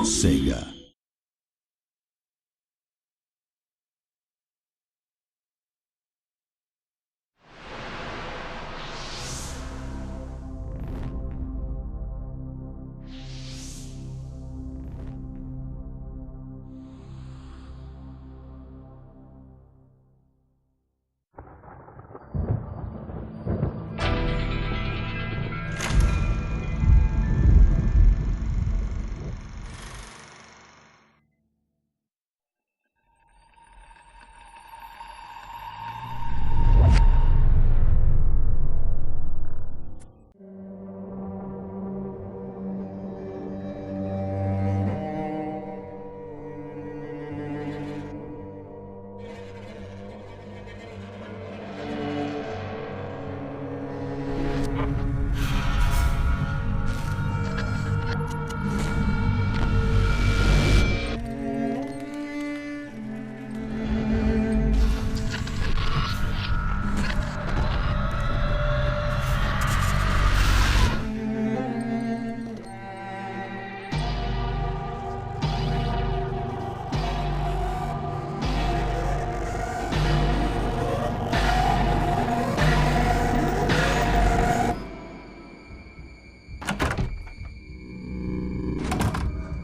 Sega.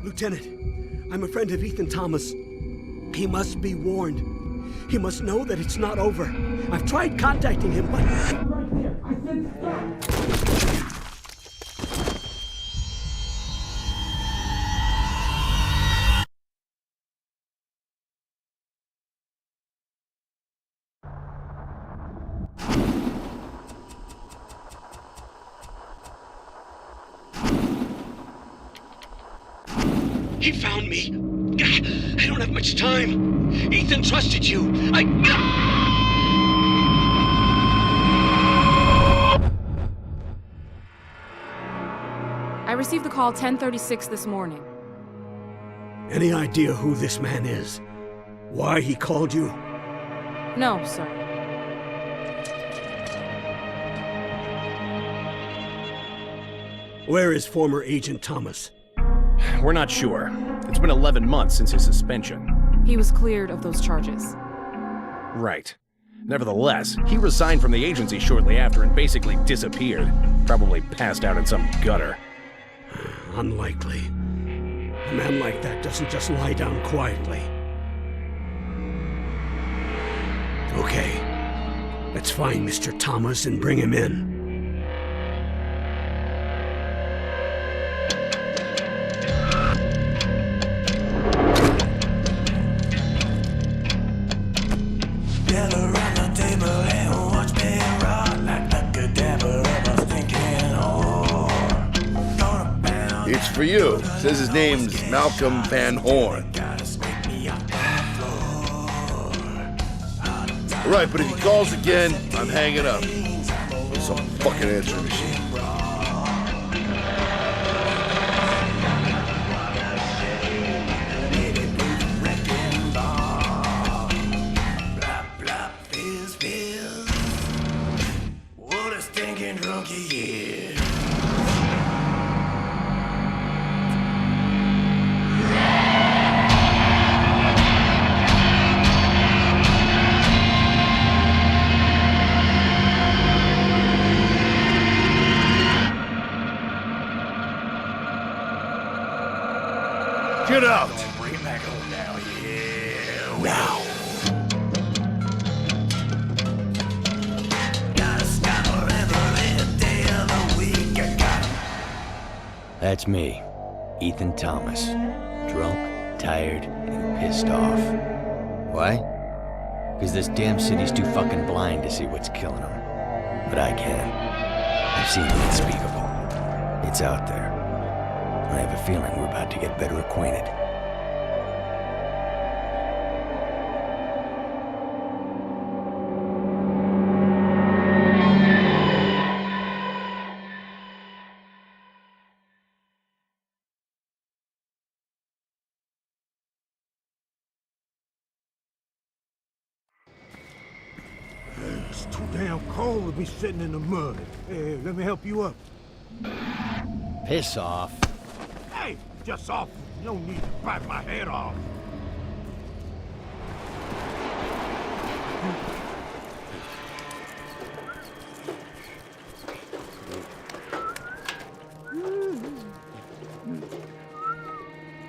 Lieutenant, I'm a friend of Ethan Thomas. He must be warned. He must know that it's not over. I've tried contacting him, but... Right here. I said stop! He found me. I don't have much time. Ethan trusted you. I received the call 10:36 this morning. Any idea who this man is? Why he called you? No, sir. Where is former Agent Thomas? We're not sure. It's been 11 months since his suspension. He was cleared of those charges. Right. Nevertheless, he resigned from the agency shortly after and basically disappeared. Probably passed out in some gutter. Unlikely. A man like that doesn't just lie down quietly. Okay. Let's find Mr. Thomas and bring him in. It's for you. Says his name's Malcolm Vanhorn. Right, but if he calls again, I'm hanging up. Some fucking answering machine. What a stinking drunk he is. Get out! Bring it back home now, yeah. Now! Gotta stop every day of the week. I got That's me, Ethan Thomas. Drunk, tired, and pissed off. Why? Because this damn city's too fucking blind to see what's killing them. But I can. I've seen the unspeakable. It's out there. I have a feeling we're about to get better acquainted. It's too damn cold to be sitting in the mud. Hey, let me help you up. Piss off. Hey, just off No need to bite my head off.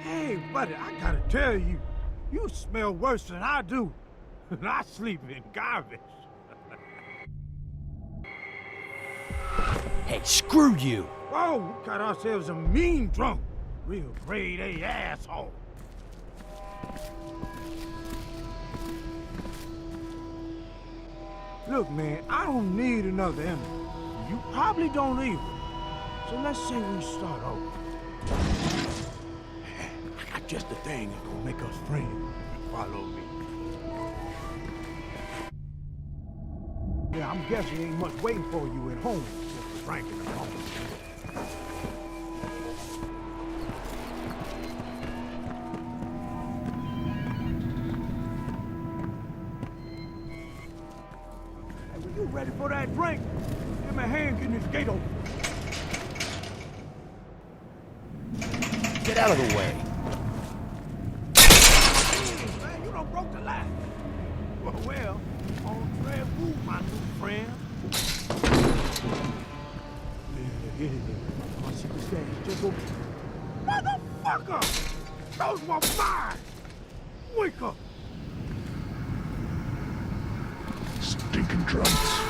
Hey, buddy, I gotta tell you, you smell worse than I do. And I sleep in garbage. Hey, screw you! Whoa, we got ourselves a mean drunk. Real grade A asshole. Look, man, I don't need another enemy. You probably don't either. So let's say we start over. I got just the thing that's gonna make us friends. Follow me. Yeah, I'm guessing ain't much waiting for you at home, Mr. Franklin at home. Hey, when you ready for that drink, give me a hand getting this gate open. Get out of the way. Man, you done broke the line. Well, on Fred Wu, my new friend. Yeah. My secret stash, just go. Motherfucker! Those were mine! Wake up! Stinking drunks.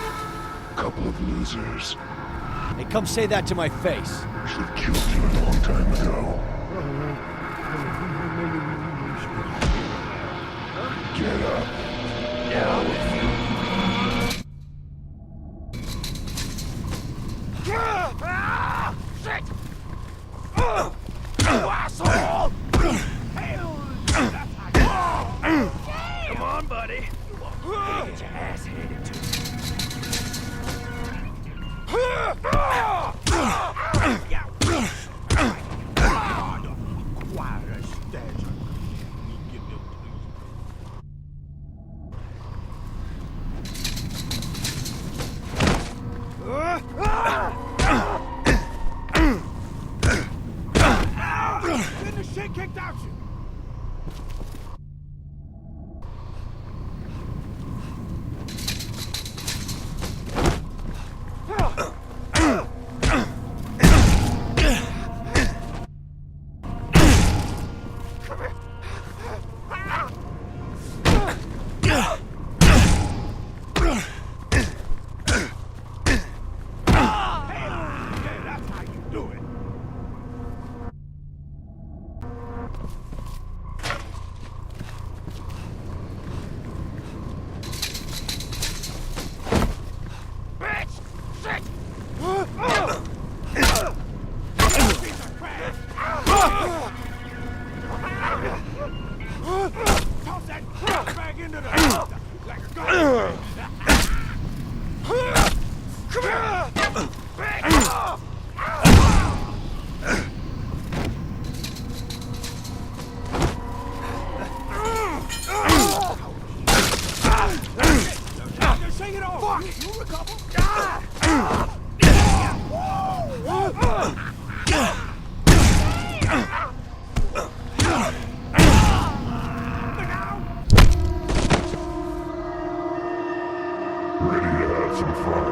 Couple of losers. Hey, come say that to my face. Should have killed you a long time ago. Get up. Down with you. Shit! You asshole! Hell, that's Come on, buddy. Get your ass handed to Quiet as stash. Give me Get the shit kicked out you. That's how you do it. Bitch! Shit! Piece of crap! Toss that crap bag into the like a garbage. Come here! Bitch! Shake it off! Fuck! You recover! Ready to have some fun.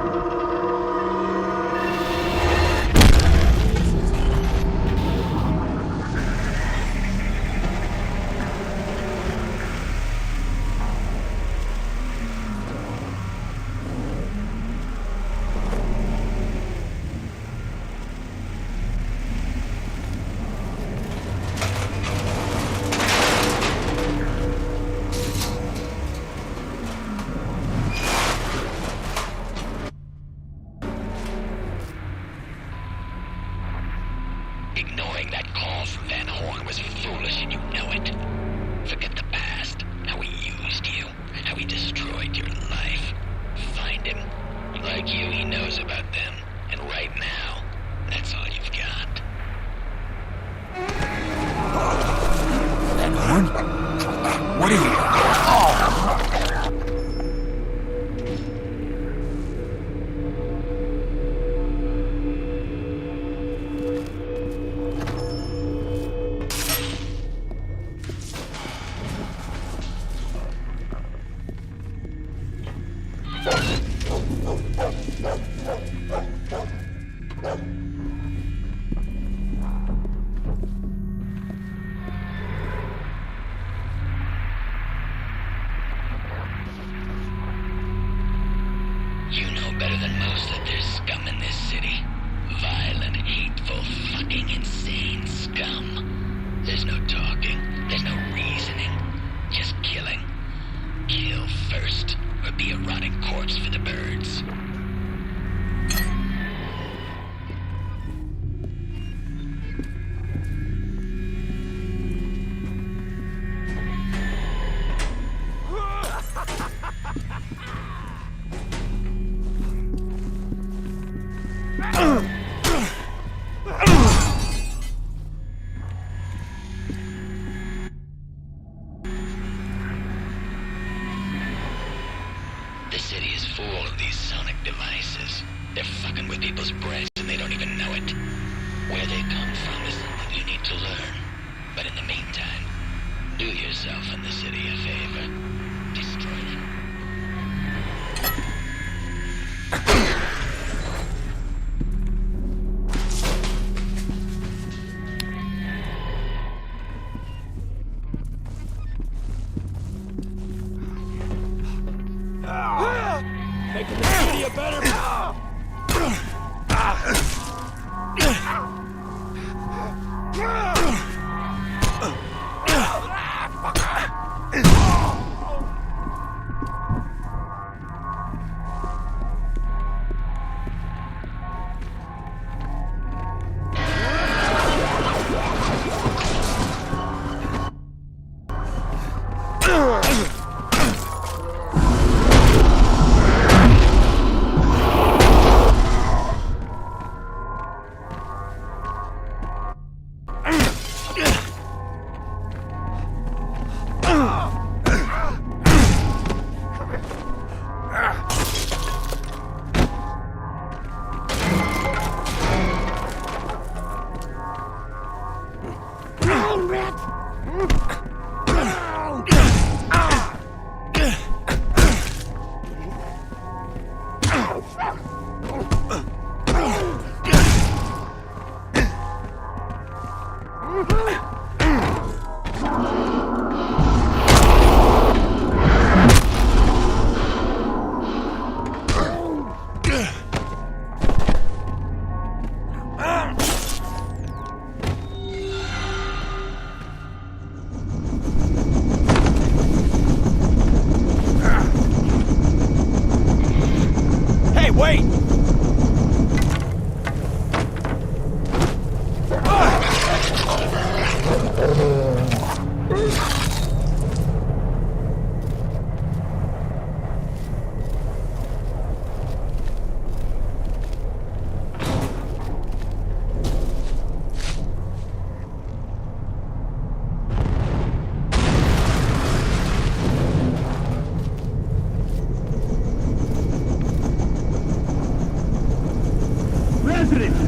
Ignoring that call from Vanhorn was foolish and you know it. Forget the past, how he used you, how he destroyed your life. Find him. Like you, he knows about them. And right now, that's all you've got. Vanhorn? What are you? There's no talking. There's no reasoning. Just killing. Kill first, or be a rotting corpse for the birds. The city is full of these sonic devices. They're fucking with people's brains and they don't even know it. Where they come from is something you need to learn. But in the meantime, do yourself and the city a favor. Destroy them. Making the city a better...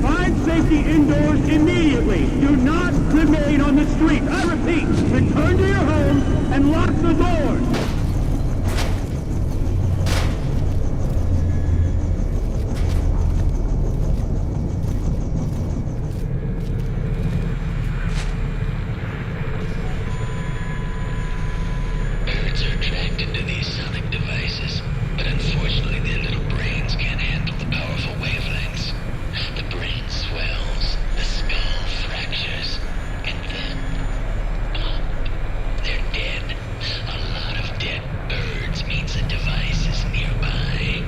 Find safety indoors immediately. Do not remain on the street. I repeat, return to your homes and lock the doors. Birds are attracted to these sonic devices, but unfortunately their little brains can't handle the powerful wavelengths. The brain swells, the skull fractures, and then plop. They're dead. A lot of dead birds means a device is nearby.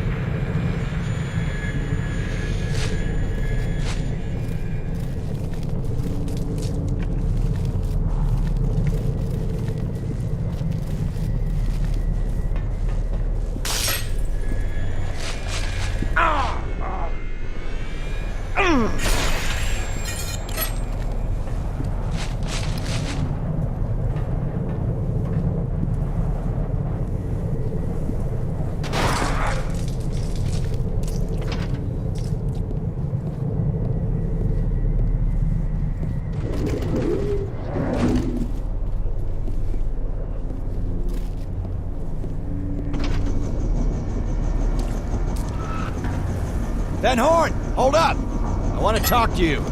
Vanhorn, hold up! I want to talk to you.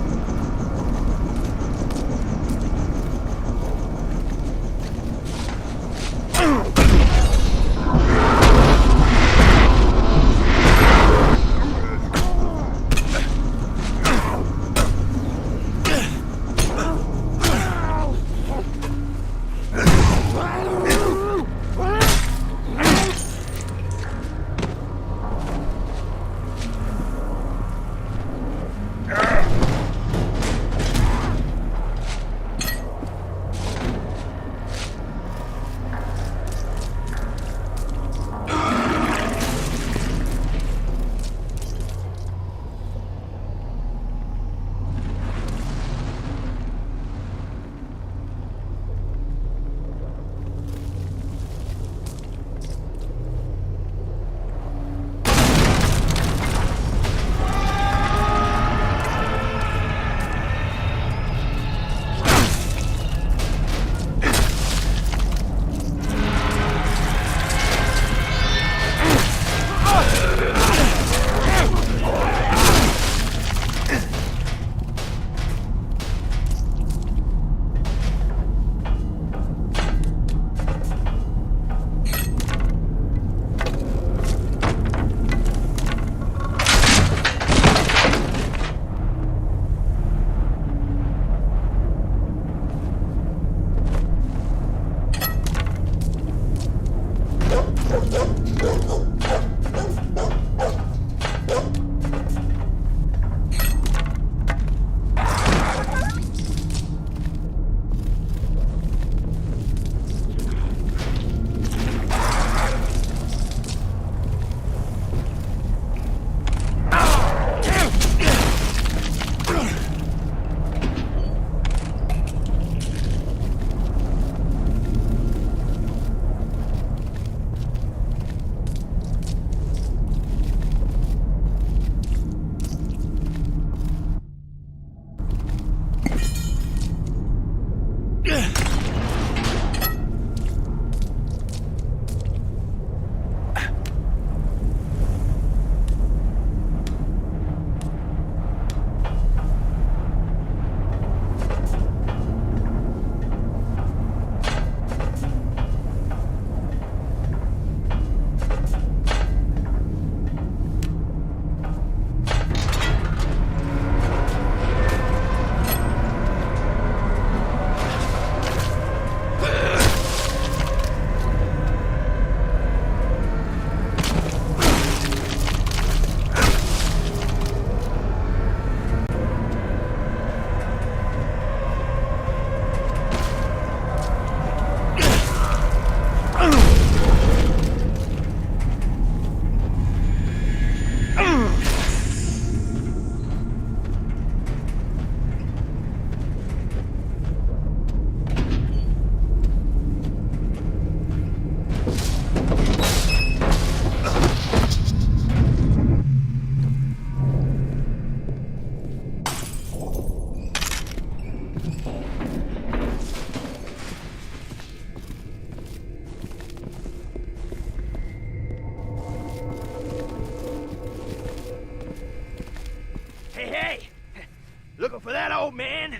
man!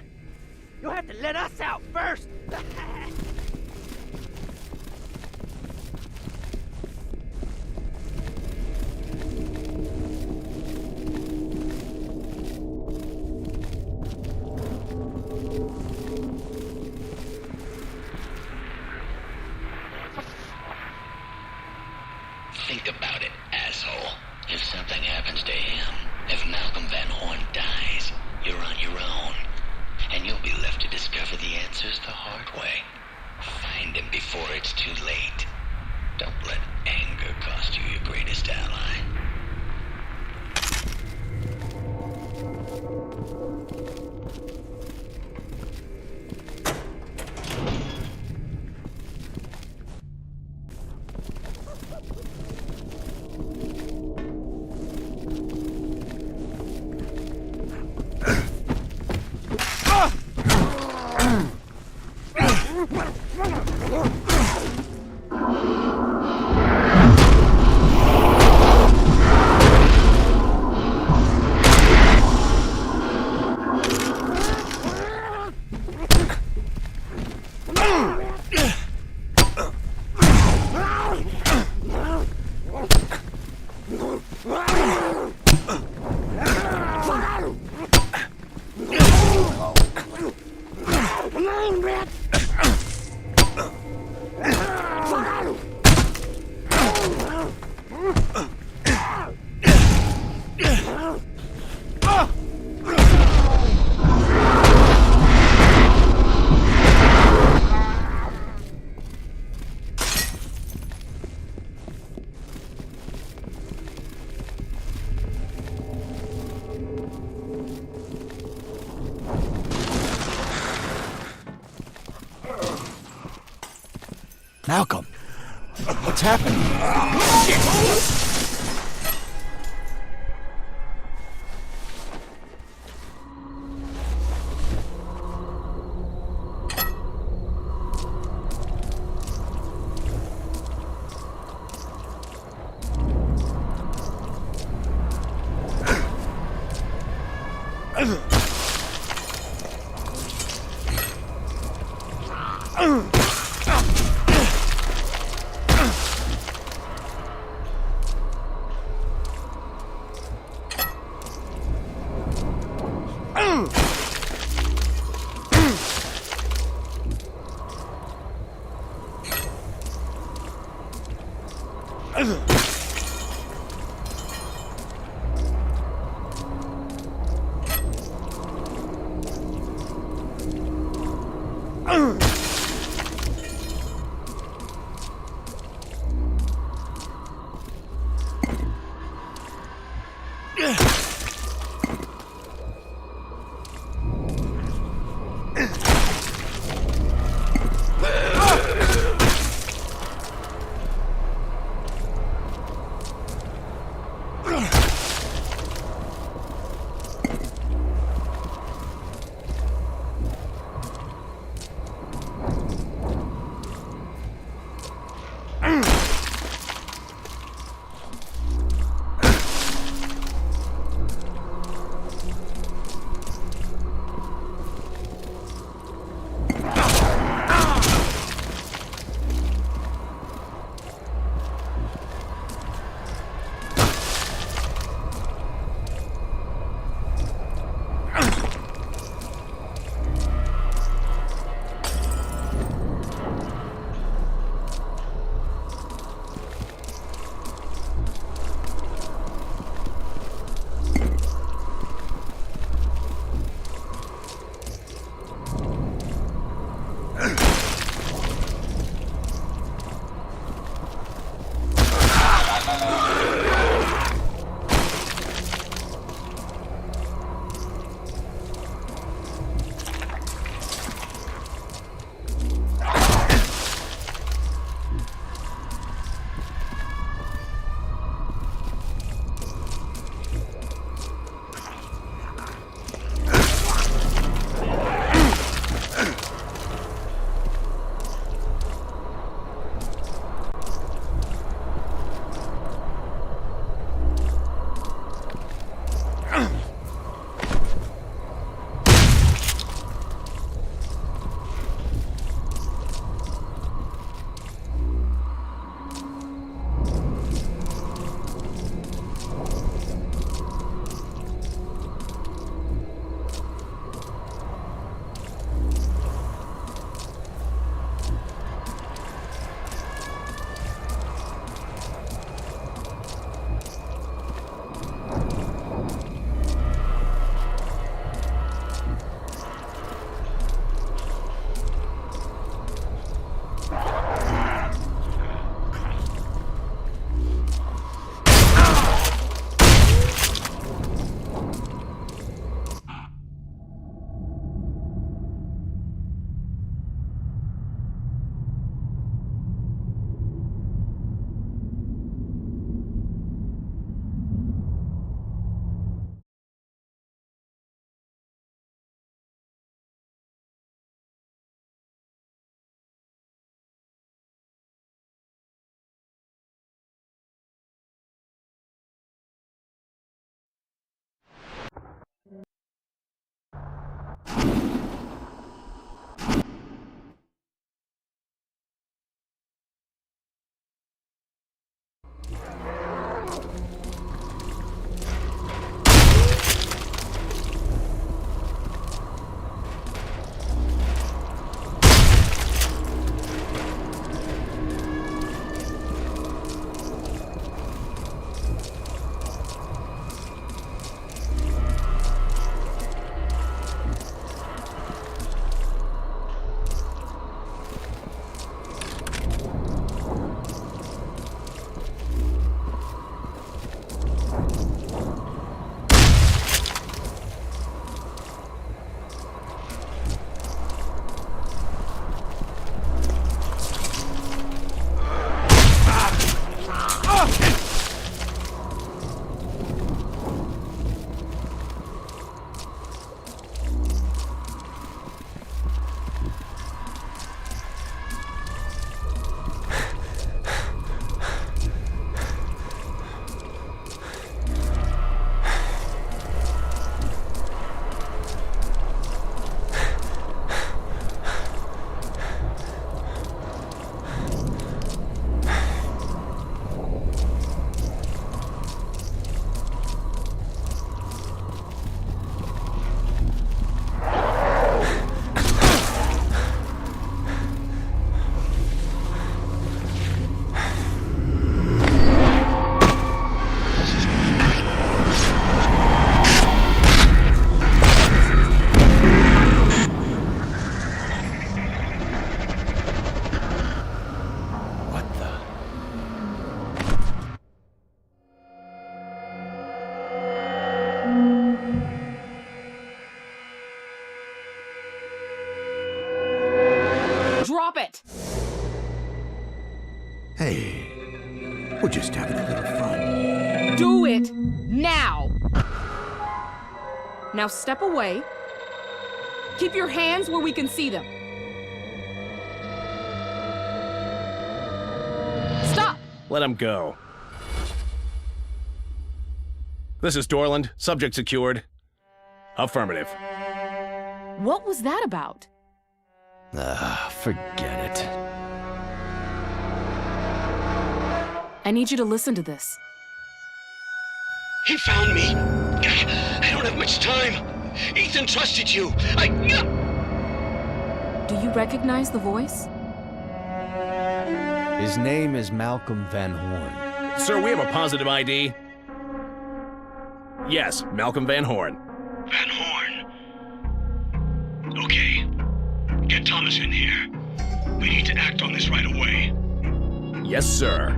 You'll have to let us out first! Think about it, asshole. If something happens to him, if Malcolm Vanhorn dies, you're on your own. And you'll be left to discover the answers the hard way. Find him before it's too late. Don't let anger cost you your greatest ally. Malcolm, what's happening? We're just having a little fun. Do it now! Now step away. Keep your hands where we can see them. Stop! Let him go. This is Dorland. Subject secured. Affirmative. What was that about? Forget it. I need you to listen to this. He found me. I don't have much time. Ethan trusted you. Do you recognize the voice? His name is Malcolm Vanhorn. Sir, we have a positive ID. Yes, Malcolm Vanhorn. Vanhorn. Okay. Get Thomas in here. We need to act on this right away. Yes, sir.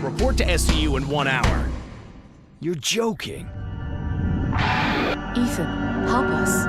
Report to SCU in 1 hour. You're joking. Ethan, help us.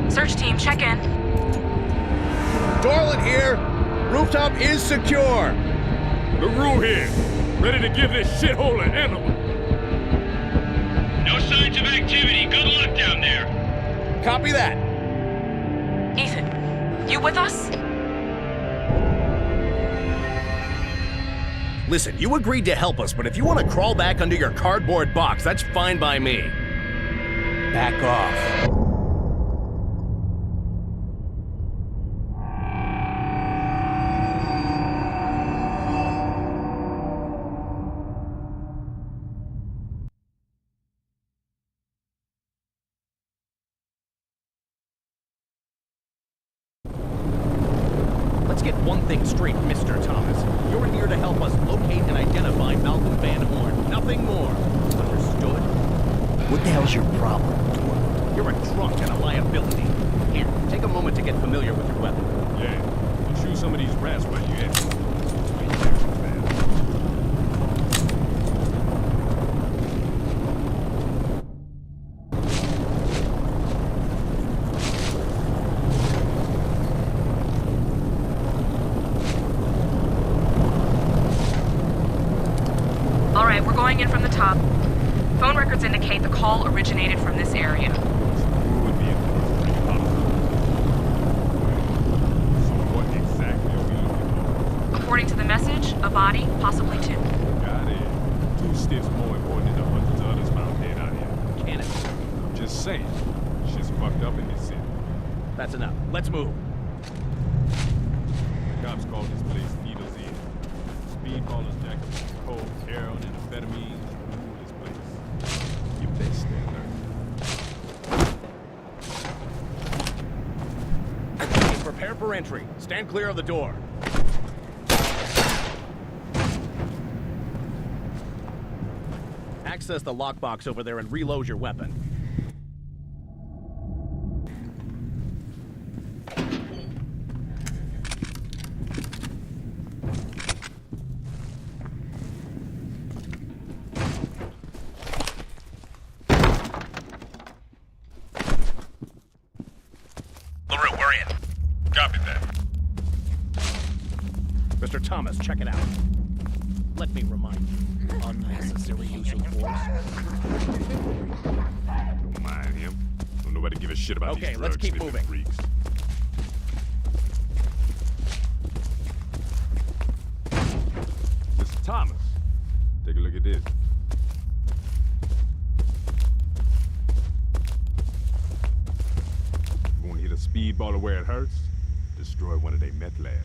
Search team, check in. Dorland here. Rooftop is secure. LaRue here. Ready to give this shithole an animal. No signs of activity. Good luck down there. Copy that. Ethan, you with us? Listen, you agreed to help us, but if you want to crawl back under your cardboard box, that's fine by me. Back off. Let's get one thing straight, Mr. Thomas. You're here to help us locate and identify Malcolm Vanhorn. Nothing more. Understood? What the hell's your problem? You're a drunk and a liability. Here, take a moment to get familiar with your weapon. Yeah. We'll shoot some of these rats while you're at it. All right, we're going in from the top. Phone records indicate the call originated from this area. So what exactly are we looking for? According to the message, a body, possibly two. Got it. 2 stiffs more important than the hundreds of others found dead out here. Can it? I'm just saying. Shit's fucked up in this city. That's enough. Let's move. The cops call this place Needles Inn. Speedballers jack up coke, heroin, and amphetamines all over this place. You best stay alert. Prepare for entry. Stand clear of the door. Access the lockbox over there and reload your weapon. LaRue, we're in. Copy that. Mr. Thomas, check it out. Let me remind you. Unnecessary use of force. Don't mind him. Don't nobody give a shit about Okay, these let's keep drug-sniffing moving. freaks. Mr. Thomas, take a look at this. You want to hit a speedballer where it hurts? The destroy one of their meth labs.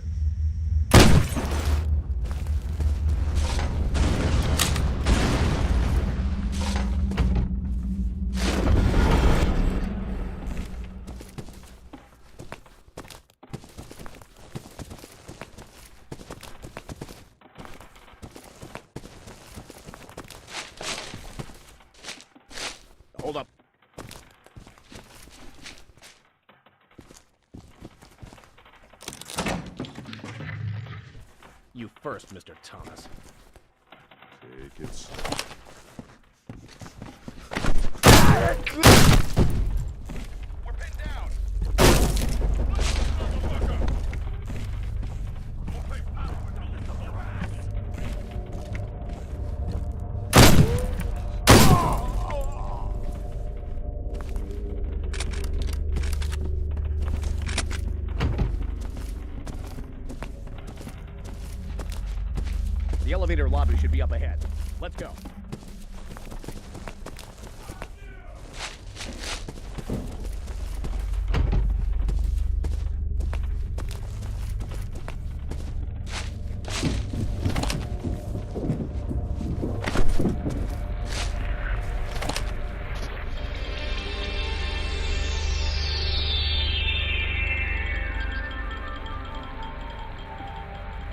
Hold up. You first, Mr. Thomas. Take it slow. We're pinned down. The elevator lobby should be up ahead. Let's go.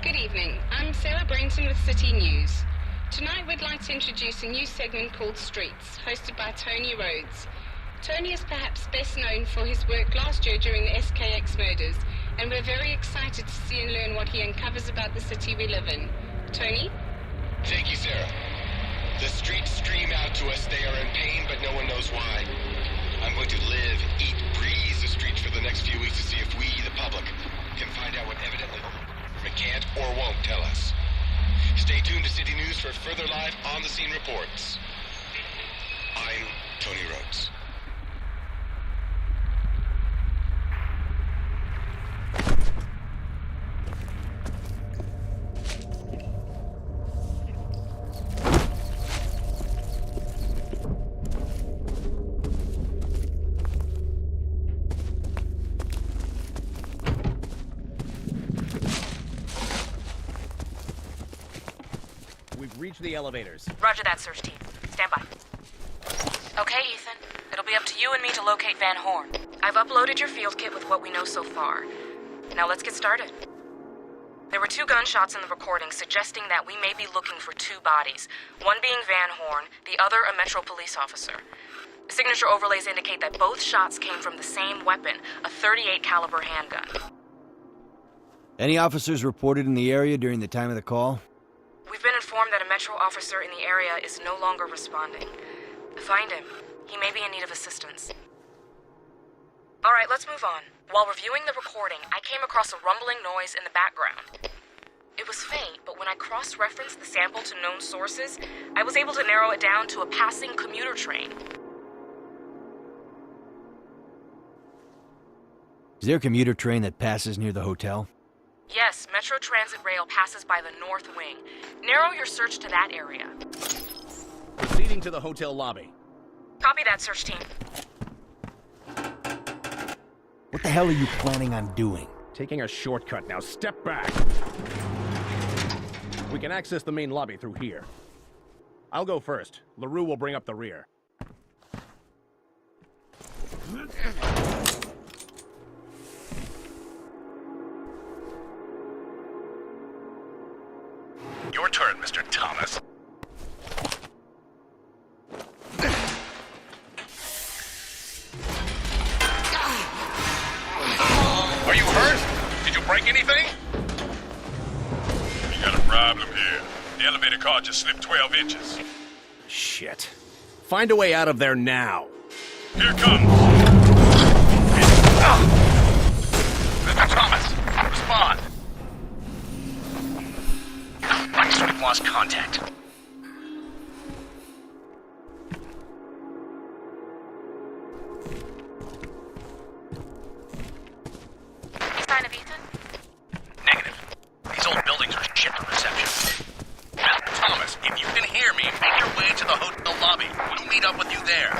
Good evening. I'm Sarah Brainton with City News. Tonight we'd like to introduce a new segment called Streets, hosted by Tony Rhodes. Tony is perhaps best known for his work last year during the SKX murders, and we're very excited to see and learn what he uncovers about the city we live in. Tony? Thank you, Sarah. The streets scream out to us they are in pain, but no one knows why. I'm going to live, eat, breathe the streets for the next few weeks to see if we, the public, can find out what evidently it can't or won't tell us. Stay tuned to City News for further live on-the-scene reports. I'm Tony Rhodes. We've reached the elevators. Roger that, search team. Stand by. Okay, Ethan. It'll be up to you and me to locate Vanhorn. I've uploaded your field kit with what we know so far. Now let's get started. There were 2 gunshots in the recording suggesting that we may be looking for 2 bodies, one being Vanhorn, the other a Metro police officer. Signature overlays indicate that both shots came from the same weapon, a .38 caliber handgun. Any officers reported in the area during the time of the call? We've been informed that a Metro officer in the area is no longer responding. Find him. He may be in need of assistance. All right, let's move on. While reviewing the recording, I came across a rumbling noise in the background. It was faint, but when I cross-referenced the sample to known sources, I was able to narrow it down to a passing commuter train. Is there a commuter train that passes near the hotel? Yes, Metro Transit Rail passes by the north wing. Narrow your search to that area. Proceeding to the hotel lobby. Copy that, search team. What the hell are you planning on doing? Taking a shortcut now. Step back. We can access the main lobby through here. I'll go first. LaRue will bring up the rear. Your turn, Mr. Thomas. Are you hurt? Did you break anything? We got a problem here. The elevator car just slipped 12 inches. Shit. Find a way out of there now. Here comes. Mr. Thomas, respond. I sort of lost contact. Any sign of Ethan? Negative. These old buildings are shit for reception. Mr. Thomas, if you can hear me, make your way to the hotel lobby. We'll meet up with you there.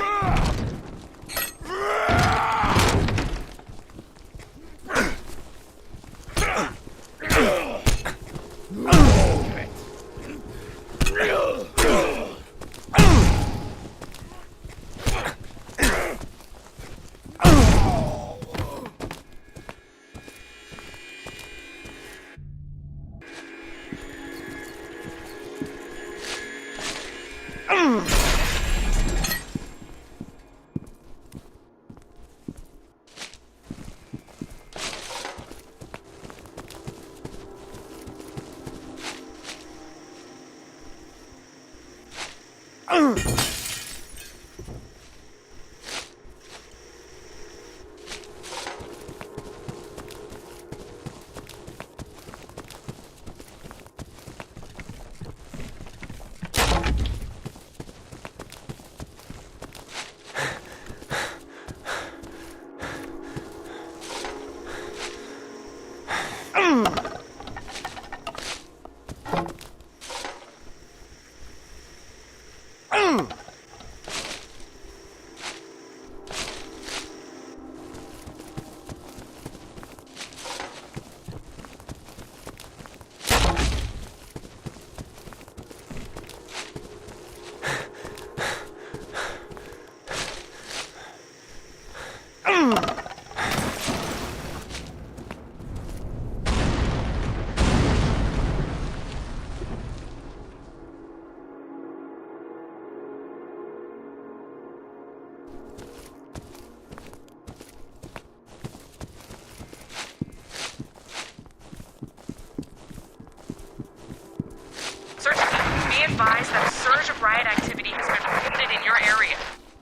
Sergeant, be advised that a surge of riot activity has been reported in your area.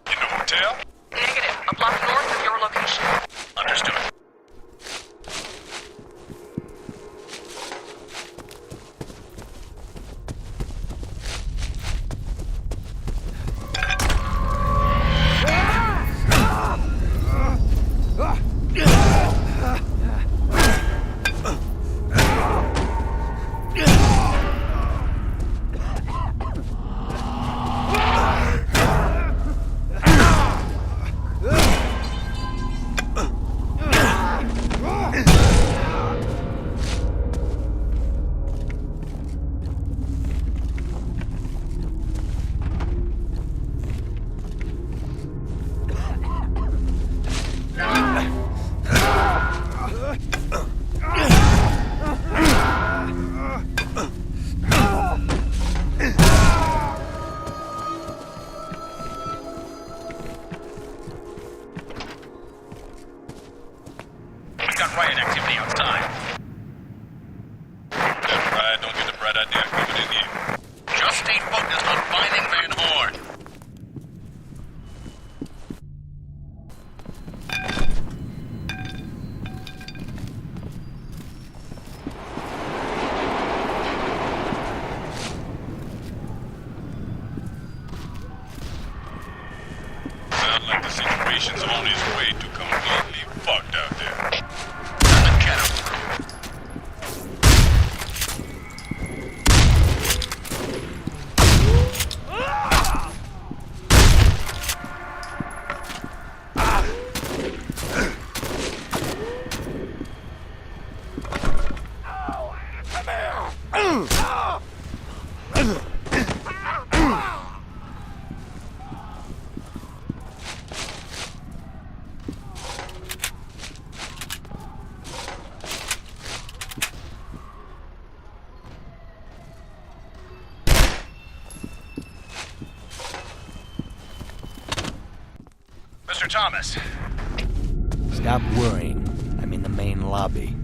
In the hotel? Negative. A block north of your location. Understood. riot activity outside. That riot don't get the bright idea coming in here. Just stay focused on finding Vanhorn. Sounds like the situation's on its way to completely fucked out there. Mr. Thomas. Stop worrying. I'm in the main lobby.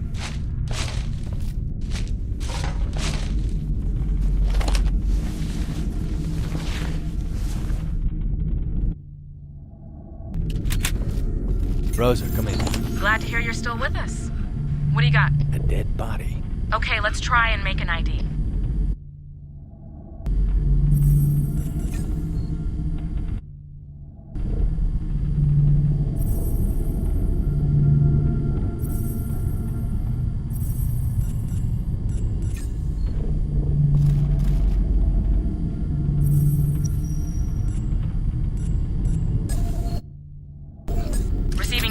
Rosa, come in. Glad to hear you're still with us. What do you got? A dead body. Okay, let's try and make an ID.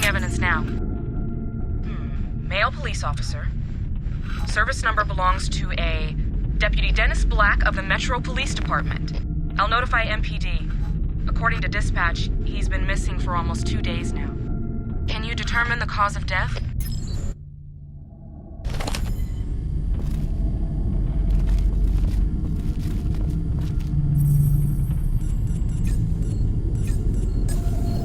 Evidence now. Male police officer. Service number belongs to a Deputy Dennis Black of the Metro Police Department. I'll notify MPD. According to dispatch, he's been missing for almost 2 days now. Can you determine the cause of death?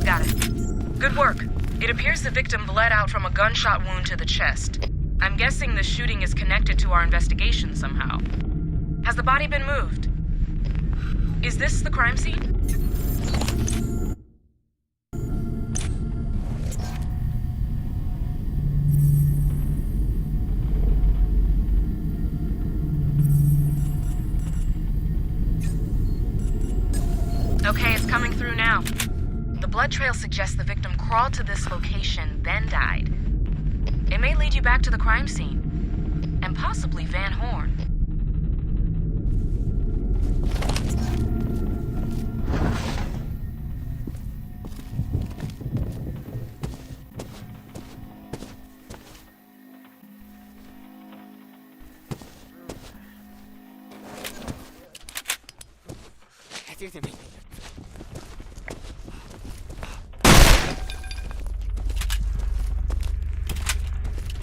Got it. Good work. It appears the victim bled out from a gunshot wound to the chest. I'm guessing the shooting is connected to our investigation somehow. Has the body been moved? Is this the crime scene? Okay, it's coming through now. The blood trail suggests the victim crawled to this location, then died. It may lead you back to the crime scene, and possibly Vanhorn.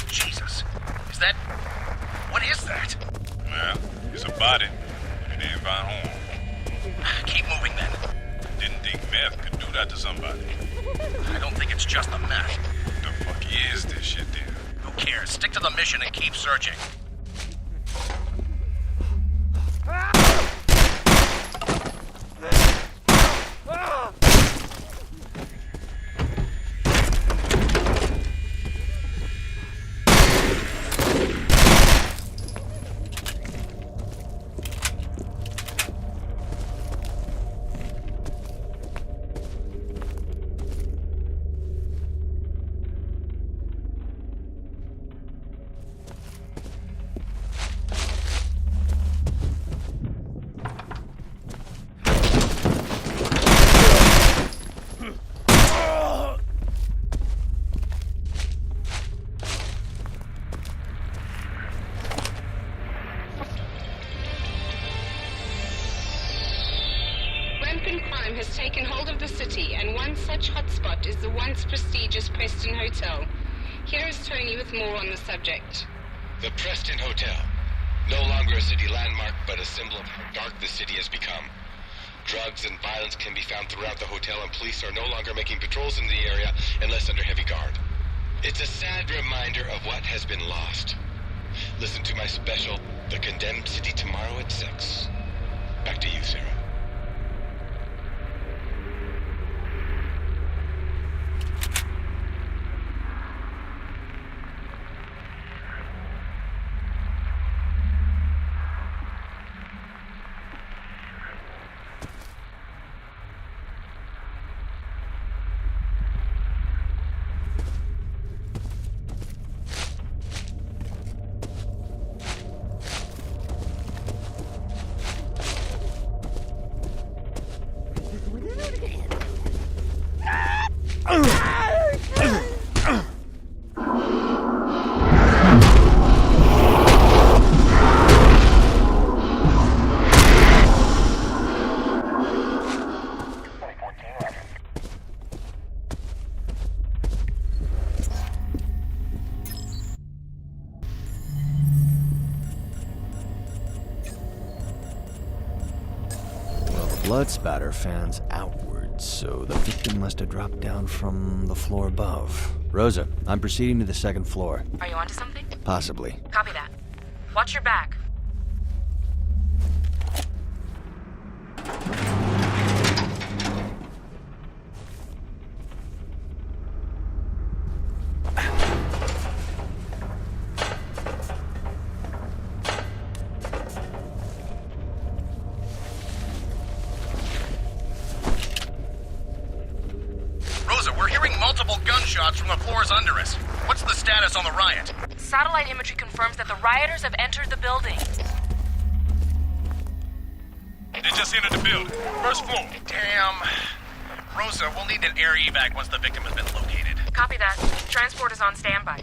Jesus. Is that... What is that? Well, it's a body. It ain't Vanhorn. Keep moving then. Didn't think meth could do got to somebody. I don't think it's just the meth. The fuck is this shit then? Who cares? Stick to the mission and keep searching. Has taken hold of the city, and one such hotspot is the once prestigious Preston Hotel. Here is Tony with more on the subject. The Preston Hotel. No longer a city landmark, but a symbol of how dark the city has become. Drugs and violence can be found throughout the hotel, and police are no longer making patrols in the area unless under heavy guard. It's a sad reminder of what has been lost. Listen to my special, The Condemned City, tomorrow at 6. Back to you, Sarah. Blood spatter fans outwards, so the victim must have dropped down from the floor above. Rosa, I'm proceeding to the second floor. Are you onto something? Possibly. Copy that. Watch your back. Multiple gunshots from the floors under us. What's the status on the riot? Satellite imagery confirms that the rioters have entered the building. They just entered the building. First floor. Damn. Rosa, we'll need an air evac once the victim has been located. Copy that. Transport is on standby.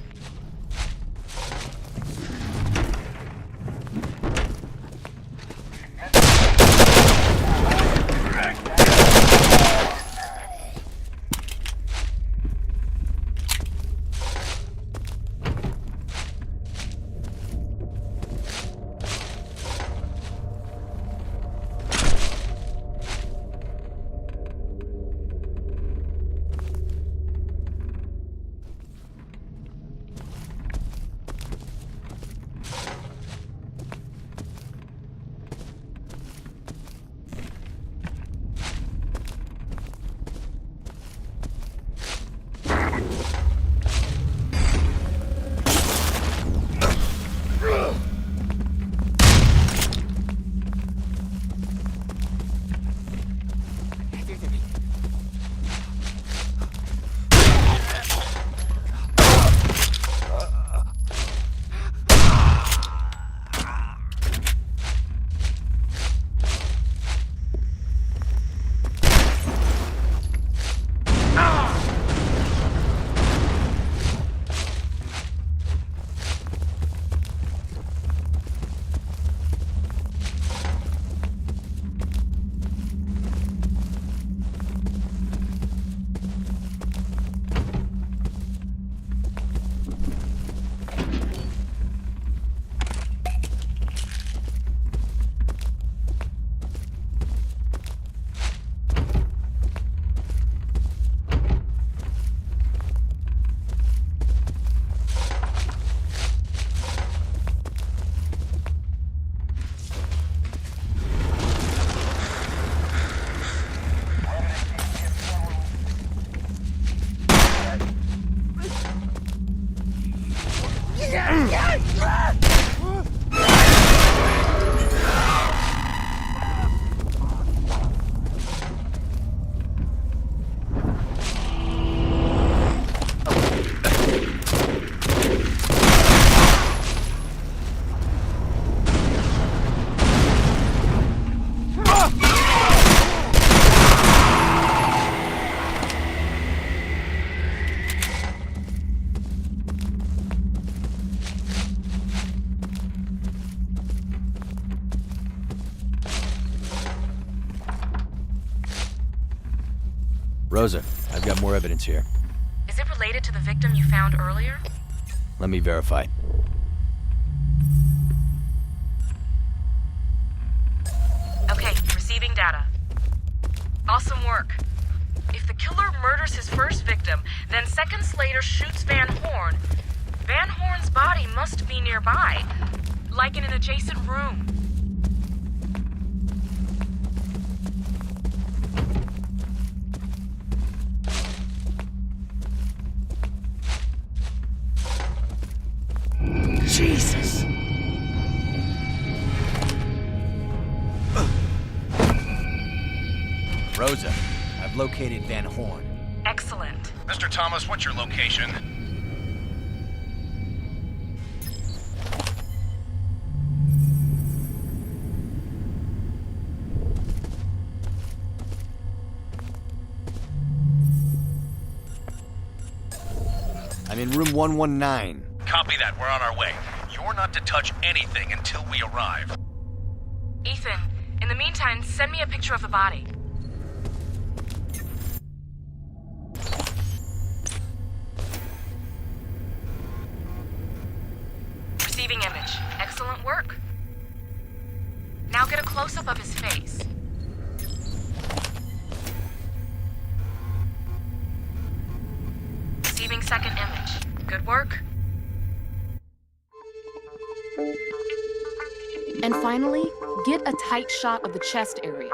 Rosa, I've got more evidence here. Is it related to the victim you found earlier? Let me verify. Okay, receiving data. Awesome work. If the killer murders his first victim, then seconds later shoots Vanhorn, Vanhorn's body must be nearby, like in an adjacent room. Jesus! Rosa, I've located Vanhorn. Excellent. Mr. Thomas, what's your location? I'm in room 119. Copy that, we're on our way. You're not to touch anything until we arrive. Ethan, in the meantime, send me a picture of the body. Receiving image. Excellent work. Now get a close-up of his face. Receiving second image. Good work. And finally, get a tight shot of the chest area.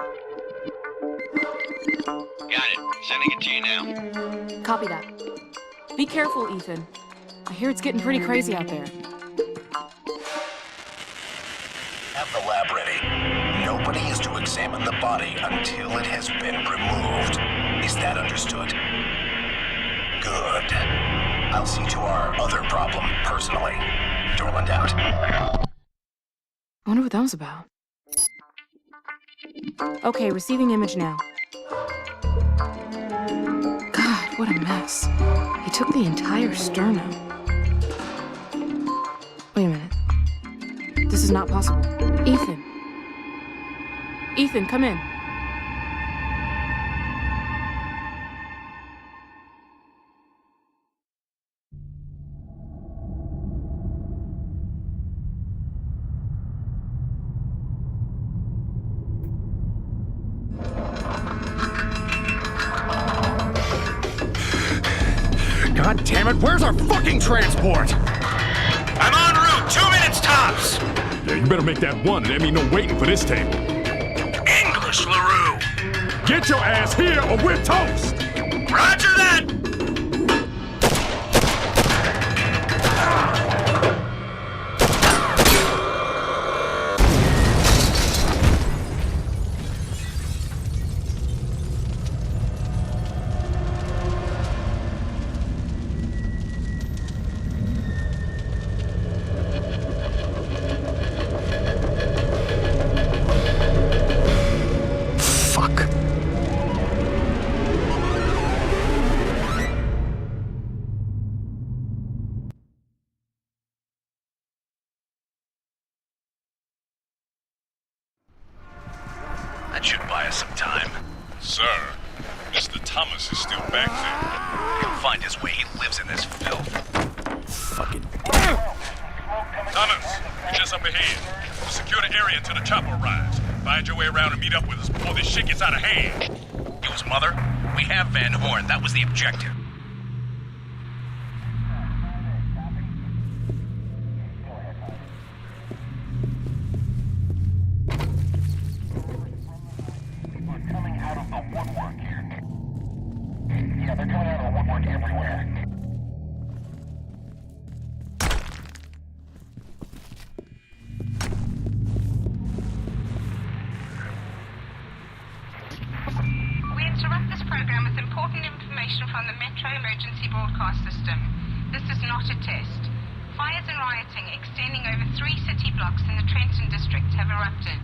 Got it. Sending it to you now. Copy that. Be careful, Ethan. I hear it's getting pretty crazy out there. Have the lab ready. Nobody is to examine the body until it has been removed. Is that understood? Good. I'll see to our other problem personally. Dorland out. I wonder what that was about. Okay, receiving image now. God, what a mess. He took the entire sternum. Wait a minute. This is not possible. Ethan. Ethan, come in. God damn it, where's our fucking transport? I'm en route, 2 minutes tops! Yeah, you better make that one, and there ain't no waiting for this table. English, LaRue! Get your ass here or we're toast! Roger that! That should buy us some time. Sir, Mr. Thomas is still back there. He'll find his way. He lives in this filth. Fucking Thomas, you're just up ahead. We'll secure the area until the chopper arrives. Find your way around and meet up with us before this shit gets out of hand. It was Mother. We have Vanhorn. That was the objective. broadcast system. This is not a test. Fires and rioting extending over 3 city blocks in the Trenton district have erupted.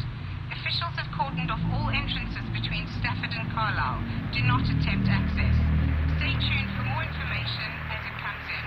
Officials have cordoned off all entrances between Stafford and Carlisle. Do not attempt access. Stay tuned for more information as it comes in.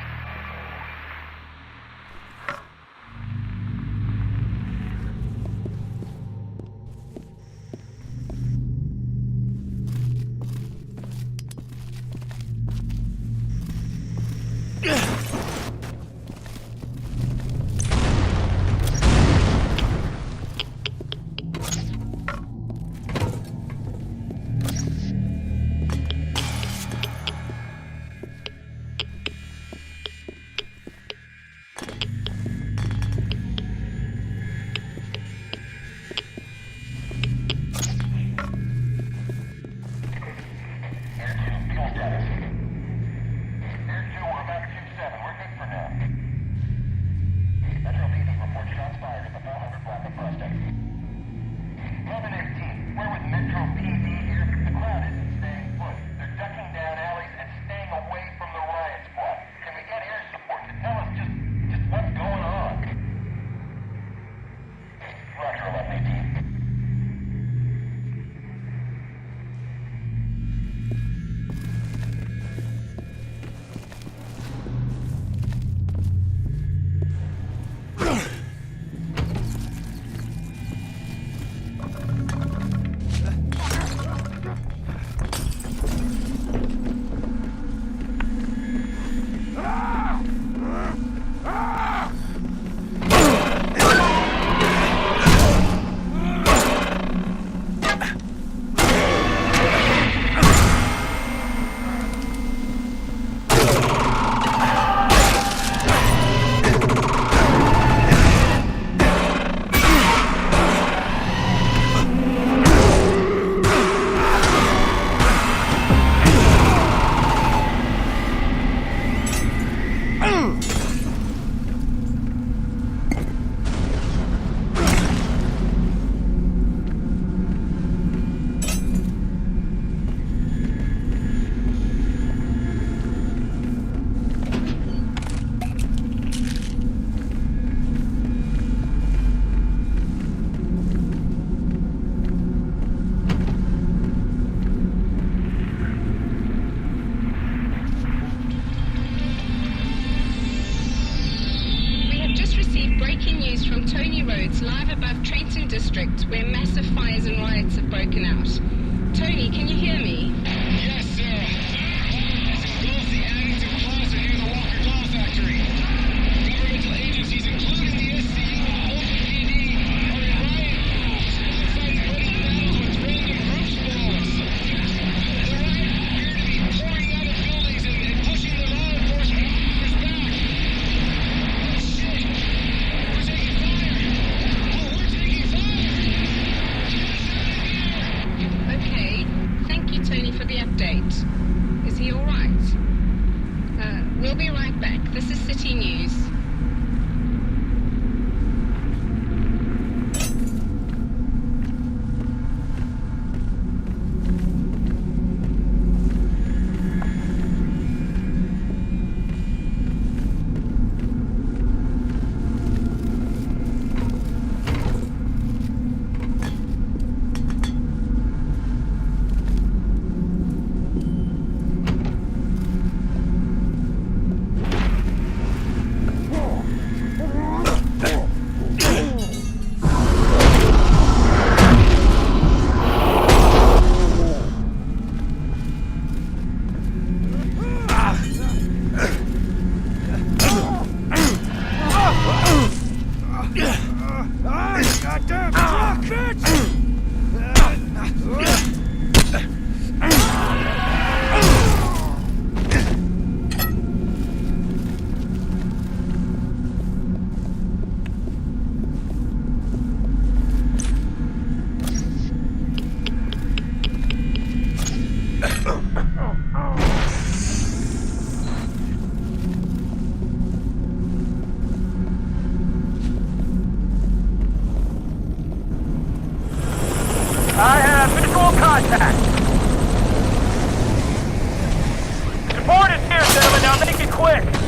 Live above Trenton District, where massive fires and riots have broken out. Tony, can you hear me? Yes, Sarah. This engulfs the Addington Plaza near the Walker Doll Factory. Governmental agencies, including the SCU and Oakland PD, are in riot moves. They're fighting bloody battles with random groups below us. The riot appear to be pouring out of buildings and pushing the law enforcement officers back. Oh, shit! We're taking fire! Okay, thank you, Tony, for the update. Is he all right? We'll be right back. This is City News.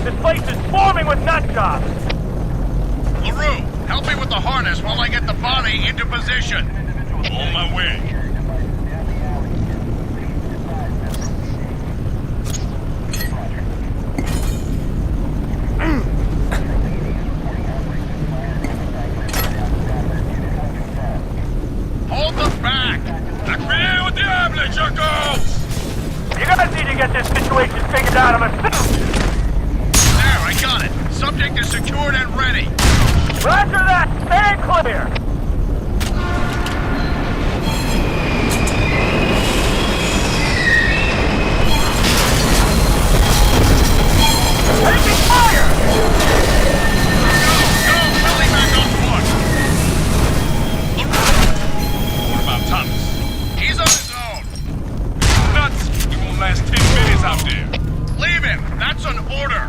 This place is swarming with nut jobs! LaRue, help me with the harness while I get the body into position. On my way. Hold them back! Acquire au diable, Jacobs! You guys need to get this situation figured out of us. There, I got it. Subject is secured and ready. Roger that! Stand clear! Taking fire! Go! Billy back on foot! What about Thomas? He's on his own. Nuts! He won't last 10 minutes out there. Leave him! That's an order!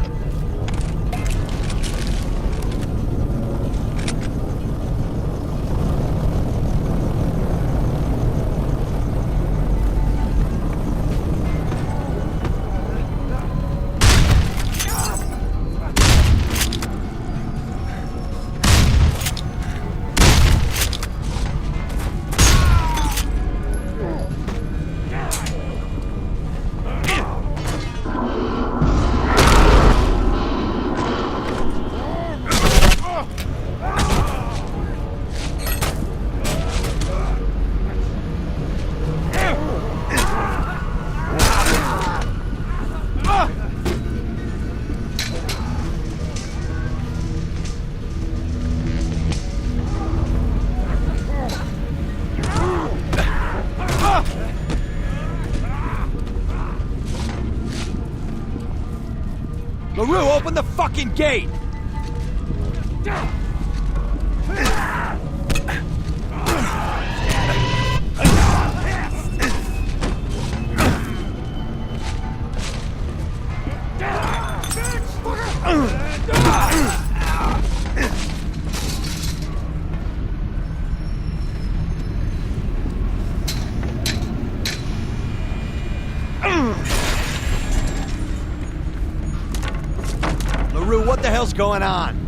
LaRue, open the fucking gate! LaRue, what the hell's going on?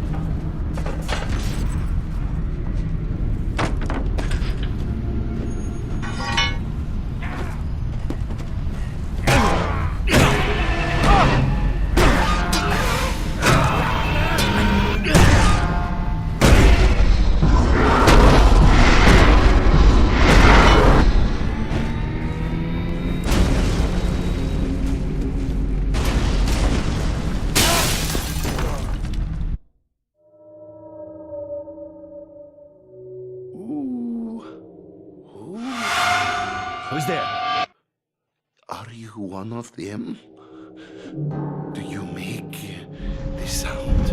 Who's there? Are you one of them? Do you make the sound?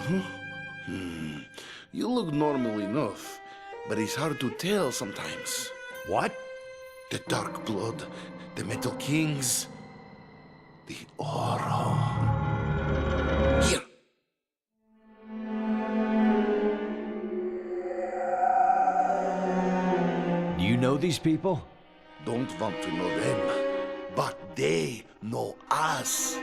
Huh? You look normal enough, but it's hard to tell sometimes. What? The Dark Blood, the Metal Kings, the Oro. Here. Do you know these people? Don't want to know them, but they know us.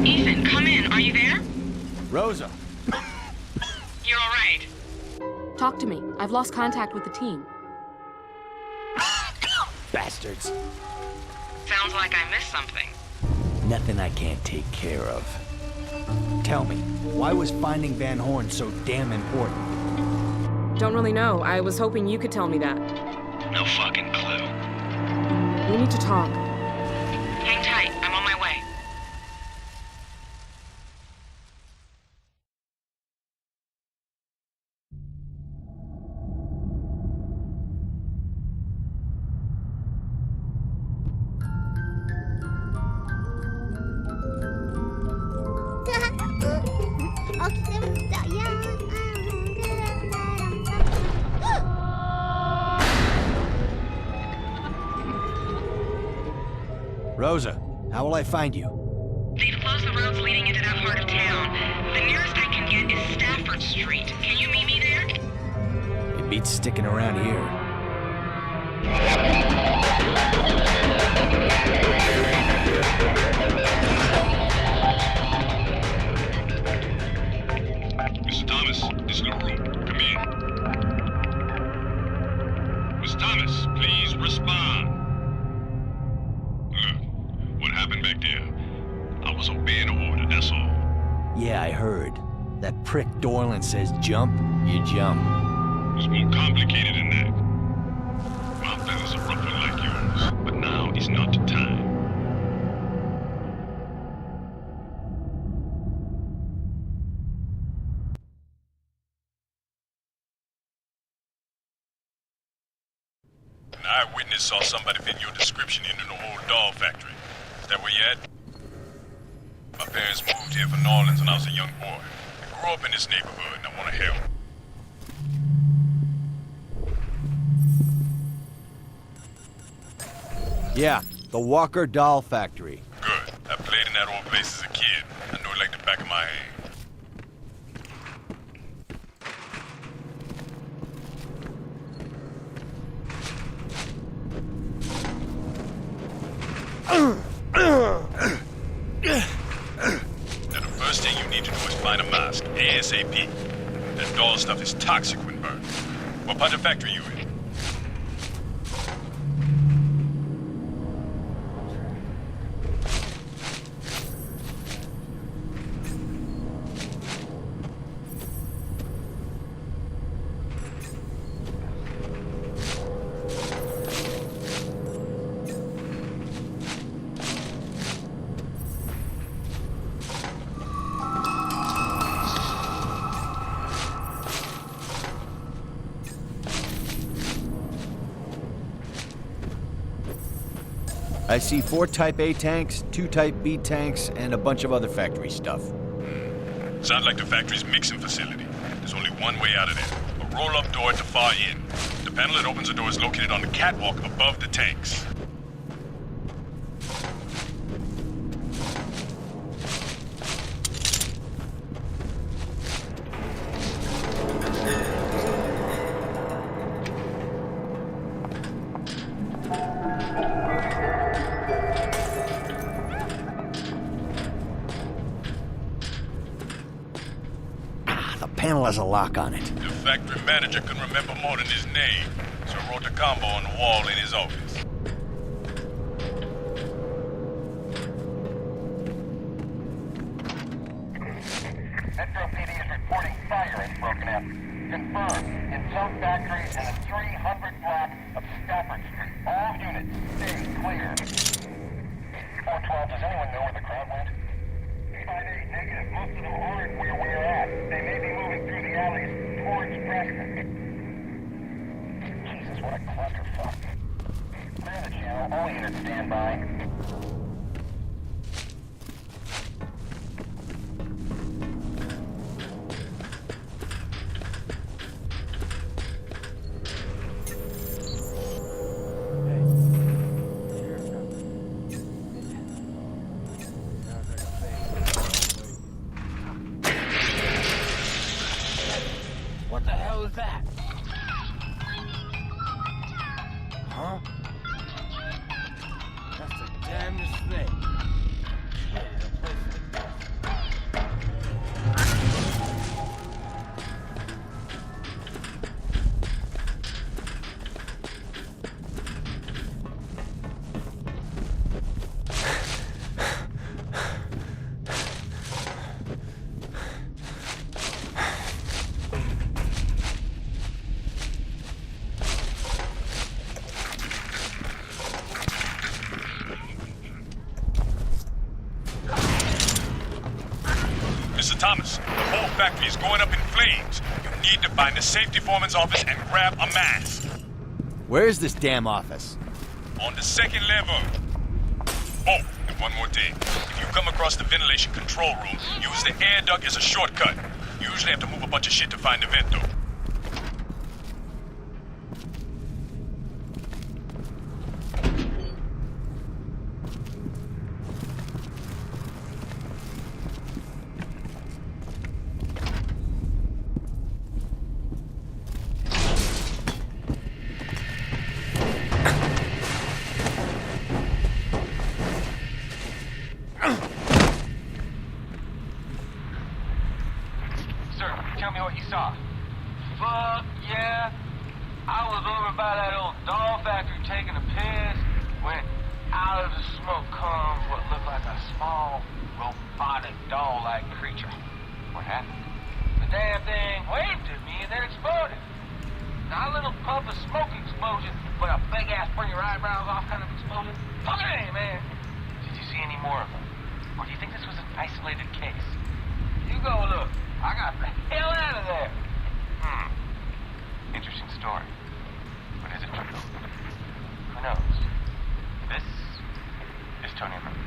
Ethan, come in. Are you there? Rosa. You're all right. Talk to me. I've lost contact with the team. Bastards. Sounds like I missed something. Nothing I can't take care of. Tell me, why was finding Vanhorn so damn important? Don't really know. I was hoping you could tell me that. No fucking clue. We need to talk. Hang tight. I'm on my way. Rosa, how will I find you? They've closed the roads leading into that part of town. The nearest I can get is Stafford Street. Can you meet me there? It beats sticking around here. Thomas, please respond. Look, what happened back there? I was obeying an order, that's all. Yeah, I heard. That prick Dorland says jump, you jump. It's more complicated than that. My feathers are ruffled like yours, but now is not the time. An eyewitness saw somebody fit your description into the old doll factory. Is that where you at? My parents moved here from New Orleans when I was a young boy. I grew up in this neighborhood and I want to help. Yeah, the Walker Doll Factory. Good. I played in that old place as a kid. I know it like the back of my hand. Now the first thing you need to do is find a mask, ASAP. That doll stuff is toxic when burned. What part of the factory you in? I see 4 Type A tanks, 2 Type B tanks, and a bunch of other factory stuff. Sounds like the factory's mixing facility. There's only one way out of there. A roll-up door at the far end. The panel that opens the door is located on the catwalk above the tanks. Panel has a lock on it. The factory manager couldn't remember more than his name, so he wrote the combo on the wall in his office. Metro PD is reporting fire has broken out. Confirmed in some factories in the 300 block of Stafford Street. All units, stay clear. 412, does anyone know where the crowd went? 5-8 negative. Most of them aren't where we're at. They may be moving through the alleys towards Preston. Jesus, what a clusterfuck. Clear the channel. All units stand by. What the hell is that? Huh? That's the damnedest thing. Mr. Thomas, the whole factory is going up in flames. You need to find the safety foreman's office and grab a mask. Where is this damn office? On the second level. Oh, and one more thing. If you come across the ventilation control room, use the air duct as a shortcut. You usually have to move a bunch of shit to find the vent, though. Sir, tell me what you saw. small, robotic, doll-like creature. What happened? The damn thing waved at me and then exploded. Not a little puff of smoke explosion, but a big-ass burn your eyebrows off kind of explosion. Hey, man! Did you see any more of them? Or do you think this was an isolated case? You go look. I got the hell out of there. Interesting story. But is it true? Who knows? This is Tony Rhodes.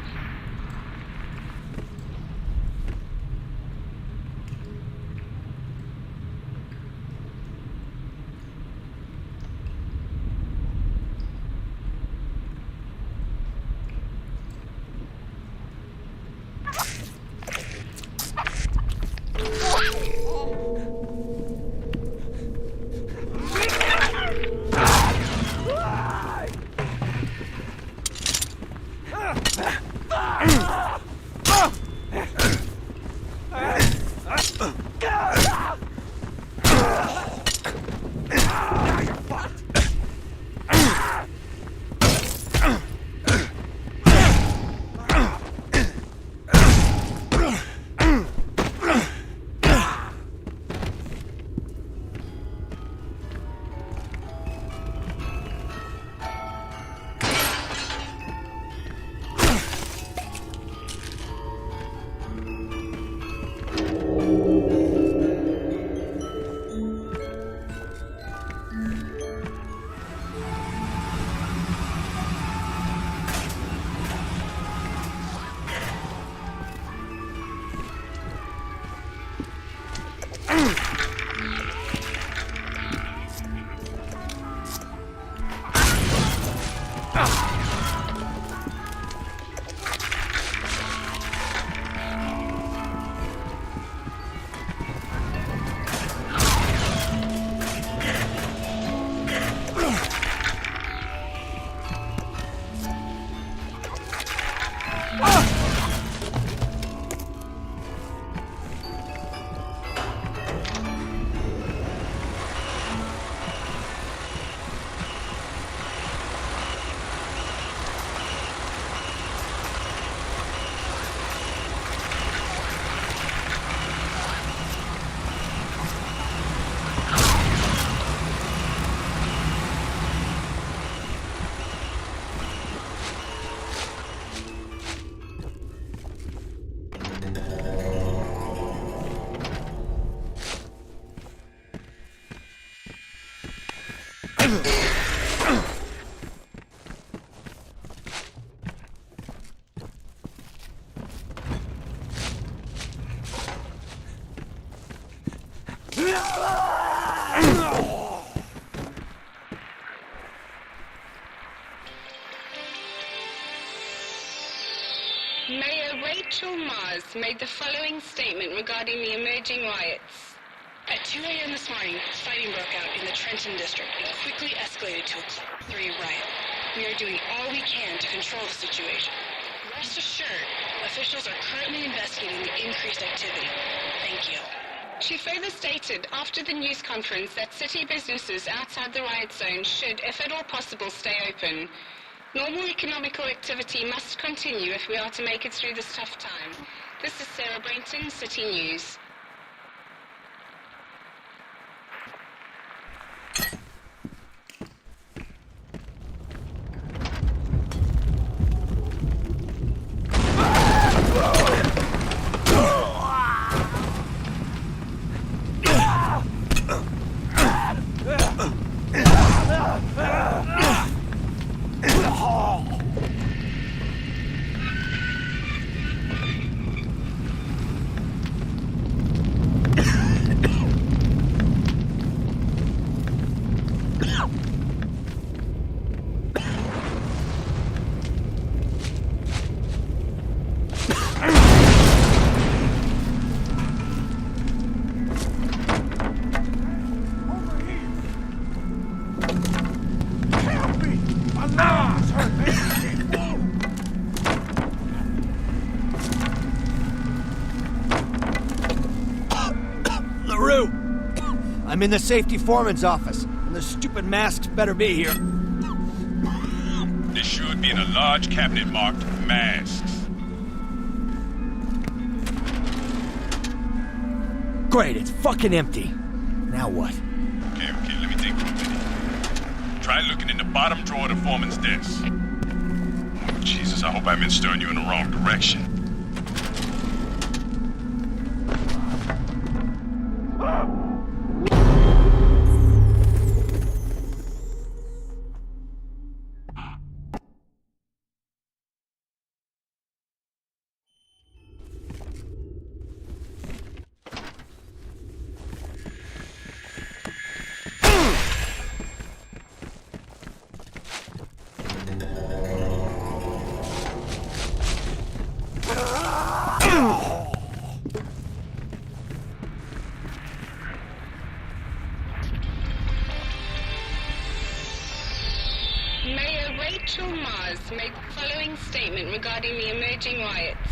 Mayor Rachel Mars made the following statement regarding the emerging riots. At 2 a.m. this morning, fighting broke out in the Trenton district and quickly escalated to a Class 3 riot. We are doing all we can to control the situation. Rest assured, officials are currently investigating the increased activity. Thank you. She further stated after the news conference that city businesses outside the riot zone should, if at all possible, stay open. Normal economical activity must continue if we are to make it through this tough time. This is Sarah Brainton, City News. I'm in the safety foreman's office, and the stupid masks better be here. This should be in a large cabinet marked masks. Great, it's fucking empty. Now what? Okay, let me think for a minute. Try looking in the bottom drawer of the foreman's desk. Oh, Jesus, I hope I haven't stirring you in the wrong direction. Made the following statement regarding the emerging riots.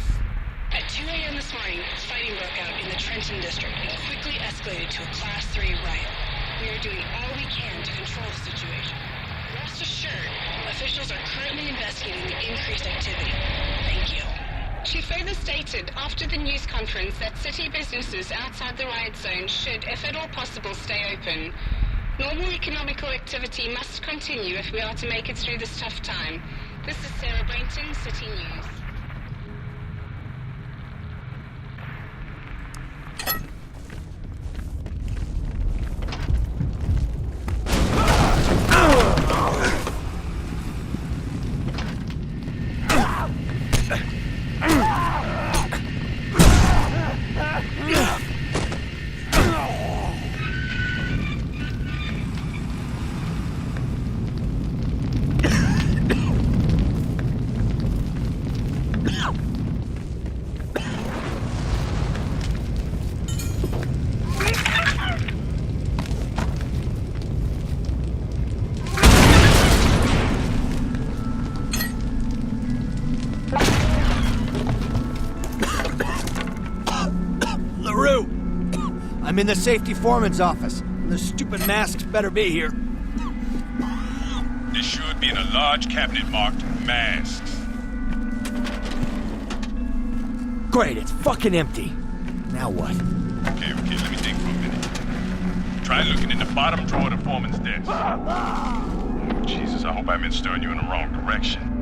At 2 a.m. this morning, fighting broke out in the Trenton district and quickly escalated to a Class 3 riot. We are doing all we can to control the situation. Rest assured, officials are currently investigating the increased activity. Thank you. She further stated after the news conference that city businesses outside the riot zone should, if at all possible, stay open. Normal economical activity must continue if we are to make it through this tough time. This is Sarah Brainton, City News. I'm in the safety foreman's office. The stupid masks better be here. This should be in a large cabinet marked masks. Great, it's fucking empty. Now what? Okay, let me think for a minute. Try looking in the bottom drawer of the foreman's desk. Oh, Jesus, I hope I haven't stirring you in the wrong direction.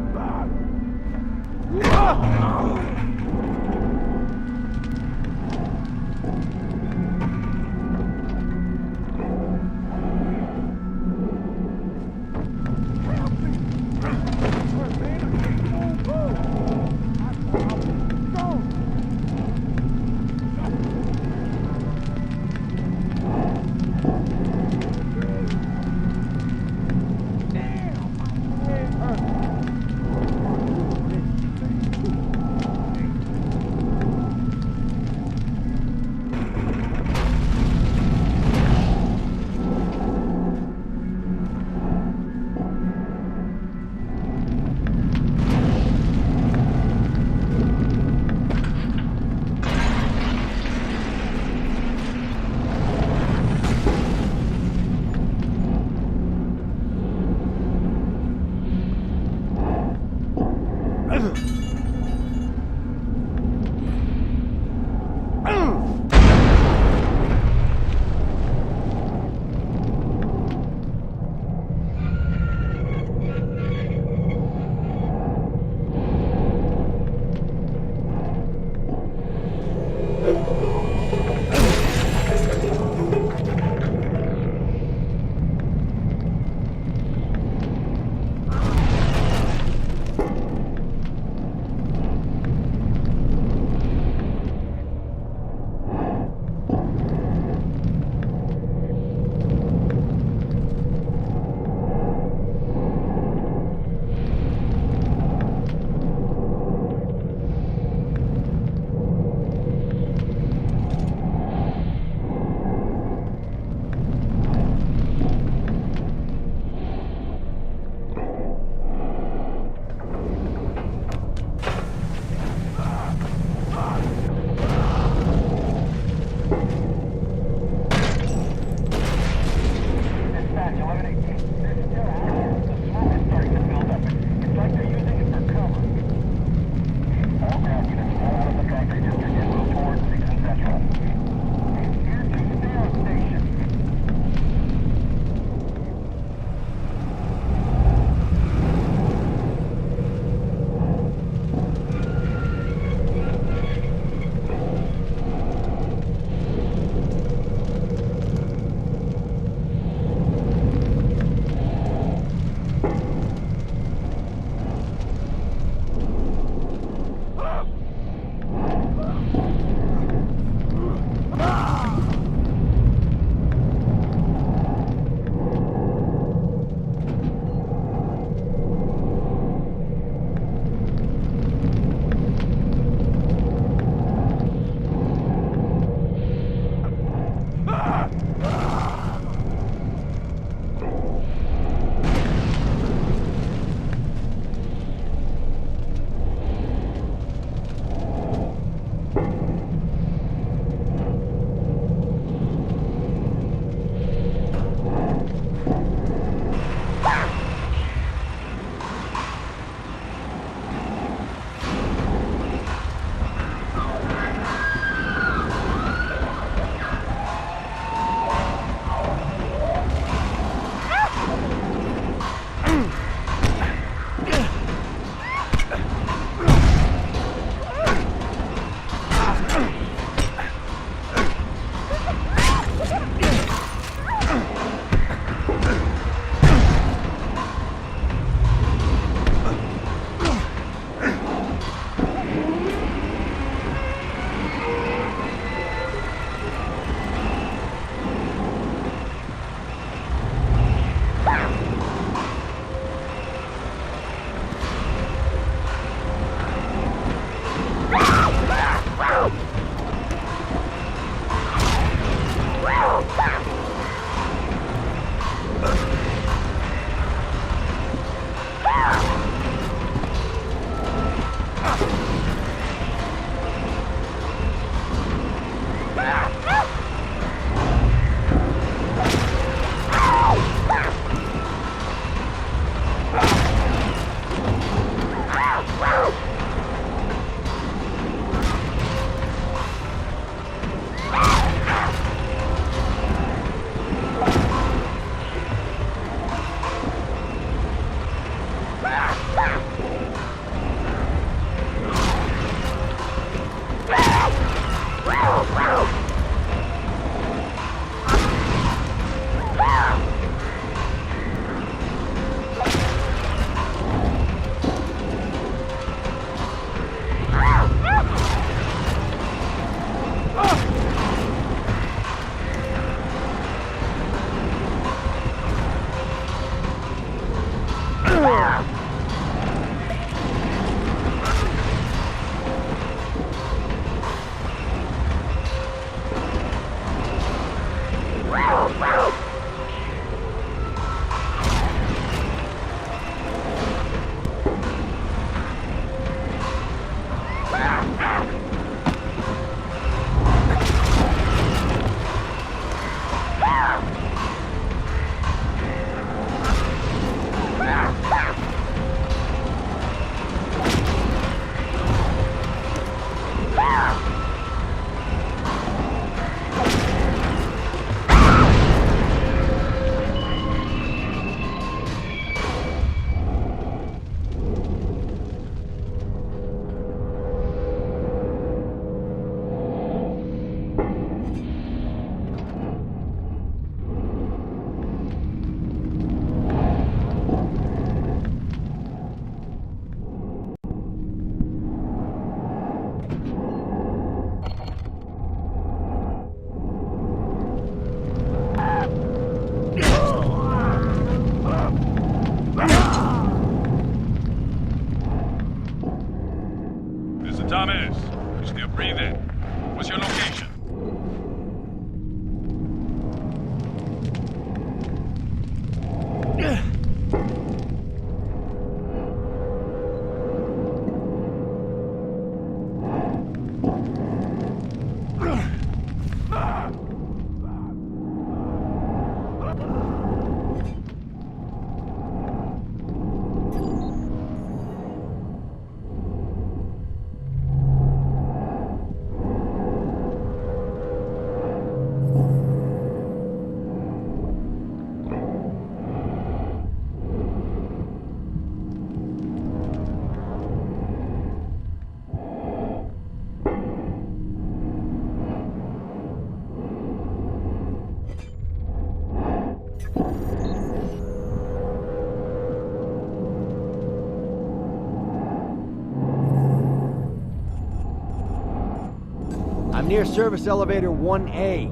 near service elevator 1A.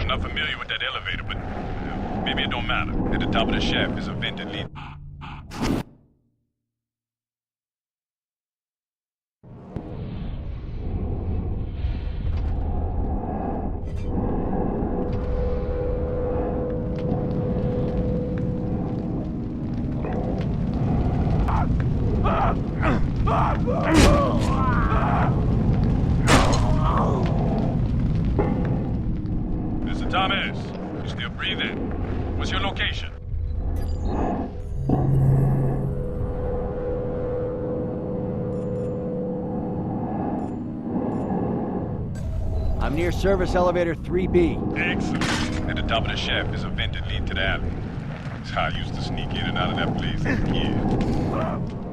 I'm not familiar with that elevator, but maybe it don't matter. At the top of the shaft is a vent that leads... Mr. Thomas, you still breathing? What's your location? I'm near service elevator 3B. Excellent. At the top of the shaft is a vent that leads to the alley. That's how I used to sneak in and out of that place as a kid.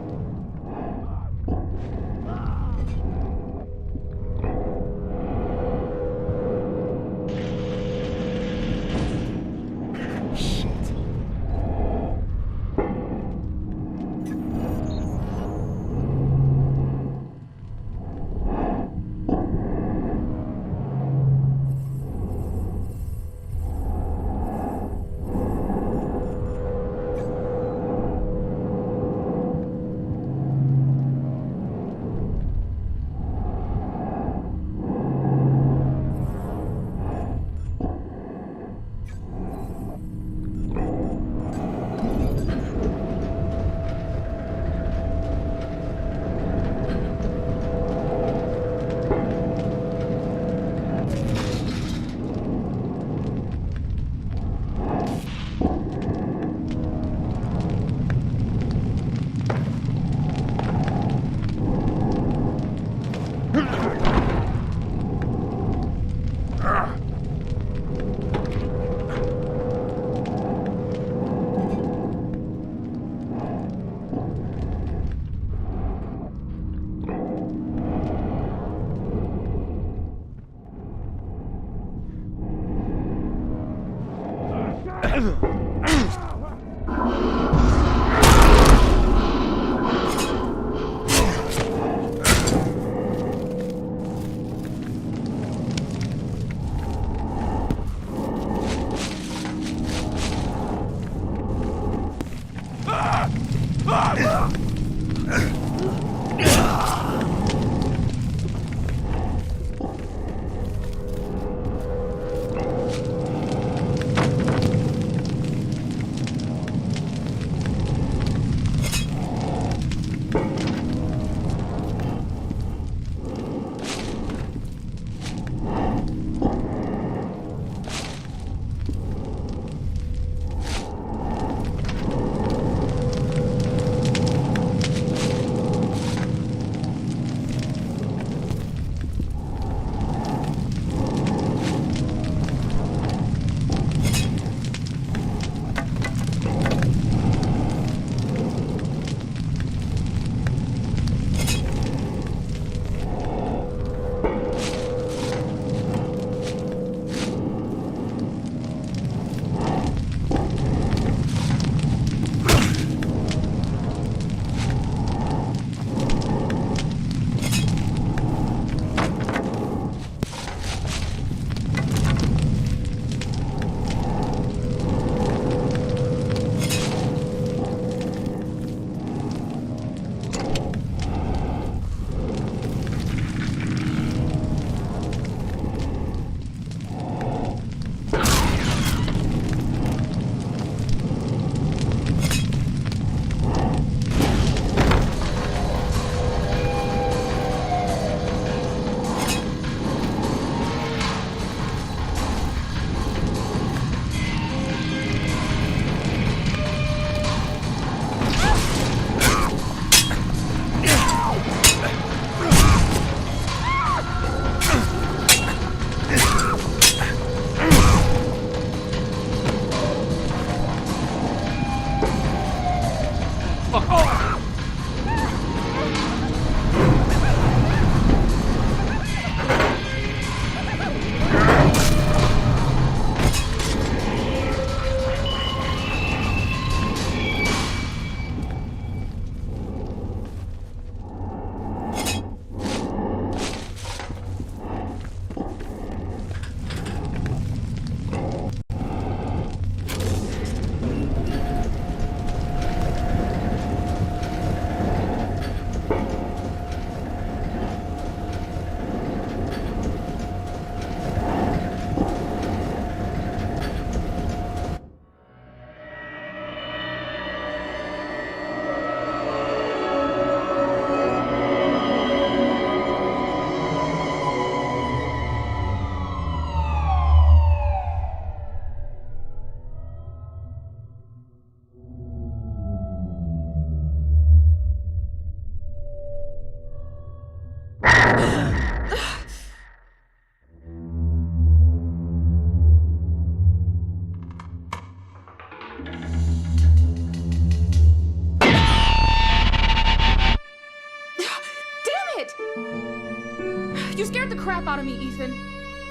crap out of me, Ethan.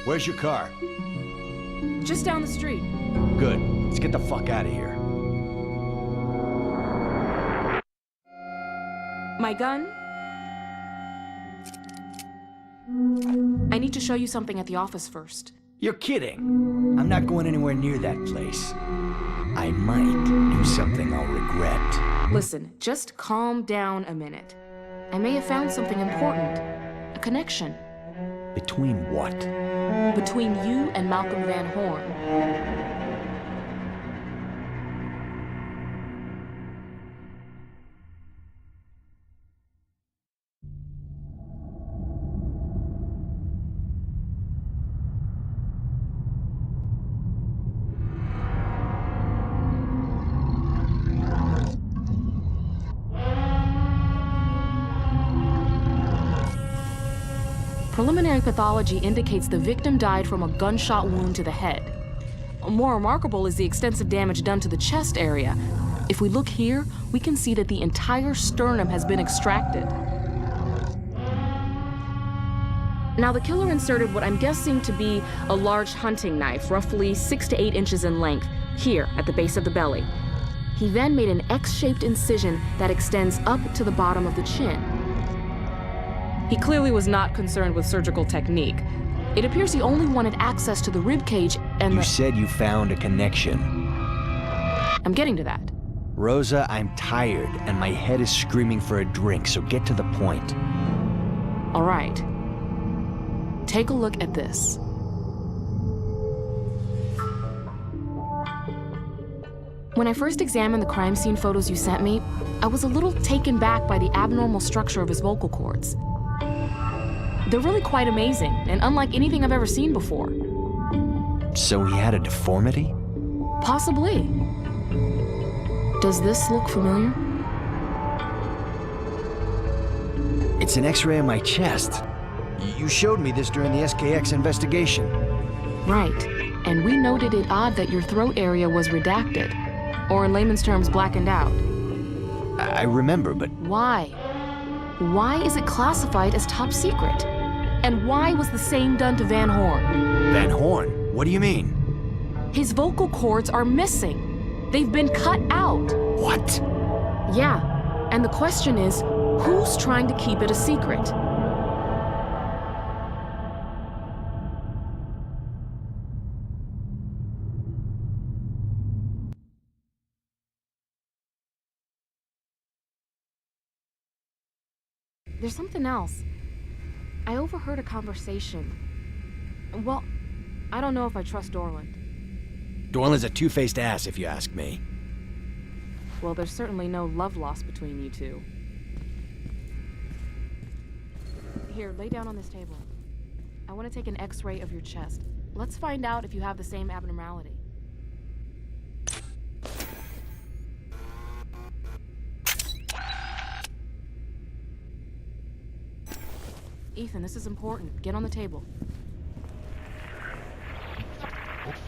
Where's your car? Just down the street. Good. Let's get the fuck out of here. My gun? I need to show you something at the office first. You're kidding. I'm not going anywhere near that place. I might do something I'll regret. Listen, just calm down a minute. I may have found something important. A connection. Between what? Between you and Malcolm Vanhorn. Preliminary pathology indicates the victim died from a gunshot wound to the head. More remarkable is the extensive damage done to the chest area. If we look here, we can see that the entire sternum has been extracted. Now, the killer inserted what I'm guessing to be a large hunting knife, roughly 6 to 8 inches in length, here at the base of the belly. He then made an X-shaped incision that extends up to the bottom of the chin. He clearly was not concerned with surgical technique. It appears he only wanted access to the rib cage and You said you found a connection. I'm getting to that. Rosa, I'm tired, and my head is screaming for a drink, so get to the point. All right. Take a look at this. When I first examined the crime scene photos you sent me, I was a little taken back by the abnormal structure of his vocal cords. They're really quite amazing, and unlike anything I've ever seen before. So he had a deformity? Possibly. Does this look familiar? It's an X-ray of my chest. You showed me this during the SKX investigation. Right, and we noted it odd that your throat area was redacted, or in layman's terms, blackened out. I remember, but... Why? Why is it classified as top secret? And why was the same done to Vanhorn? Vanhorn? What do you mean? His vocal cords are missing. They've been cut out. What? Yeah, and the question is, who's trying to keep it a secret? There's something else. I overheard a conversation. Well, I don't know if I trust Dorland. Dorland's a two-faced ass, if you ask me. Well, there's certainly no love lost between you two. Here, lay down on this table. I want to take an X-ray of your chest. Let's find out if you have the same abnormality. Ethan, this is important. Get on the table.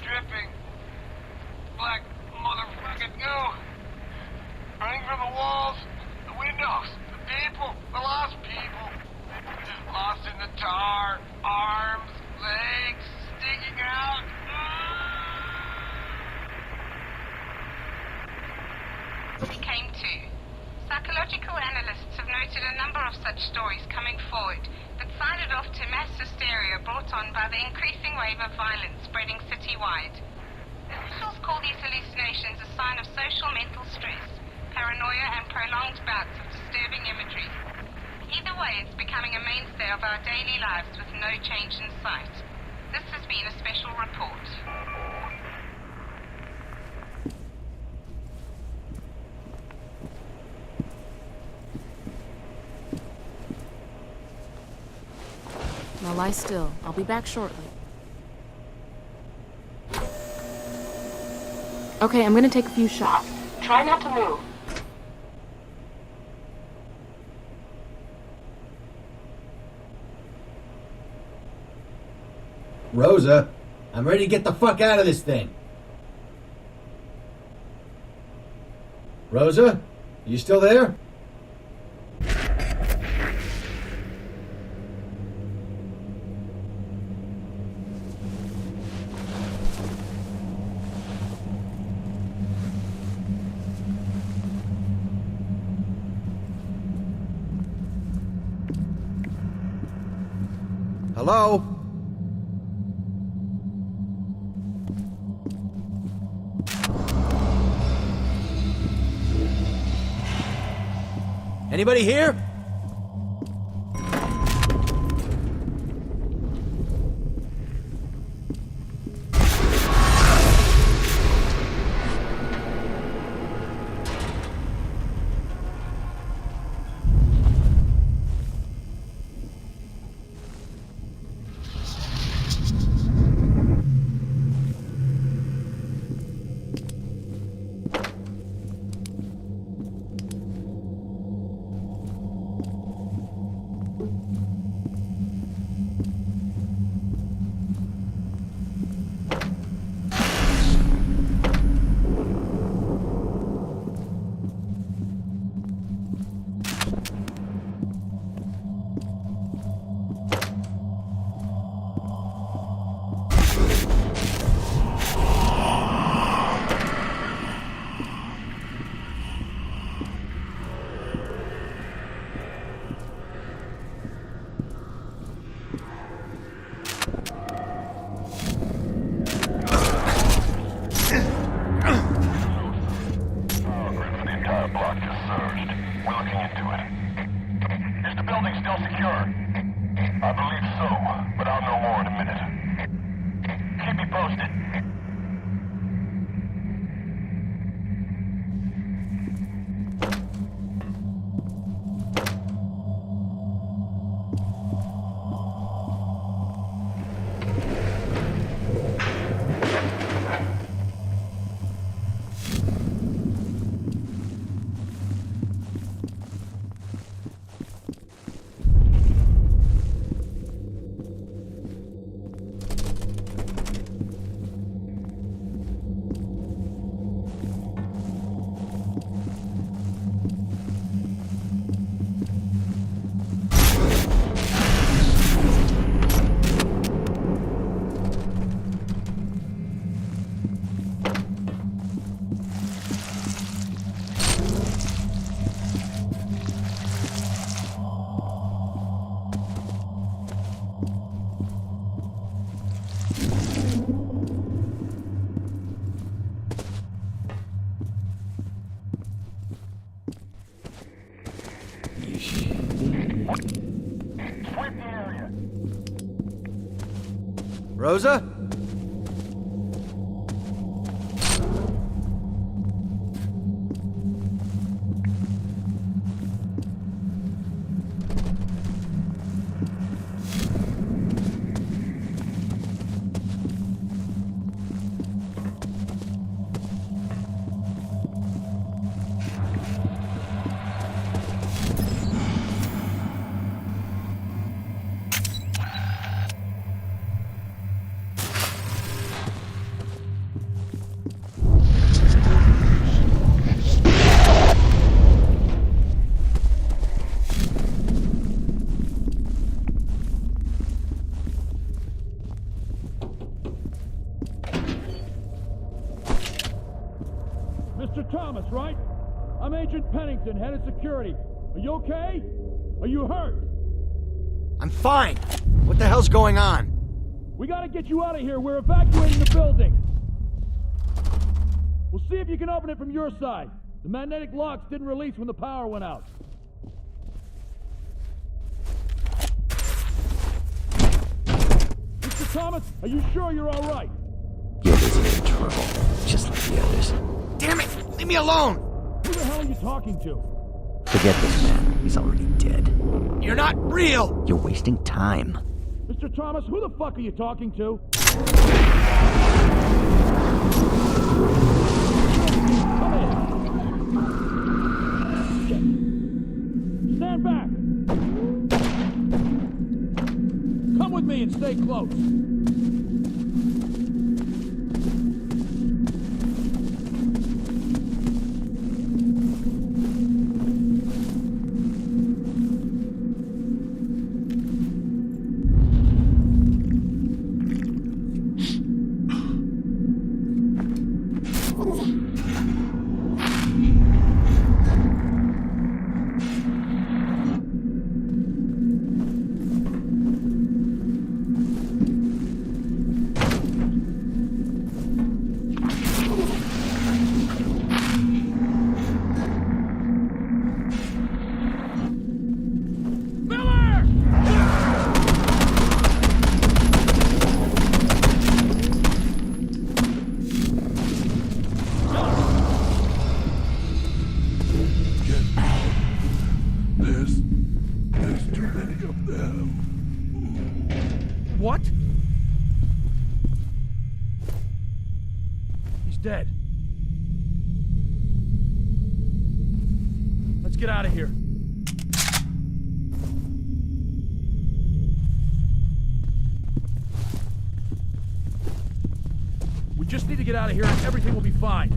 Dripping. Black motherfucking goo. Running from the walls, the windows, the people, the lost people. Lost in the tar, arms, legs, sticking out. We came to. Psychological analysts have noted a number of such stories coming forward that sounded off to mass hysteria brought on by the increasing wave of violence spreading citywide. Officials call these hallucinations a sign of social mental stress, paranoia, and prolonged bouts of disturbing imagery. Either way, it's becoming a mainstay of our daily lives with no change in sight. This has been a special report. Now lie still. I'll be back shortly. Okay, I'm gonna take a few shots. Try not to move. Rosa, I'm ready to get the fuck out of this thing. Rosa, you still there? Hello? Anybody here? Rosa? Mr. Thomas, right? I'm Agent Pennington, head of security. Are you okay? Are you hurt? I'm fine. What the hell's going on? We gotta get you out of here. We're evacuating the building. We'll see if you can open it from your side. The magnetic locks didn't release when the power went out. Mr. Thomas, are you sure you're all right? You're in trouble, just like the others. Damn it! Leave me alone! Who the hell are you talking to? Forget this man. He's already dead. You're not real! You're wasting time. Mr. Thomas, who the fuck are you talking to? Come in. Stand back. Come with me and stay close. too many of them. What? He's dead. Let's get out of here. We just need to get out of here and everything will be fine.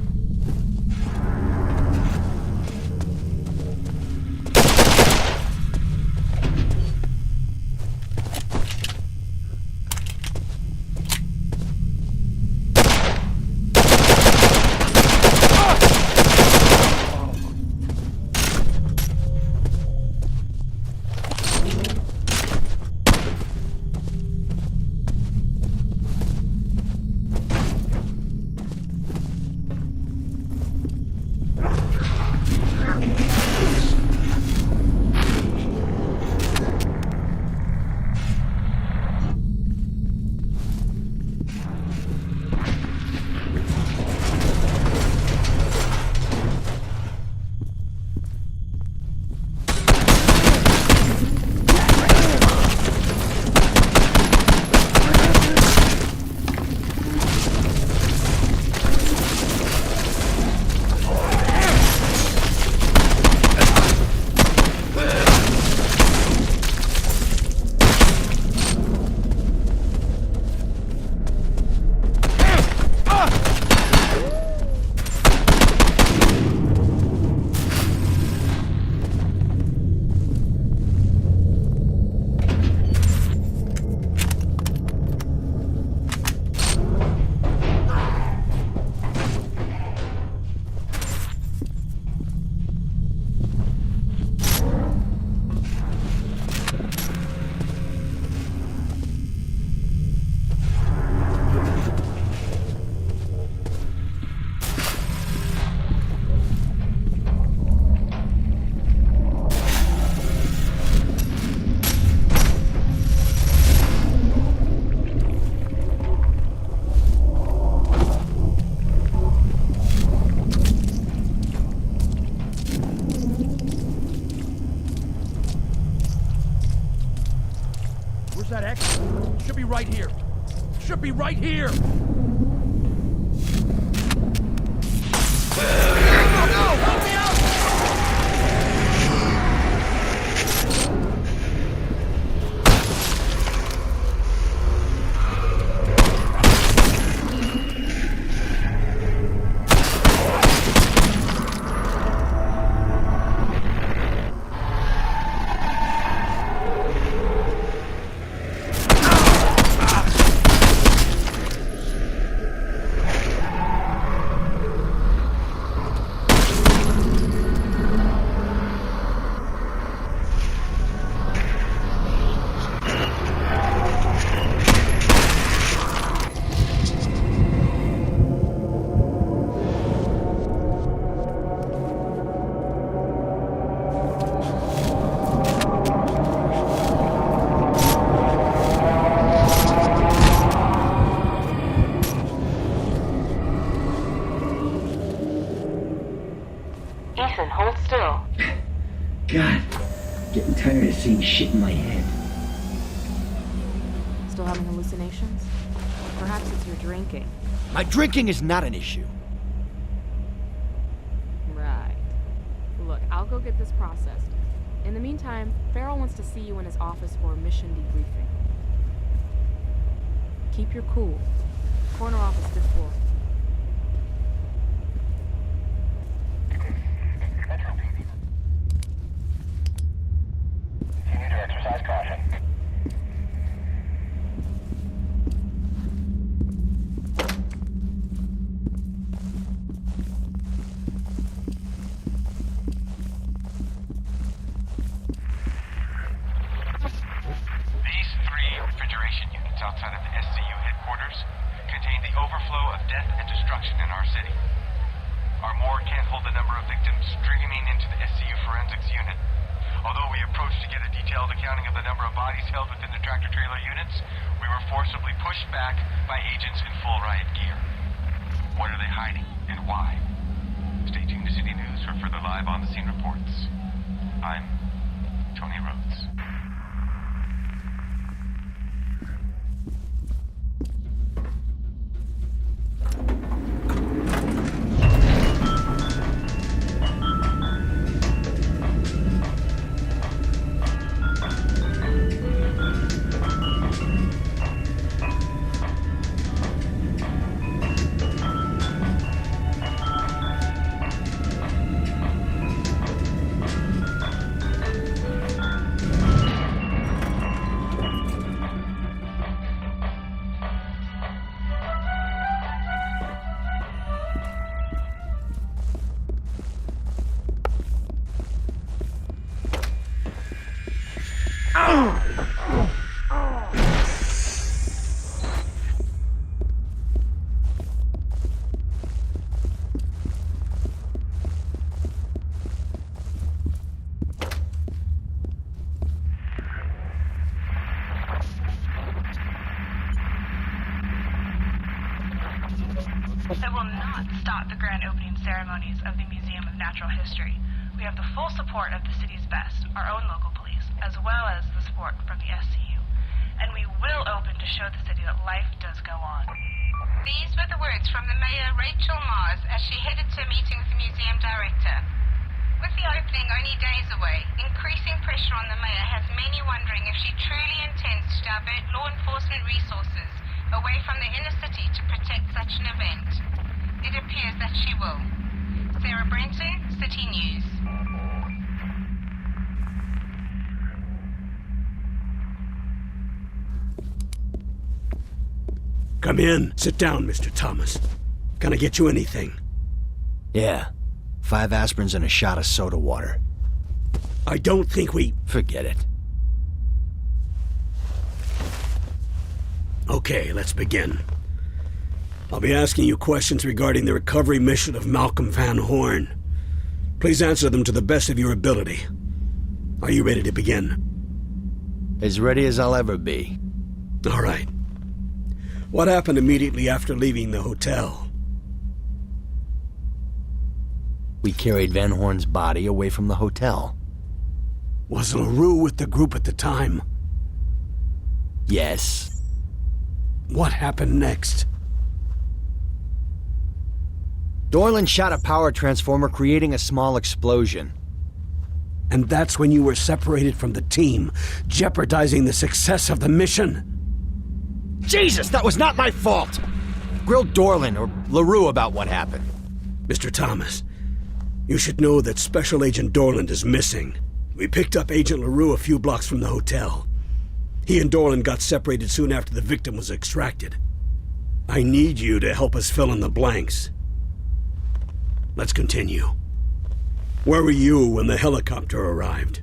Where's that exit? Should be right here. Should be right here! Oh no! Help me out! Ethan, hold still. God, getting tired of seeing shit in my head. Still having hallucinations? Perhaps it's your drinking. My drinking is not an issue. Right. Look, I'll go get this processed. In the meantime, Farrell wants to see you in his office for a mission debriefing. Keep your cool. Corner office, 5th floor. Continue to exercise caution. These 3 refrigeration units outside of the SCU headquarters contain the overflow of death and destruction in our city. Our morgue can't hold the number of victims streaming into the SCU forensics unit. Although we approached to get a detailed accounting of the number of bodies held within the tractor-trailer units, we were forcibly pushed back by agents in full riot gear. What are they hiding, and why? Stay tuned to City News for further live on-the-scene reports. I'm Tony Rhodes. It will not stop the grand opening ceremonies of the Museum of Natural History. We have the full support of the city's best, our own local police, as well as the support from the SCU. And we will open to show the city that life does go on. These were the words from the Mayor Rachel Mars as she headed to a meeting with the museum director. With the opening only days away, increasing pressure on the mayor has many wondering if she truly intends to divert law enforcement resources away from the inner city to protect such an event. It appears that she will. Sarah Brenton, City News. Come in. Sit down, Mr. Thomas. Can I get you anything? Yeah. 5 aspirins and a shot of soda water. I don't think we... Forget it. Okay, let's begin. I'll be asking you questions regarding the recovery mission of Malcolm Vanhorn. Please answer them to the best of your ability. Are you ready to begin? As ready as I'll ever be. All right. What happened immediately after leaving the hotel? We carried Vanhorn's body away from the hotel. Was LaRue with the group at the time? Yes. What happened next? Dorland shot a power transformer, creating a small explosion. And that's when you were separated from the team, jeopardizing the success of the mission? Jesus, that was not my fault! Grill Dorland or LaRue about what happened. Mr. Thomas, you should know that Special Agent Dorland is missing. We picked up Agent LaRue a few blocks from the hotel. He and Dorland got separated soon after the victim was extracted. I need you to help us fill in the blanks. Let's continue. Where were you when the helicopter arrived?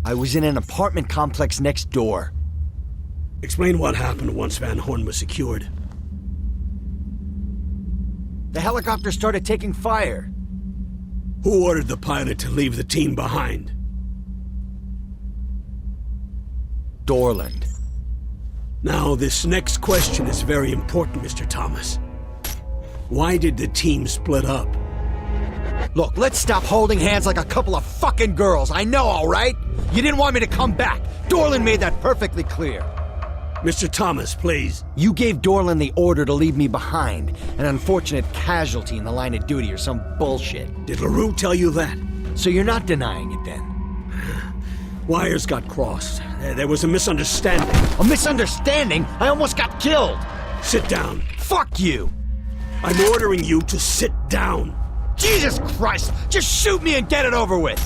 I was in an apartment complex next door. Explain what happened once Vanhorn was secured. The helicopter started taking fire. Who ordered the pilot to leave the team behind? Dorland. Now, this next question is very important, Mr. Thomas. Why did the team split up? Look, let's stop holding hands like a couple of fucking girls. I know, all right? You didn't want me to come back. Dorland made that perfectly clear. Mr. Thomas, please. You gave Dorland the order to leave me behind. An unfortunate casualty in the line of duty or some bullshit. Did LaRue tell you that? So you're not denying it then? Wires got crossed. There was a misunderstanding. A misunderstanding? I almost got killed. Sit down. Fuck you. I'm ordering you to sit down. Jesus Christ! Just shoot me and get it over with!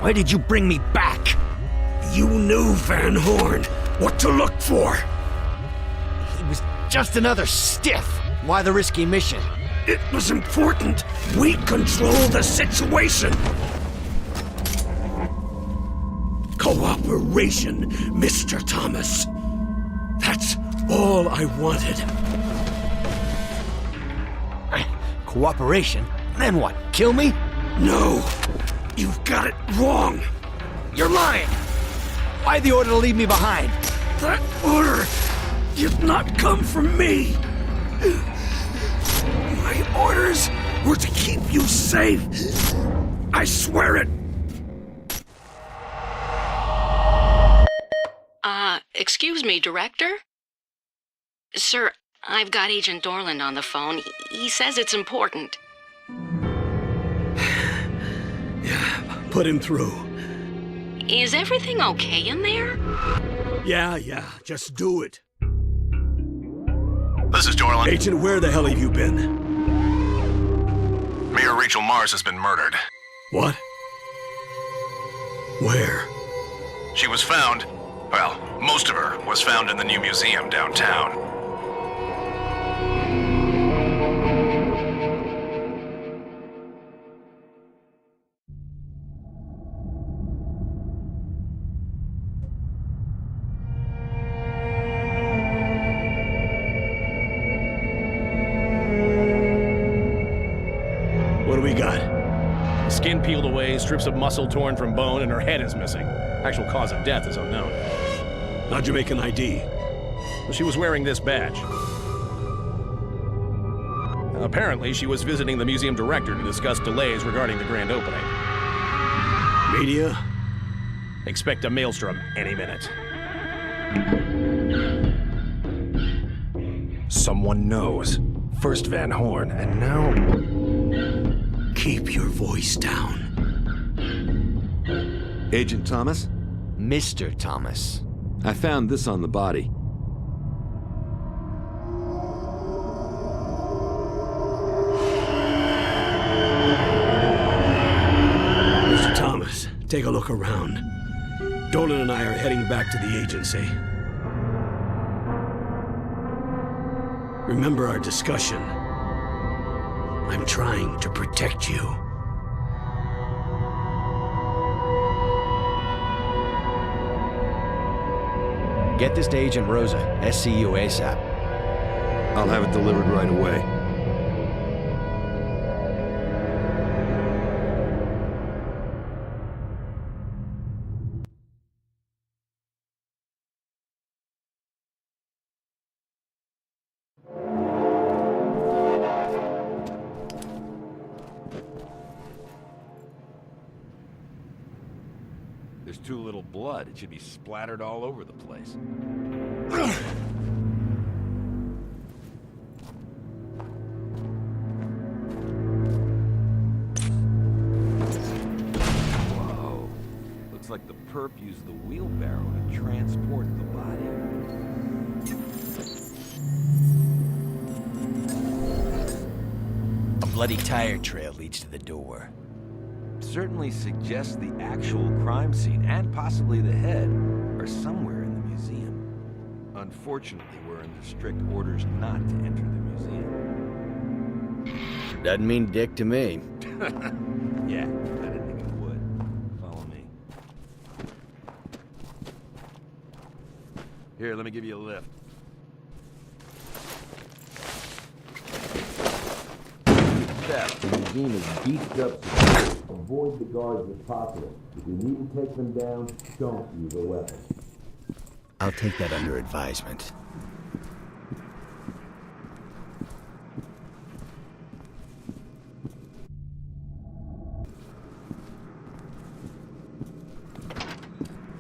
Why did you bring me back? You knew Vanhorn. What to look for. He was just another stiff. Why the risky mission? It was important. We control the situation. Cooperation, Mr. Thomas. That's all I wanted. Cooperation? Then what? Kill me? No. You've got it wrong. You're lying. Why the order to leave me behind? That order did not come from me. My orders were to keep you safe. I swear it. Excuse me, Director? Sir, I've got Agent Dorland on the phone. He says it's important. Yeah, put him through. Is everything okay in there? Yeah, just do it. This is Dorland. Agent, where the hell have you been? Mayor Rachel Mars has been murdered. What? Where? She was found, well, most of her was found in the new museum downtown. we got? Skin peeled away, strips of muscle torn from bone, and her head is missing. Actual cause of death is unknown. How'd you make an ID? She was wearing this badge. Apparently, she was visiting the museum director to discuss delays regarding the grand opening. Media? Expect a maelstrom any minute. Someone knows. First Vanhorn, and now... Keep your voice down. Agent Thomas? Mr. Thomas. I found this on the body. Mr. Thomas, take a look around. Dolan and I are heading back to the agency. Remember our discussion. I'm trying to protect you. Get this to Agent Rosa, SCU ASAP. I'll have it delivered right away. There's too little blood. It should be splattered all over the place. Whoa. Looks like the perp used the wheelbarrow to transport the body. A bloody tire trail leads to the door. Certainly suggests the actual crime scene and possibly the head are somewhere in the museum. Unfortunately, we're under strict orders not to enter the museum. Doesn't mean dick to me. Yeah, I didn't think it would. Follow me. Here, let me give you a lift. The museum is beefed up. Avoid the guards if possible. If you need to take them down, don't use a weapon. I'll take that under advisement.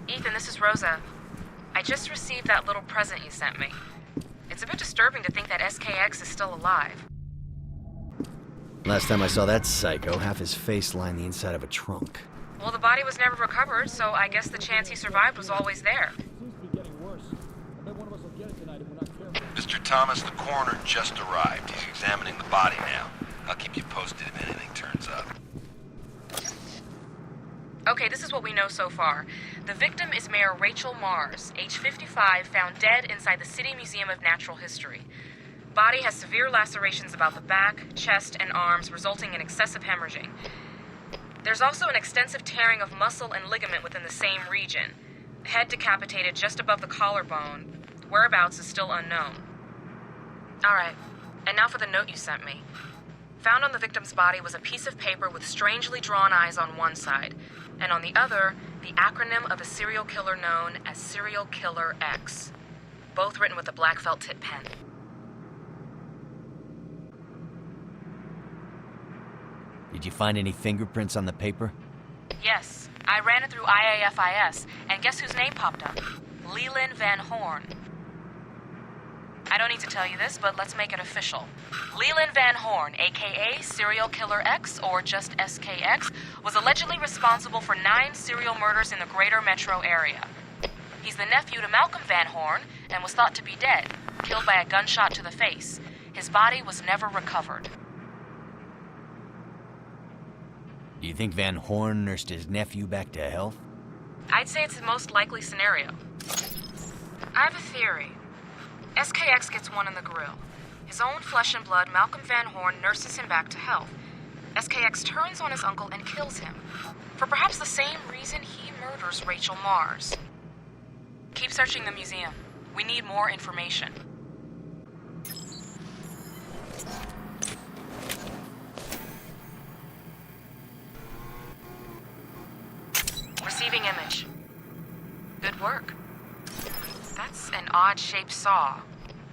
Ethan, this is Rosa. I just received that little present you sent me. It's a bit disturbing to think that SKX is still alive. Last time I saw that psycho, half his face lined the inside of a trunk. Well, the body was never recovered, so I guess the chance he survived was always there. Mr. Thomas, the coroner just arrived. He's examining the body now. I'll keep you posted if anything turns up. Okay, this is what we know so far. The victim is Mayor Rachel Mars, age 55, found dead inside the City Museum of Natural History. Body has severe lacerations about the back, chest, and arms, resulting in excessive hemorrhaging. There's also an extensive tearing of muscle and ligament within the same region. Head decapitated just above the collarbone. Whereabouts is still unknown. Alright, and now for the note you sent me. Found on the victim's body was a piece of paper with strangely drawn eyes on one side, and on the other, the acronym of a serial killer known as Serial Killer X. Both written with a black felt tip pen. Did you find any fingerprints on the paper? Yes, I ran it through IAFIS, and guess whose name popped up? Leland Vanhorn. I don't need to tell you this, but let's make it official. Leland Vanhorn, aka Serial Killer X, or just SKX, was allegedly responsible for 9 serial murders in the greater metro area. He's the nephew to Malcolm Vanhorn, and was thought to be dead, killed by a gunshot to the face. His body was never recovered. Do you think Vanhorn nursed his nephew back to health? I'd say it's the most likely scenario. I have a theory. SKX gets one in the grill. His own flesh and blood, Malcolm Vanhorn, nurses him back to health. SKX turns on his uncle and kills him. For perhaps the same reason he murders Rachel Mars. Keep searching the museum. We need more information. Receiving image. Good work. That's an odd-shaped saw.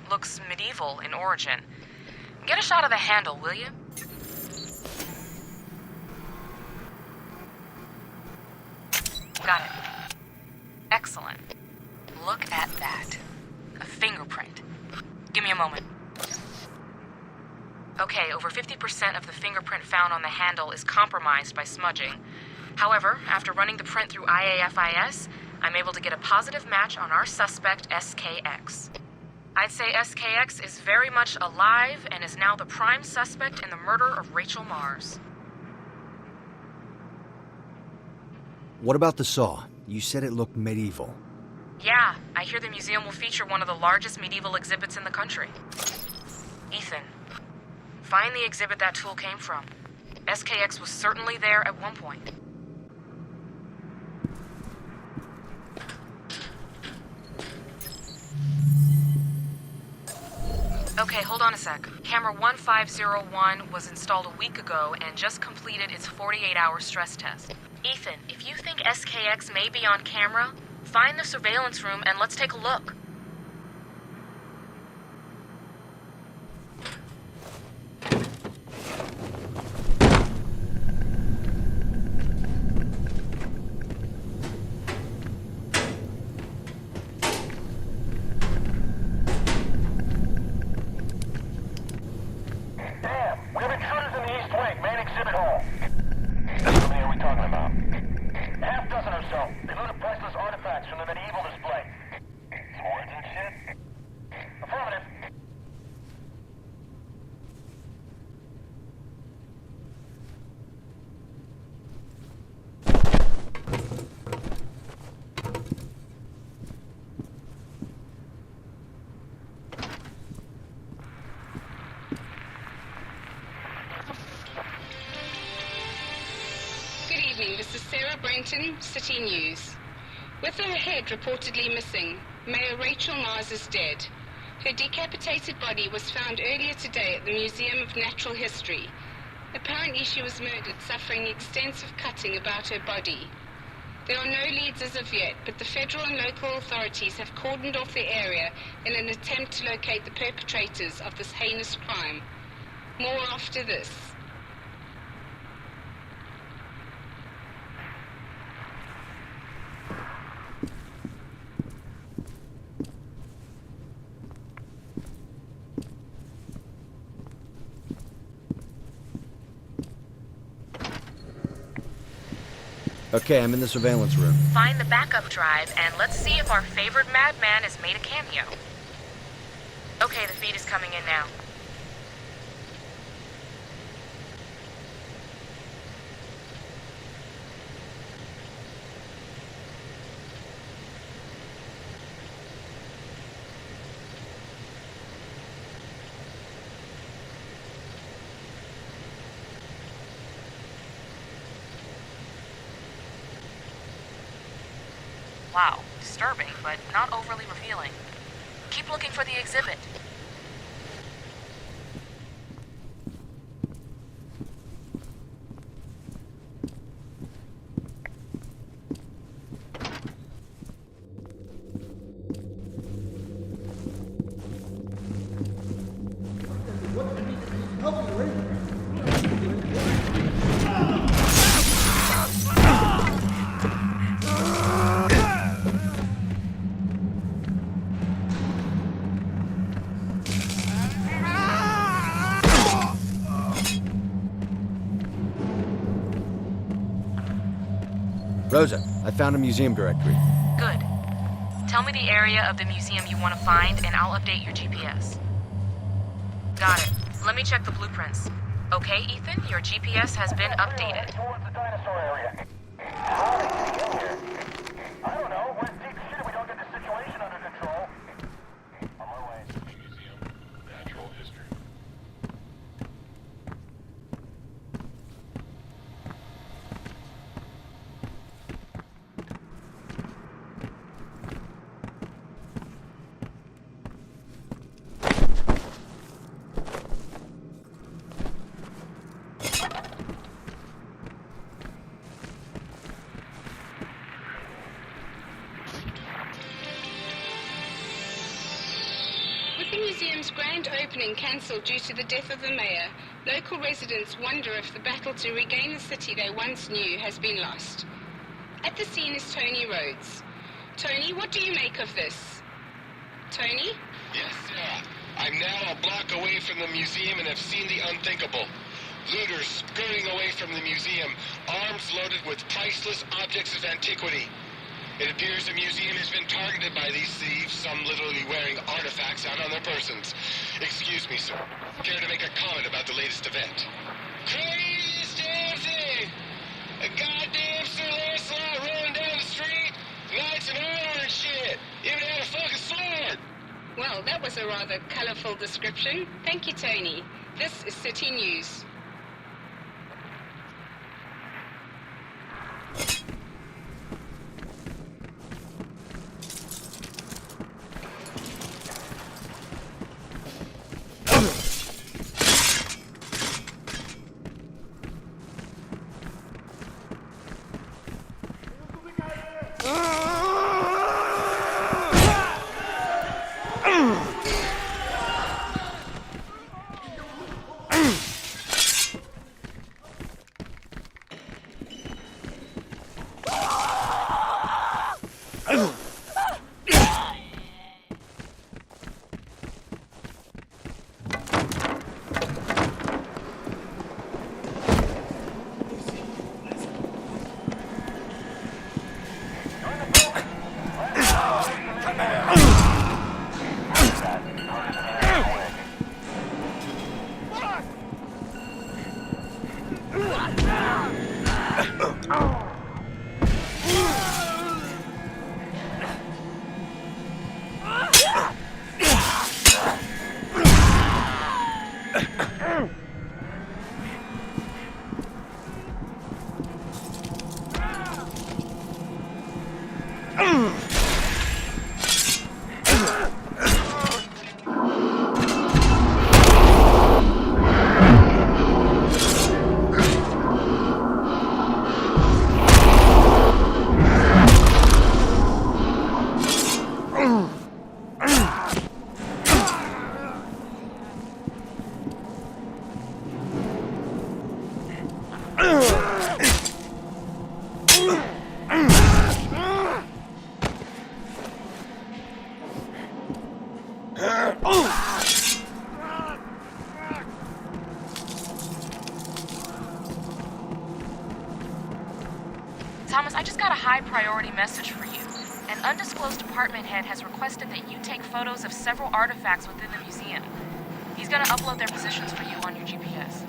Looks medieval in origin. Get a shot of the handle, will you? Got it. Excellent. Look at that. A fingerprint. Give me a moment. Okay, over 50% of the fingerprint found on the handle is compromised by smudging. However, after running the print through IAFIS, I'm able to get a positive match on our suspect, SKX. I'd say SKX is very much alive and is now the prime suspect in the murder of Rachel Mars. What about the saw? You said it looked medieval. Yeah, I hear the museum will feature one of the largest medieval exhibits in the country. Ethan, find the exhibit that tool came from. SKX was certainly there at one point. Okay, hold on a sec. Camera 1501 was installed a week ago and just completed its 48-hour stress test. Ethan, if you think SKX may be on camera, find the surveillance room and let's take a look. City News. With her head reportedly missing, Mayor Rachel Mars is dead. Her decapitated body was found earlier today at the Museum of Natural History. Apparently she was murdered, suffering extensive cutting about her body. There are no leads as of yet, but the federal and local authorities have cordoned off the area in an attempt to locate the perpetrators of this heinous crime. More after this. Okay, I'm in the surveillance room. Find the backup drive and let's see if our favorite madman has made a cameo. Okay, the feed is coming in now. Wow, disturbing, but not overly revealing. Keep looking for the exhibit. Rosa, I found a museum directory. Good. Tell me the area of the museum you want to find, and I'll update your GPS. Got it. Let me check the blueprints. Okay, Ethan, your GPS has been updated. Towards the dinosaur area. I don't know. We're in deep shit if we don't get this situation under control. On my way. Museum of Natural History. museum's grand opening cancelled due to the death of the mayor, local residents wonder if the battle to regain the city they once knew has been lost. At the scene is Tony Rhodes. Tony, what do you make of this? Tony? Yes, Sarah. I'm now a block away from the museum and have seen the unthinkable. Looters scurrying away from the museum, arms loaded with priceless objects of antiquity. It appears the museum has been targeted by these thieves, some literally wearing artifacts out on their persons. Excuse me, sir. Care to make a comment about the latest event? Craziest damn thing! A goddamn Sir Lancelot rolling down the street, knights in armor and shit! Even had a fucking sword! Well, that was a rather colorful description. Thank you, Tony. This is City News. Thomas, I just got a high-priority message for you. An undisclosed department head has requested that you take photos of several artifacts within the museum. He's gonna upload their positions for you on your GPS.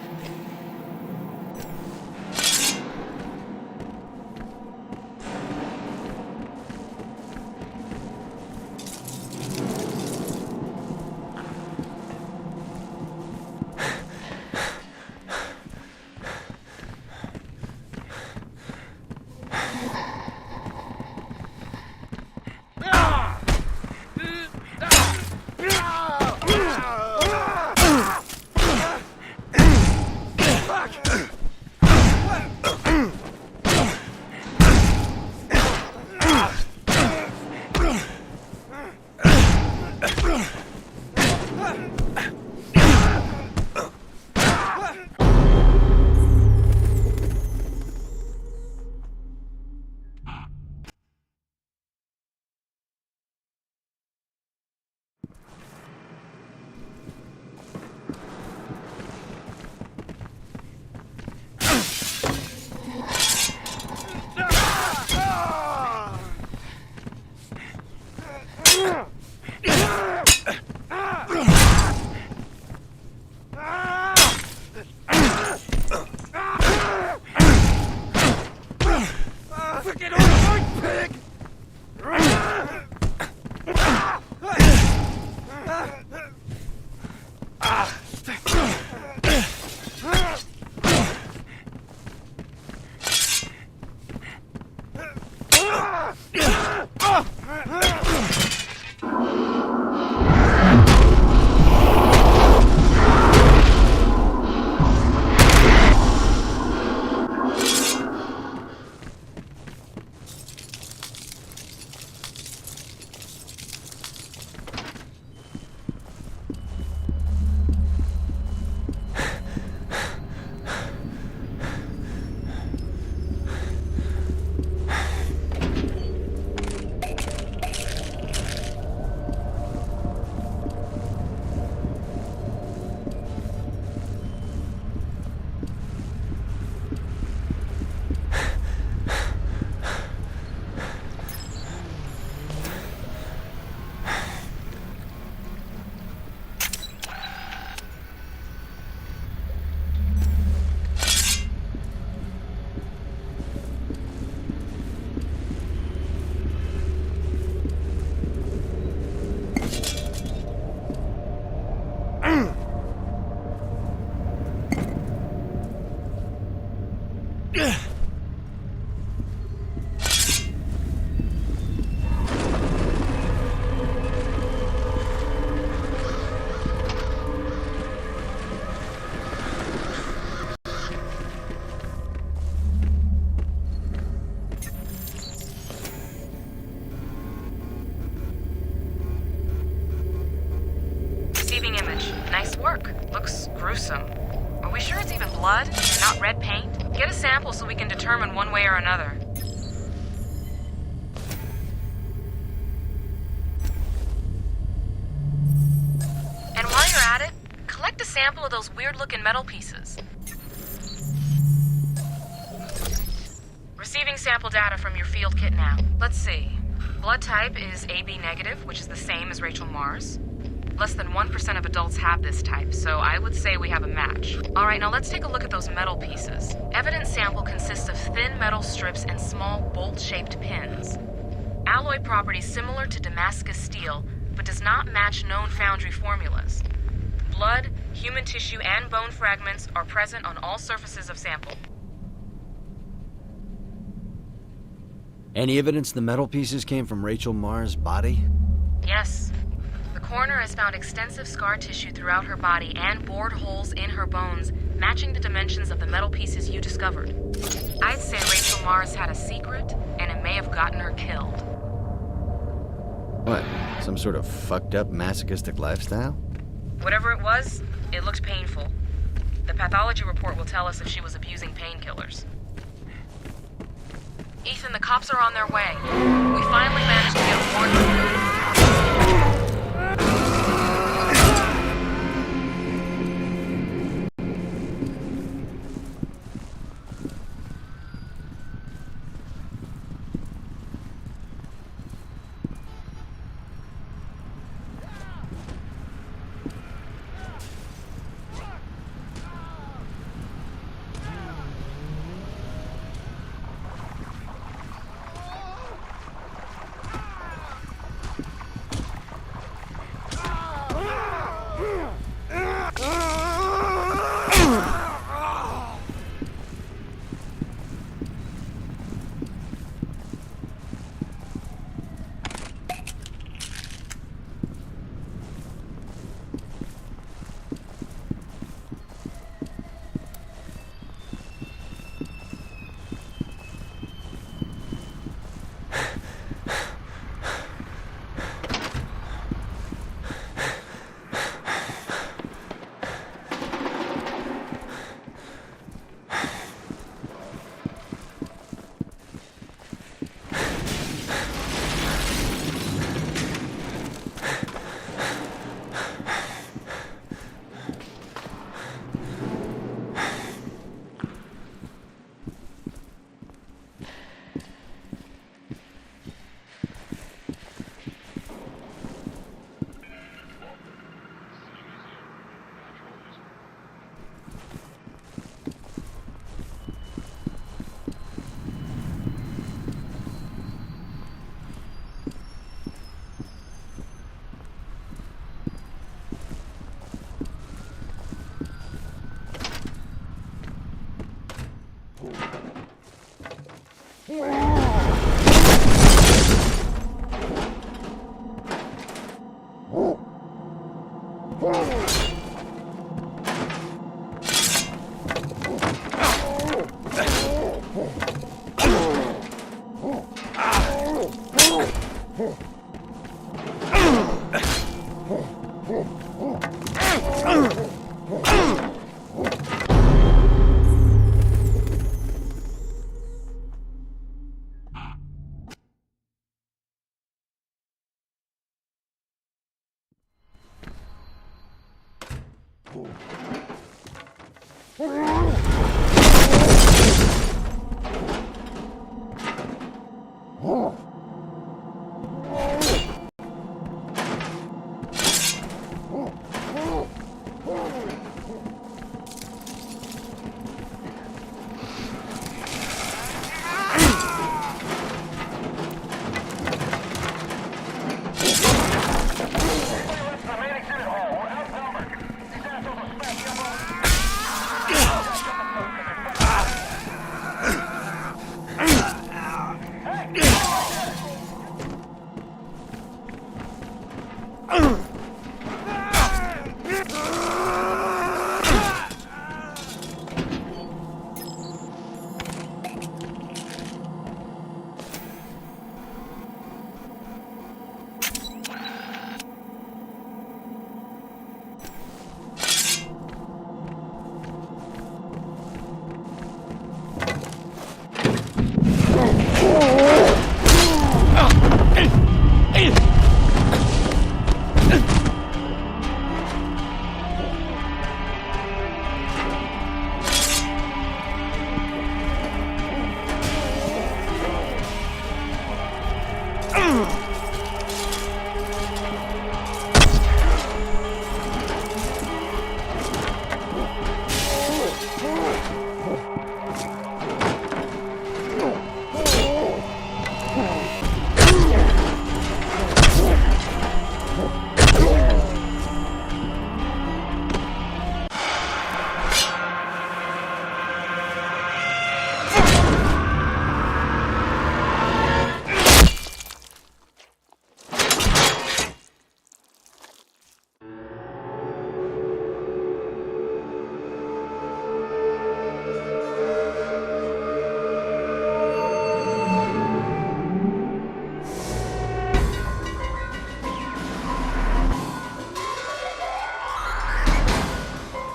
Receiving image. Nice work. Looks gruesome. Are we sure it's even blood and not red paint? Get a sample so we can determine one way or another. And while you're at it, collect a sample of those weird-looking metal pieces. Receiving sample data from your field kit now. Let's see. Blood type is AB negative, which is the same as Rachel Mars. Less than 1% of adults have this type, so I would say we have a match. All right, now let's take a look at those metal pieces. Evidence sample consists of thin metal strips and small bolt-shaped pins. Alloy properties similar to Damascus steel, but does not match known foundry formulas. Blood, human tissue, and bone fragments are present on all surfaces of sample. Any evidence the metal pieces came from Rachel Mars' body? Yes. The coroner has found extensive scar tissue throughout her body and bored holes in her bones, matching the dimensions of the metal pieces you discovered. I'd say Rachel Mars had a secret, and it may have gotten her killed. What? Some sort of fucked up masochistic lifestyle? Whatever it was, it looked painful. The pathology report will tell us if she was abusing painkillers. Ethan, the cops are on their way. We finally managed to get a warrant.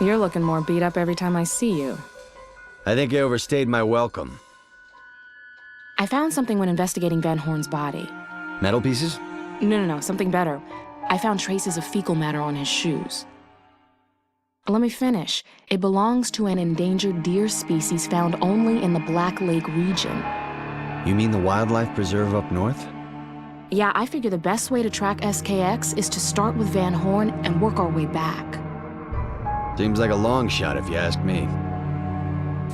You're looking more beat up every time I see you. I think I overstayed my welcome. I found something when investigating Vanhorn's body. Metal pieces? No, something better. I found traces of fecal matter on his shoes. Let me finish. It belongs to an endangered deer species found only in the Black Lake region. You mean the wildlife preserve up north? Yeah, I figure the best way to track SKX is to start with Vanhorn and work our way back. Seems like a long shot if you ask me.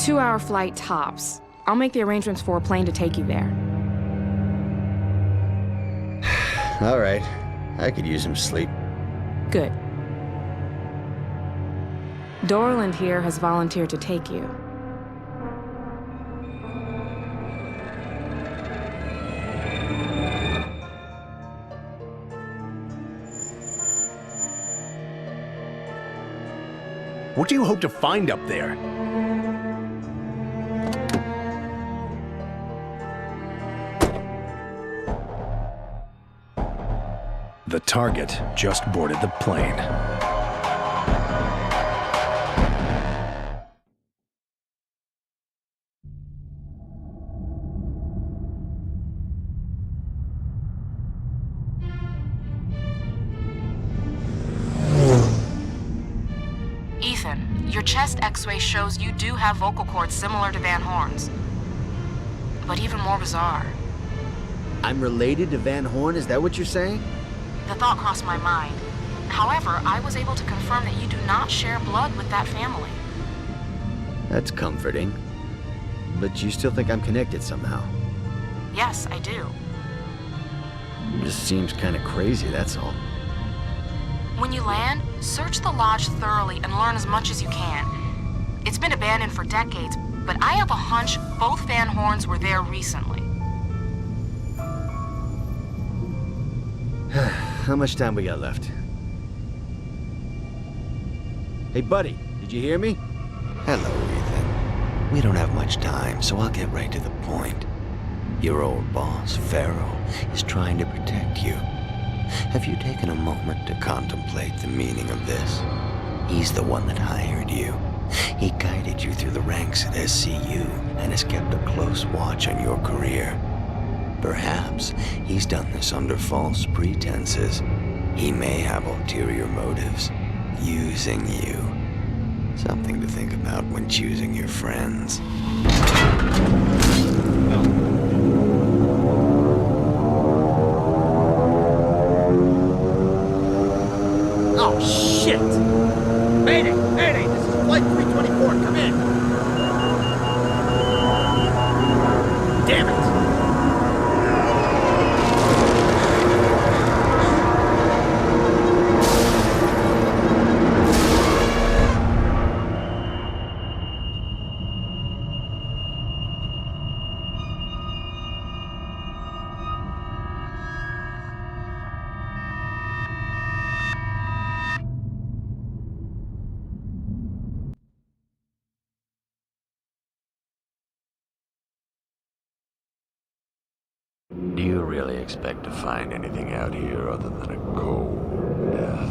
2-hour flight tops. I'll make the arrangements for a plane to take you there. All right. I could use some sleep. Good. Dorland here has volunteered to take you. What do you hope to find up there? The target just boarded the plane. Ethan, your chest x-ray shows you do have vocal cords similar to Vanhorn's. But even more bizarre. I'm related to Vanhorn, is that what you're saying? The thought crossed my mind. However, I was able to confirm that you do not share blood with that family. That's comforting. But you still think I'm connected somehow? Yes, I do. It just seems kind of crazy, that's all. When you land, search the lodge thoroughly and learn as much as you can. It's been abandoned for decades, but I have a hunch both Vanhorns were there recently. How much time we got left? Hey, buddy, did you hear me? Hello, Ethan. We don't have much time, so I'll get right to the point. Your old boss, Farrell, is trying to protect you. Have you taken a moment to contemplate the meaning of this? He's the one that hired you. He guided you through the ranks at SCU and has kept a close watch on your career. Perhaps he's done this under false pretenses. He may have ulterior motives, using you. Something to think about when choosing your friends. Oh, shit! Mayday! Mayday! This is Flight 324, come in! Damn it! Do you really expect to find anything out here other than a cold death?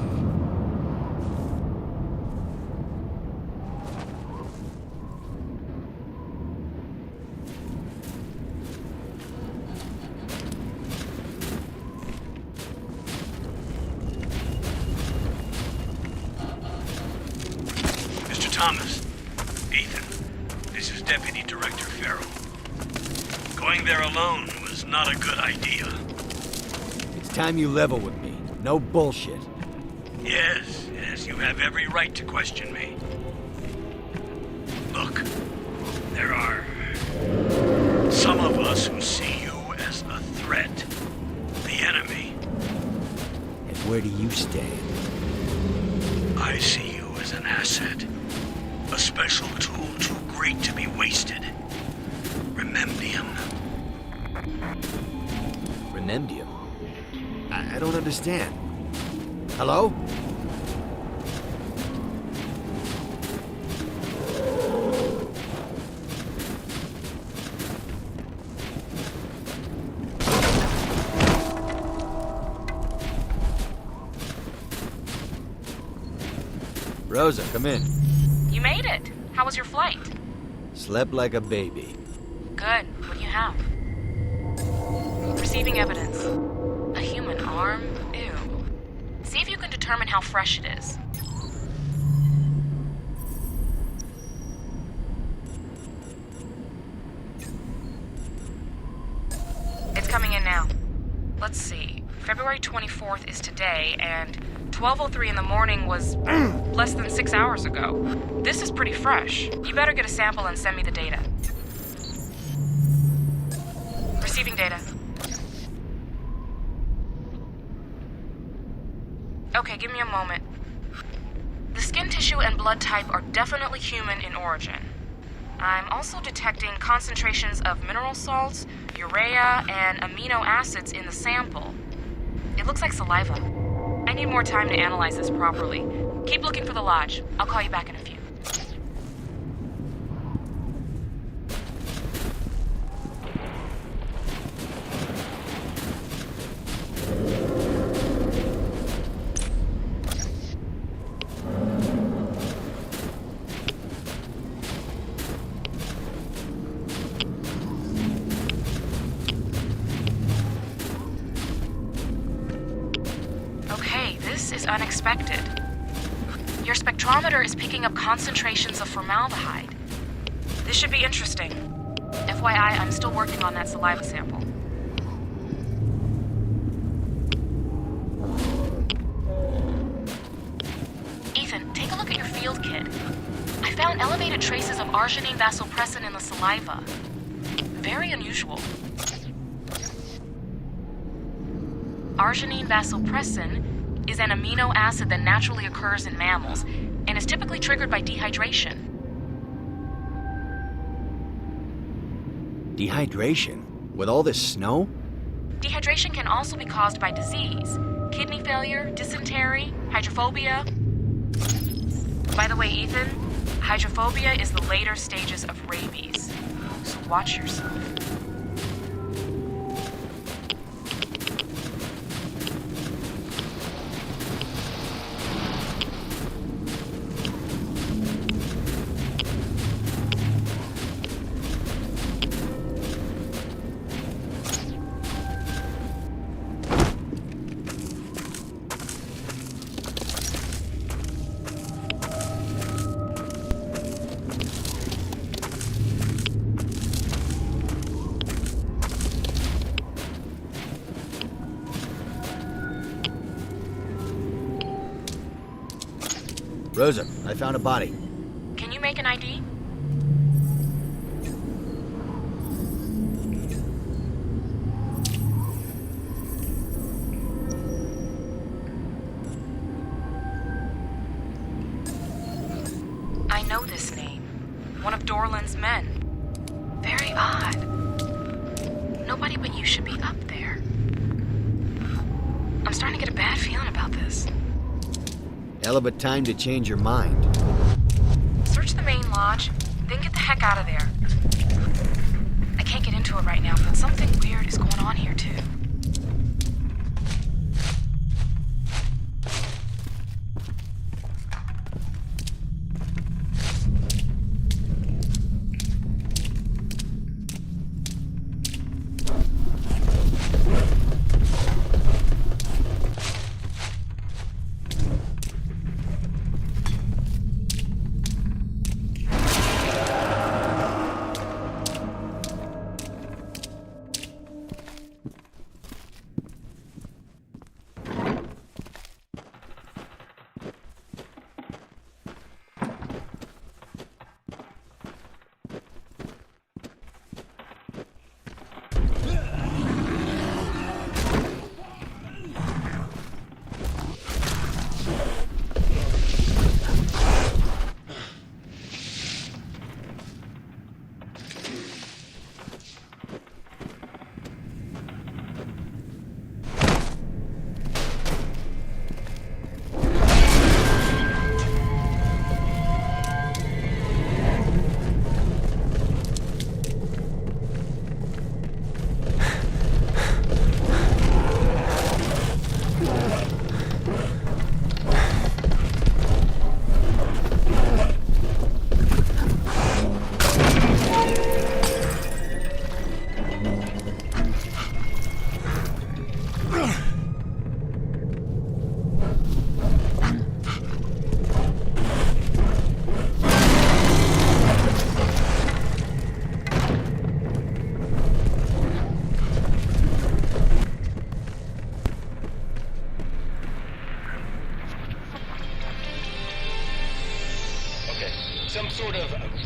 Mr. Thomas. Ethan. This is Deputy Director Farrell. Going there alone was not a good idea. It's time you level with me. No bullshit. Yes, you have every right to question me. Look, there are some of us who see you as a threat. The enemy. And where do you stand? I see you as an asset. A special tool too great to be wasted. Remembium. Remembium? I don't understand. Hello? Rosa, come in. how was your flight? Slept like a baby. Good. What do you have? Receiving evidence. A human arm? Ew. See if you can determine how fresh it is. It's coming in now. Let's see. February 24th is today, and 12:03 in the morning was less than 6 hours ago. This is pretty fresh. You better get a sample and send me the data. Receiving data. Okay, give me a moment. The skin tissue and blood type are definitely human in origin. I'm also detecting concentrations of mineral salts, urea, and amino acids in the sample. It looks like saliva. I need more time to analyze this properly. Keep looking for the lodge. I'll call you back in a few. This is unexpected. Your spectrometer is picking up concentrations of formaldehyde. This should be interesting. FYI, I'm still working on that saliva sample. Ethan, take a look at your field kit. I found elevated traces of arginine vasopressin in the saliva. Very unusual. Arginine vasopressin is an amino acid that naturally occurs in mammals and is typically triggered by dehydration. Dehydration? With all this snow? Dehydration can also be caused by disease, kidney failure, dysentery, hydrophobia. By the way, Ethan, hydrophobia is the later stages of rabies, so watch yourself. Rosa, I found a body. Can you make an ID? I know this name. One of Dorland's men. Very odd. Nobody but you should be up there. I'm starting to get a bad feeling about this. Hell of a time to change your mind. Search the main lodge, then get the heck out of there. I can't get into it right now, but something weird is going on here too.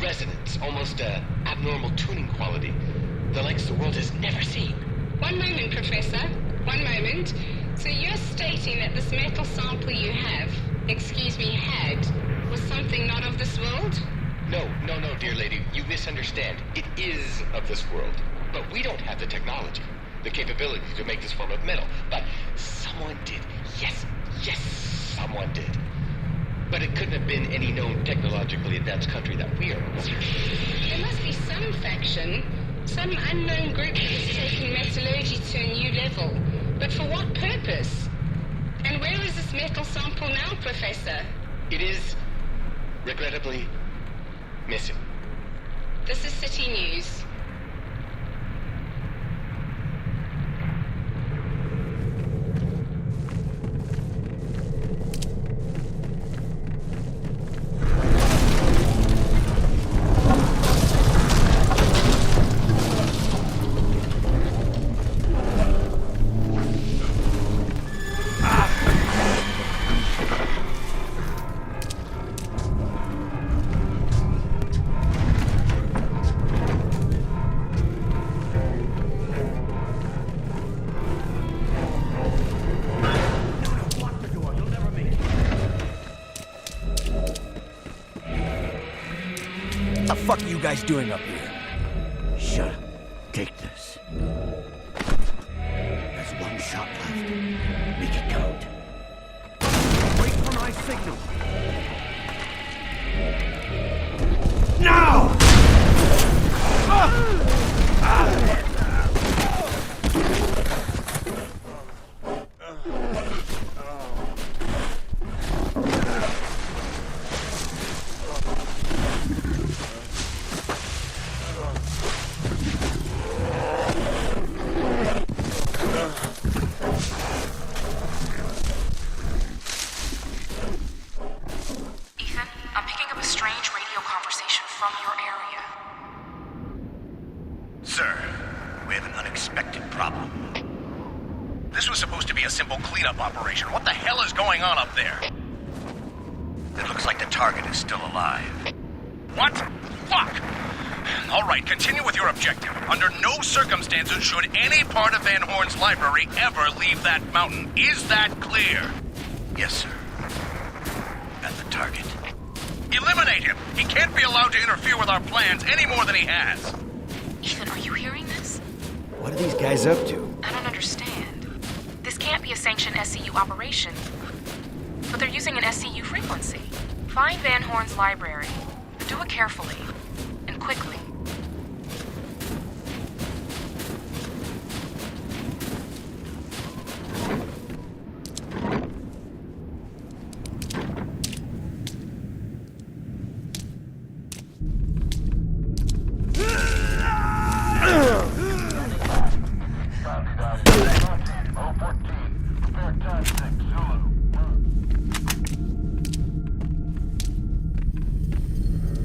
resonance, almost abnormal tuning quality, the likes the world has never seen. One moment, Professor. One moment. So you're stating that this metal sample you have, had, was something not of this world? No, dear lady. You misunderstand. It is of this world. But we don't have the technology, the capability to make this form of metal. But someone did. Yes, someone did. But it couldn't have been any known technologically advanced country that we are. There must be some faction, some unknown group that is taking metallurgy to a new level. But for what purpose? And where is this metal sample now, Professor? It is, regrettably, missing. This is City News. What the fuck are you guys doing up here? Shut up. Take this. There's one shot left. Make it count. Wait for my signal. Now! Sir, we have an unexpected problem. This was supposed to be a simple cleanup operation. What the hell is going on up there? It looks like the target is still alive. What? Fuck! All right, continue with your objective. Under no circumstances should any part of Vanhorn's library ever leave that mountain. Is that clear? Yes, sir. And the target? Eliminate him! He can't be allowed to interfere with our plans any more than he has. Ethan, are you hearing this? What are these guys up to? I don't understand. This can't be a sanctioned SCU operation. But they're using an SCU frequency. Find Vanhorn's library. Do it carefully. And quickly.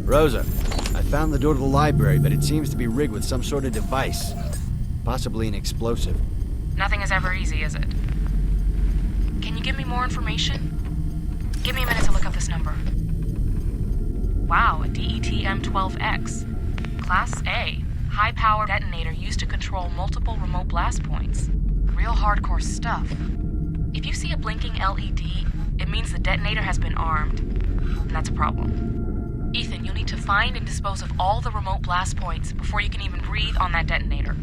Rosa, I found the door to the library, but it seems to be rigged with some sort of device. Possibly an explosive. Nothing is ever easy, is it? Can you give me more information? Give me a minute to look up this number. Wow, a DET-M12X. Class A. High-power detonator used to control multiple remote blast points. Real hardcore stuff. If you see a blinking LED, it means the detonator has been armed. And that's a problem. Ethan, you'll need to find and dispose of all the remote blast points before you can even breathe on that detonator.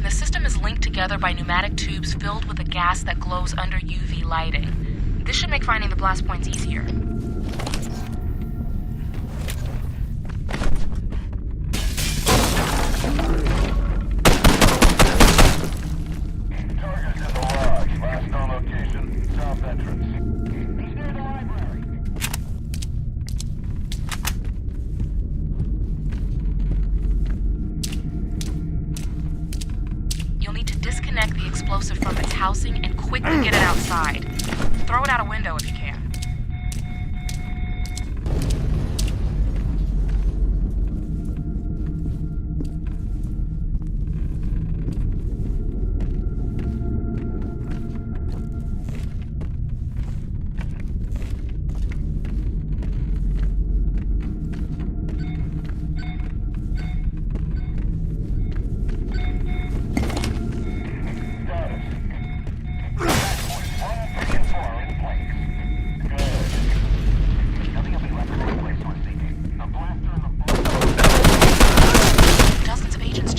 The system is linked together by pneumatic tubes filled with a gas that glows under UV lighting. This should make finding the blast points easier. From its housing and quickly get it outside. Throw it out a window if you can.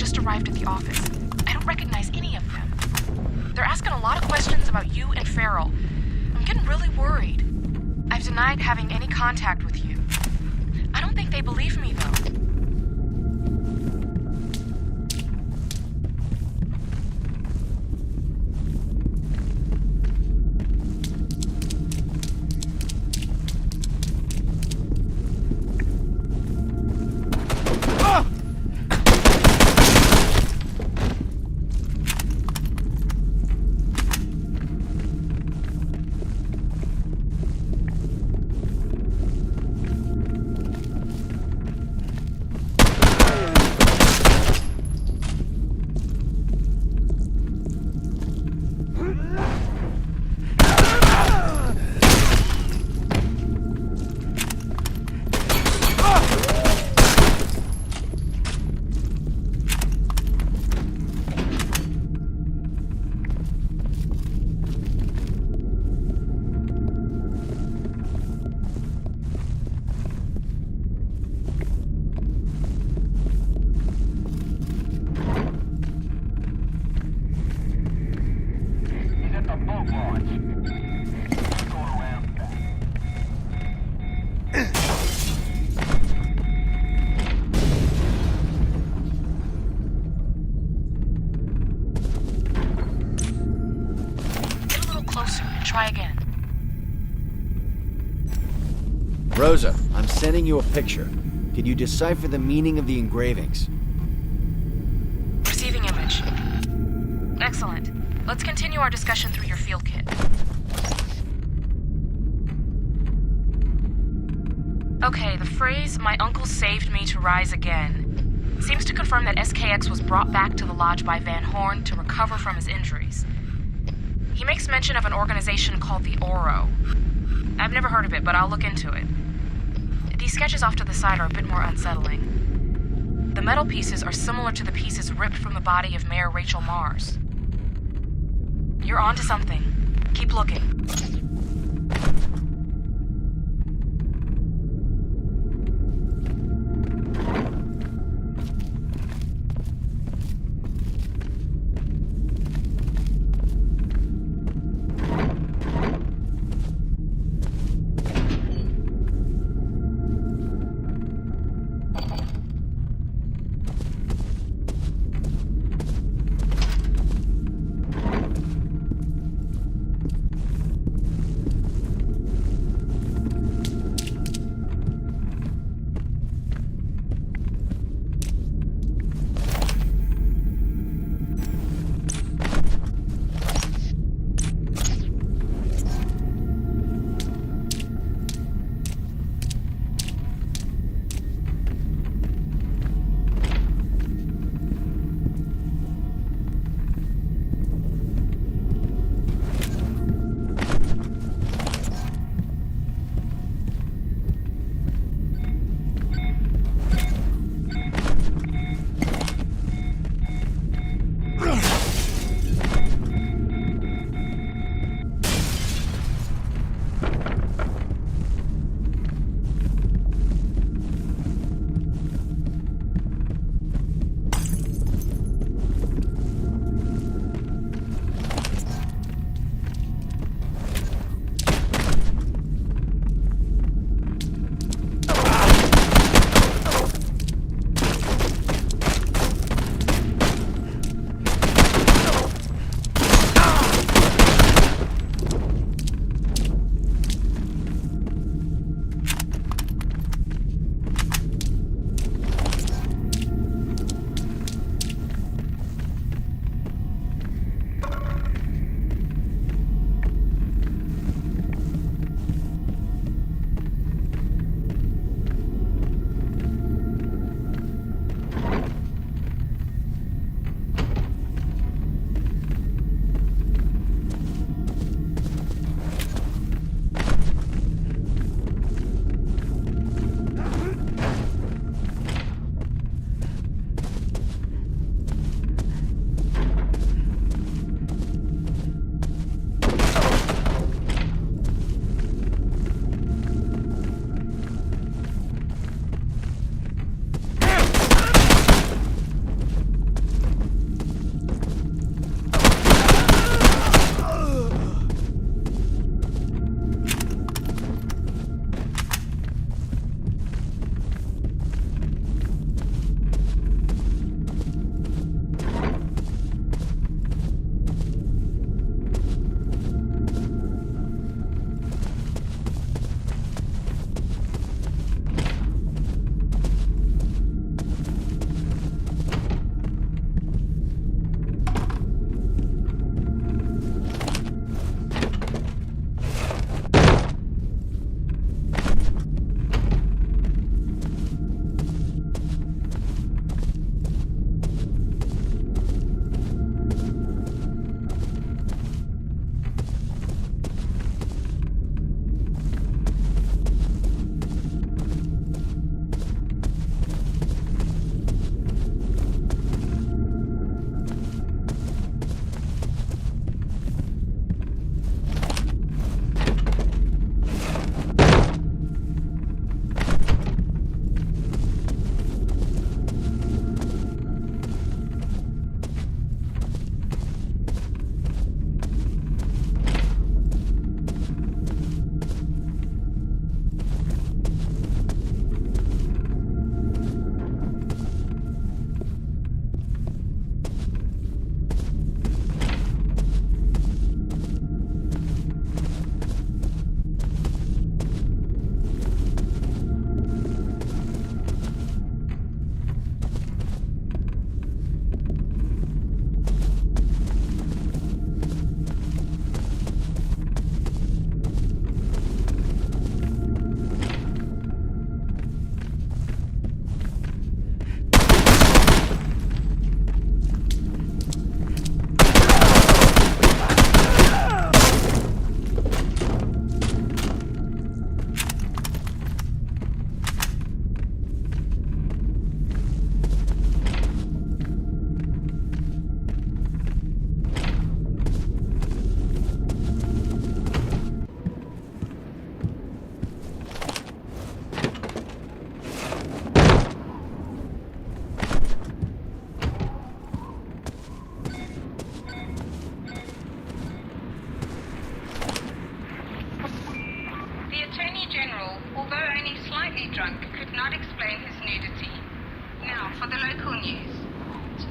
just arrived at the office. I don't recognize any of them. They're asking a lot of questions about you and Farrell. I'm getting really worried. I've denied having any contact with you. I don't think they believe me, though. Try again. Rosa, I'm sending you a picture. Can you decipher the meaning of the engravings? Receiving image. Excellent. Let's continue our discussion through your field kit. Okay, the phrase, "my uncle saved me to rise again," seems to confirm that SKX was brought back to the lodge by Vanhorn to recover from his injuries. He makes mention of an organization called the Oro. I've never heard of it, but I'll look into it. These sketches off to the side are a bit more unsettling. The metal pieces are similar to the pieces ripped from the body of Mayor Rachel Mars. You're onto something. Keep looking.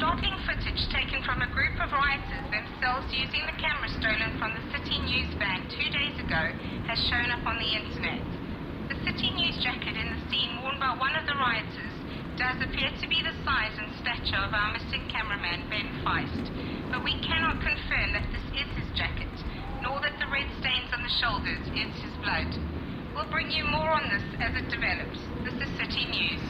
stalking footage taken from a group of rioters themselves using the camera stolen from the City News van 2 days ago has shown up on the internet. The City News jacket in the scene worn by one of the rioters does appear to be the size and stature of our missing cameraman Ben Feist, but we cannot confirm that this is his jacket, nor that the red stains on the shoulders is his blood. We'll bring you more on this as it develops. This is City News.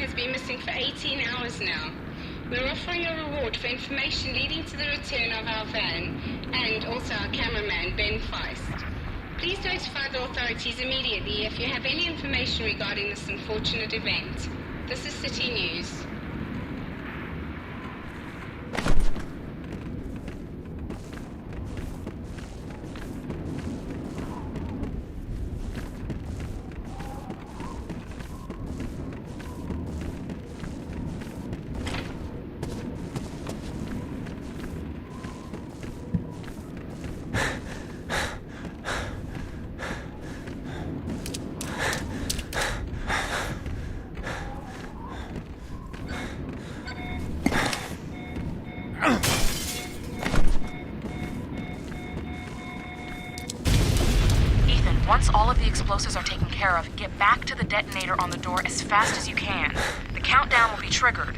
Has been missing for 18 hours now. We're offering a reward for information leading to the return of our van and also our cameraman, Ben Feist. Please notify the authorities immediately if you have any information regarding this unfortunate event. This is City News. Once all of the explosives are taken care of, get back to the detonator on the door as fast as you can. The countdown will be triggered.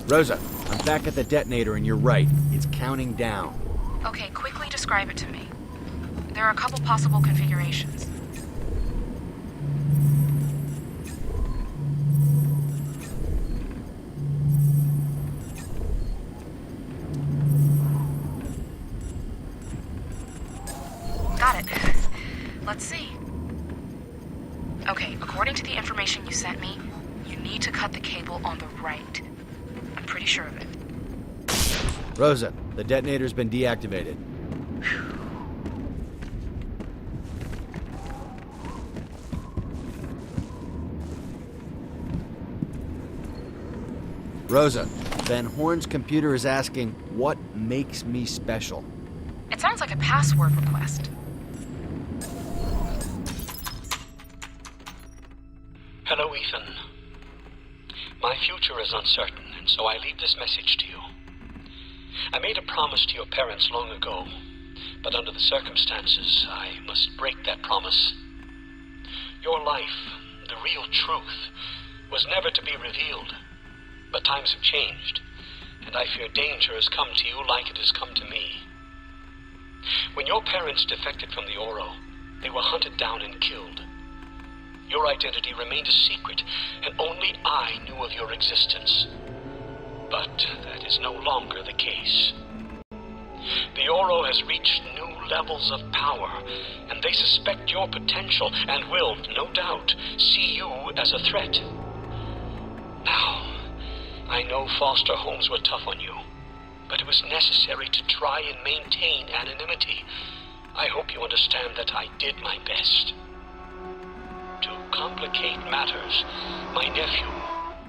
Rosa, I'm back at the detonator and you're right. It's counting down. Okay, quickly describe it to me. There are a couple possible configurations. Got it. Let's see. Okay, according to the information you sent me, you need to cut the cable on the right. I'm pretty sure of it. Rosa, the detonator's been deactivated. Rosa, Vanhorn's computer is asking, what makes me special? It sounds like a password request. Hello, Ethan. My future is uncertain, and so I leave this message to you. I made a promise to your parents long ago, but under the circumstances, I must break that promise. Your life, the real truth, was never to be revealed. But times have changed, and I fear danger has come to you like it has come to me. When your parents defected from the Oro, they were hunted down and killed. Your identity remained a secret, and only I knew of your existence. But that is no longer the case. The Oro has reached new levels of power, and they suspect your potential and will, no doubt, see you as a threat. Now, I know foster homes were tough on you, but it was necessary to try and maintain anonymity. I hope you understand that I did my best. To complicate matters, my nephew,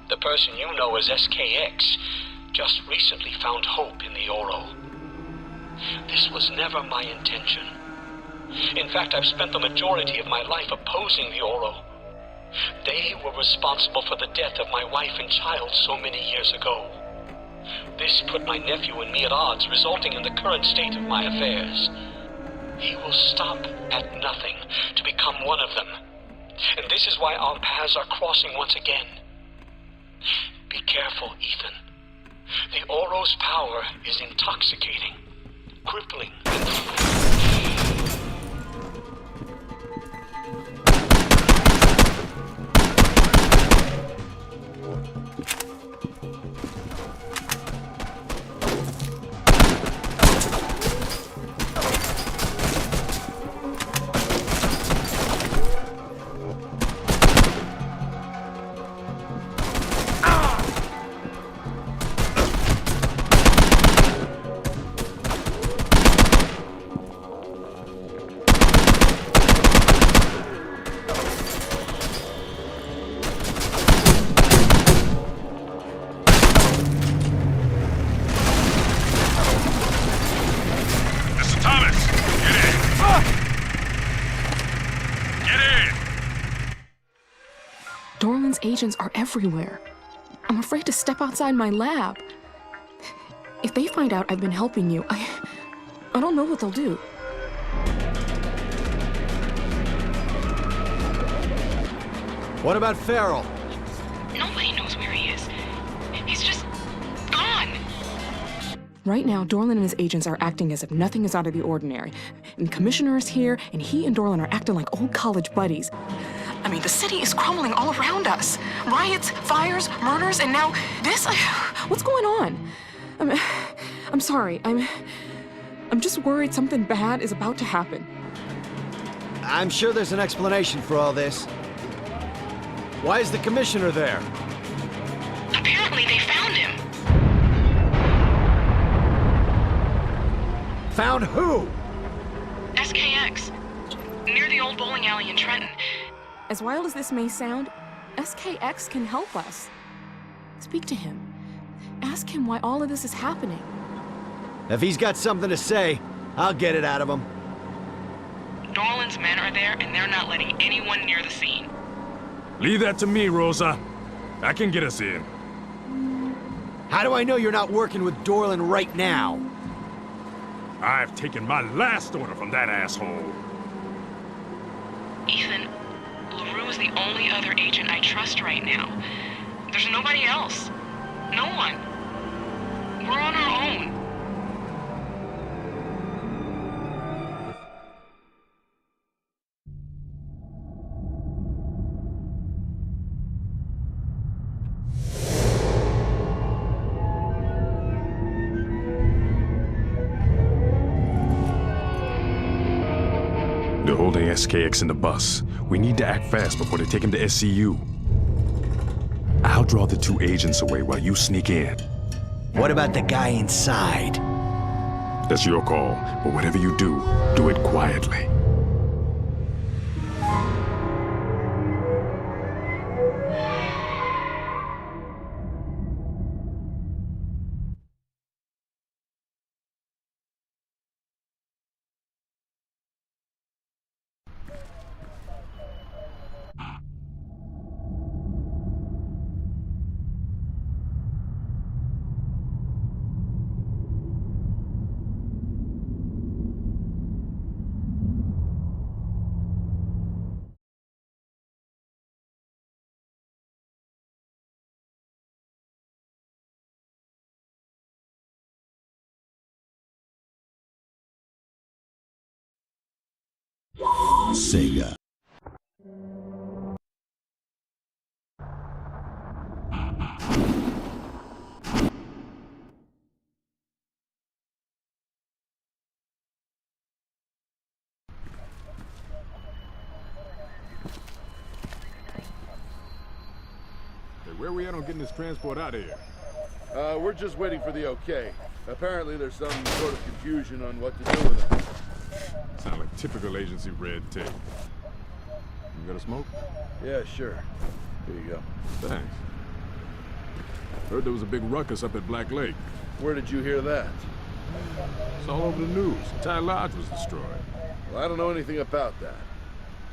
the person you know as SKX, just recently found hope in the Oro. This was never my intention. In fact, I've spent the majority of my life opposing the Oro. They were responsible for the death of my wife and child so many years ago. This put my nephew and me at odds, resulting in the current state of my affairs. He will stop at nothing to become one of them. And this is why our paths are crossing once again. Be careful, Ethan. The Oro's power is intoxicating, crippling, Dorland's agents are everywhere. I'm afraid to step outside my lab. If they find out I've been helping you, I don't know what they'll do. What about Farrell? Nobody knows where he is. He's just gone. Right now, Dorland and his agents are acting as if nothing is out of the ordinary. And the commissioner is here, and he and Dorland are acting like old college buddies. I mean, the city is crumbling all around us. Riots, fires, murders, and now this? What's going on? I'm sorry. I'm just worried something bad is about to happen. I'm sure there's an explanation for all this. Why is the commissioner there? Apparently they found him. Found who? SKX. Near the old bowling alley in Trenton. As wild as this may sound, SKX can help us. Speak to him. Ask him why all of this is happening. If he's got something to say, I'll get it out of him. Dorland's men are there, and they're not letting anyone near the scene. Leave that to me, Rosa. I can get us in. How do I know you're not working with Dorland right now? I've taken my last order from that asshole. Ethan, LaRue's the only other agent I trust right now. There's nobody else. No one. We're on our own. They're holding SKX in the bus. We need to act fast before they take him to SCU. I'll draw the two agents away while you sneak in. What about the guy inside? That's your call, but whatever you do it quietly. Sega. Where are we at on getting this transport out of here? We're just waiting for the okay. Apparently there's some sort of confusion on what to do with it. Sound like typical agency red tape. You got a smoke? Yeah, sure. Here you go. Thanks. Heard there was a big ruckus up at Black Lake. Where did you hear that? It's all over the news. Entire lodge was destroyed. Well, I don't know anything about that.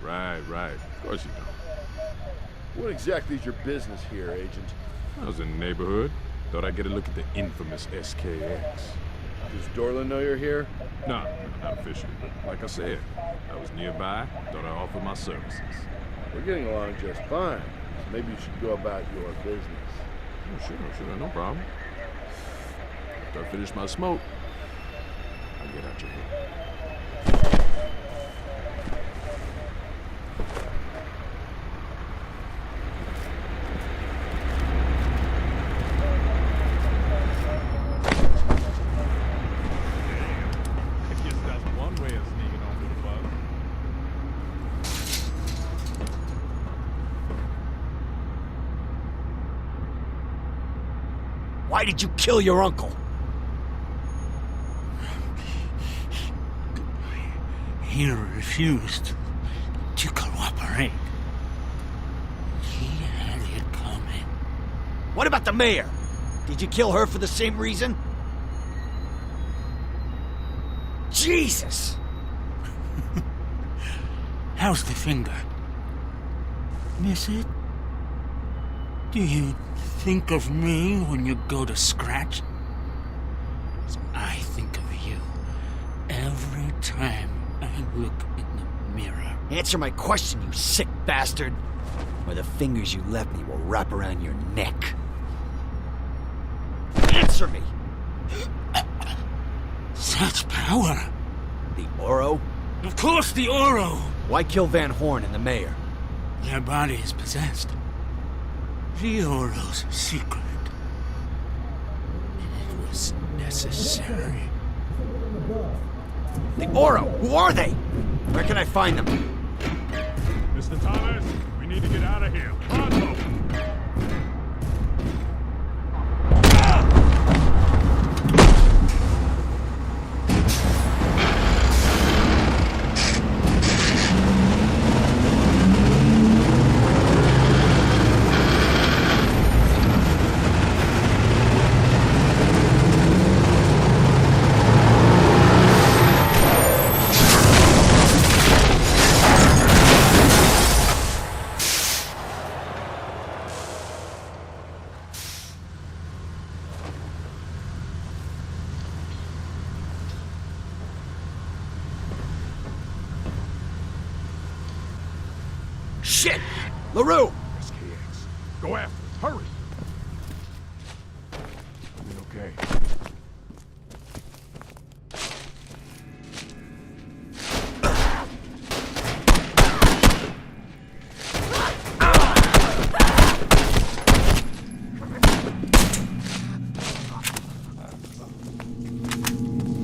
Right. Of course you don't. What exactly is your business here, Agent? I was in the neighborhood. Thought I'd get a look at the infamous SKX. Does Dorland know you're here? No, not officially, but like I said, I was nearby, thought I'd offer my services. We're getting along just fine. So maybe you should go about your business. Oh, sure, no problem. After I finish my smoke, I'll get out your hair. Why did you kill your uncle? He refused to cooperate. He had it coming. What about the mayor? Did you kill her for the same reason? Jesus! How's the finger? Miss it? Do you think of me when you go to scratch? I think of you every time I look in the mirror. Answer my question, you sick bastard, or the fingers you left me will wrap around your neck. Answer me! Such power! The Oro? Of course, the Oro! Why kill Vanhorn and the mayor? Their body is possessed. The Oro's secret. It was necessary. The Oro! Who are they? Where can I find them? Mr. Thomas, we need to get out of here. Pronto! Shit! LaRue! SKX. Go after him. Hurry! I'll be okay.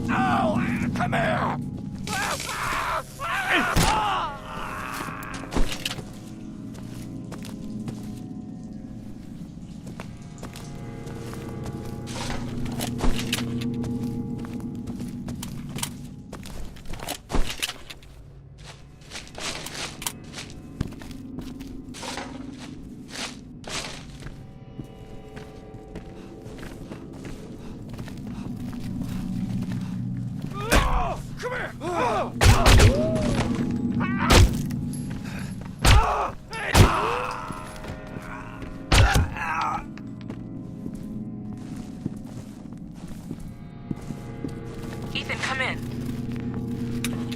Oh, come here! Ethan, come in.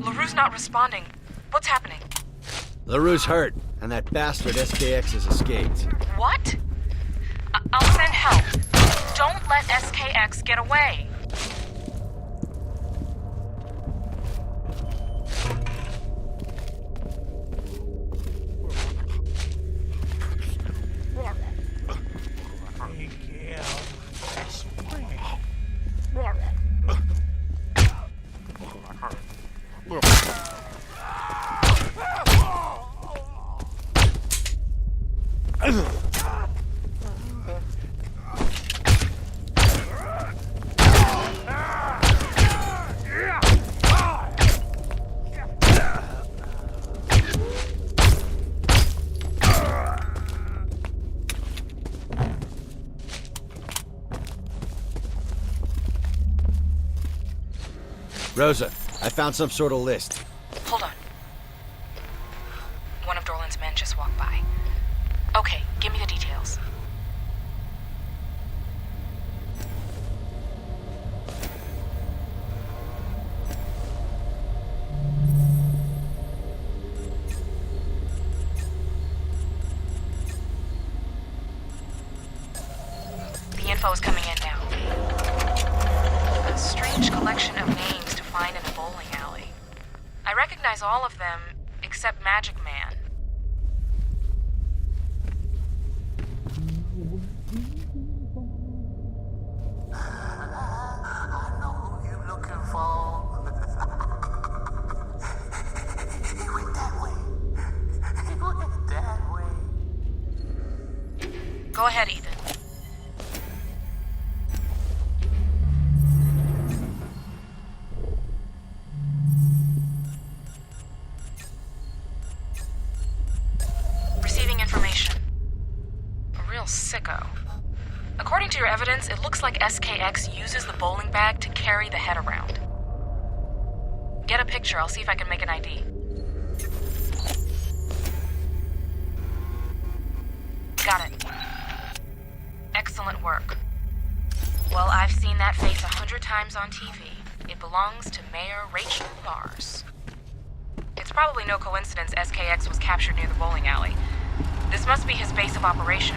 LaRue's not responding. What's happening? LaRue's hurt, and that bastard SKX has escaped. What? I'll send help. Don't let SKX get away. Rosa, I found some sort of list. Hold on. One of Dorland's men just walked by. Okay, give me the details. The info is coming in now. A strange collection of names to find in a bowling alley. I recognize all of them except Magic Man. I know who you're looking for. He went that way. He went that way. Go ahead, Ethan. Receiving information. A real sicko. According to your evidence, it looks like SKX uses the bowling bag to carry the head around. Get a picture, I'll see if I can make an ID. Got it. Excellent work. Well, I've seen that face 100 times on TV. It belongs to Mayor Rachel Mars. It's probably no coincidence SKX was captured near the bowling alley. This must be his base of operation.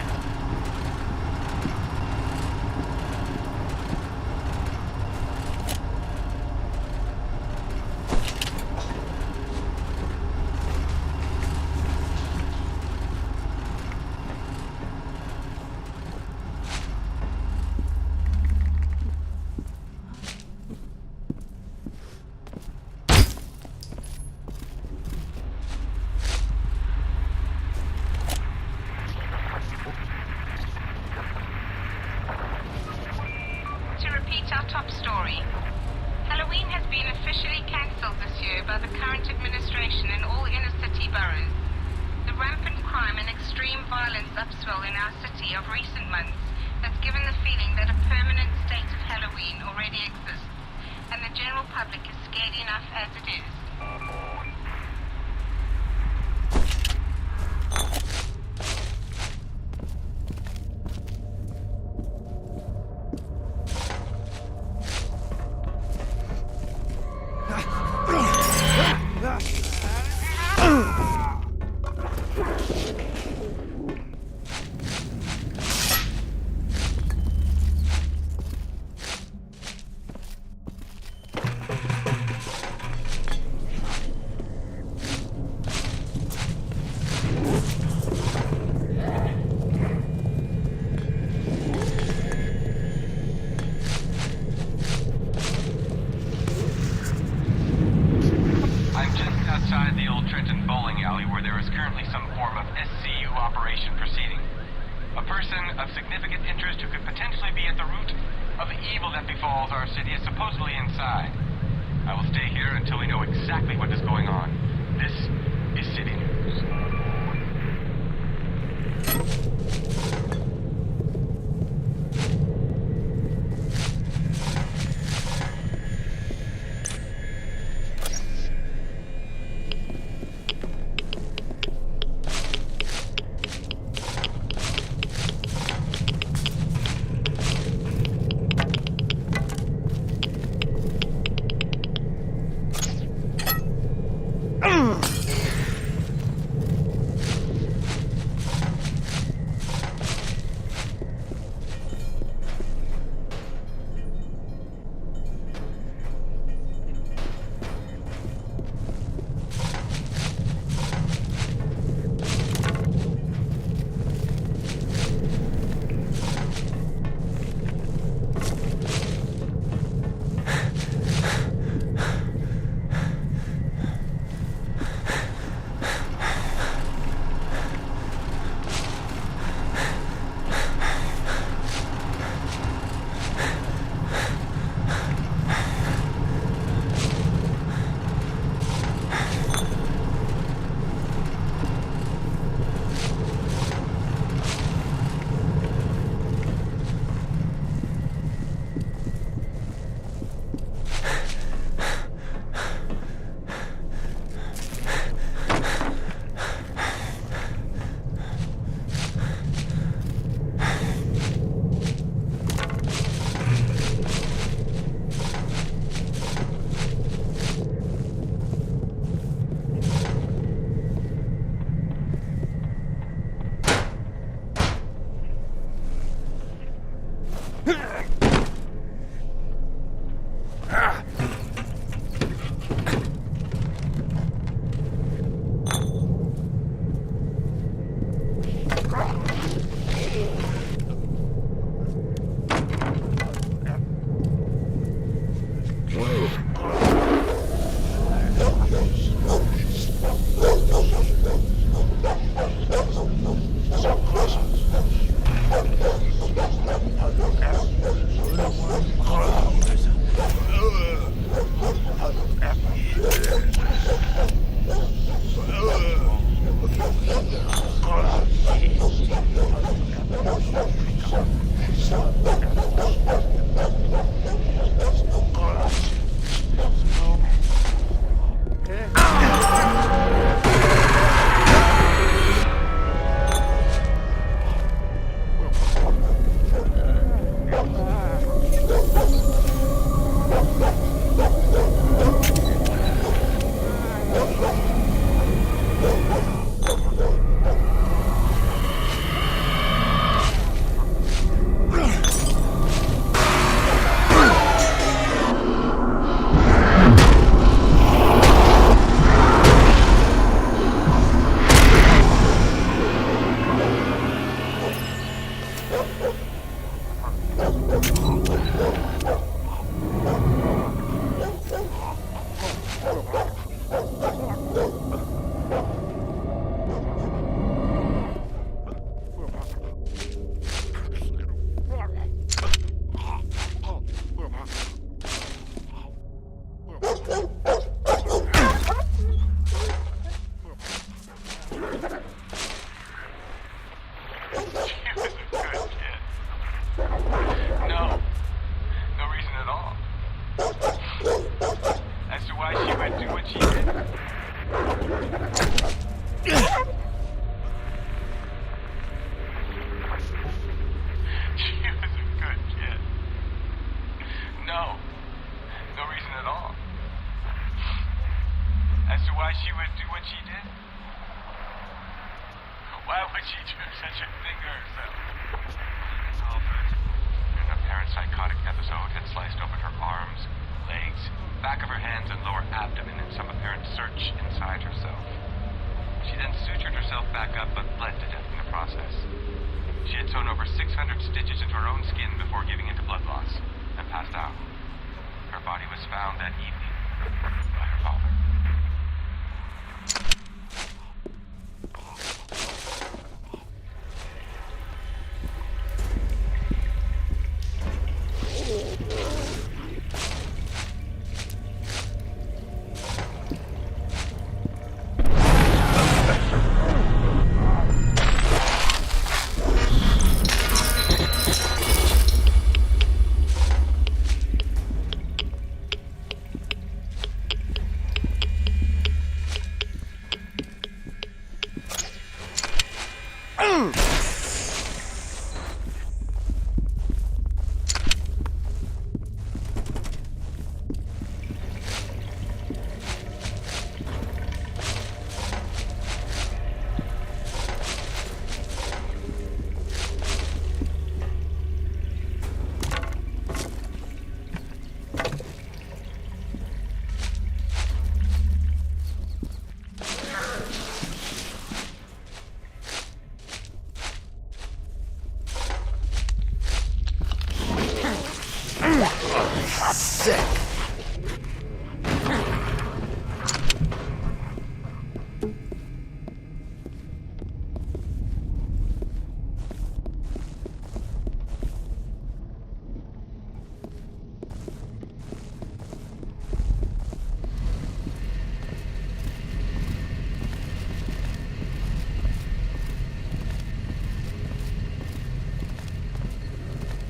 Top story. Halloween has been officially cancelled this year by the current administration in all inner city boroughs. The rampant crime and extreme violence upswell in our city of recent months has given the feeling that a permanent state of Halloween already exists, and the general public is scared enough as it is.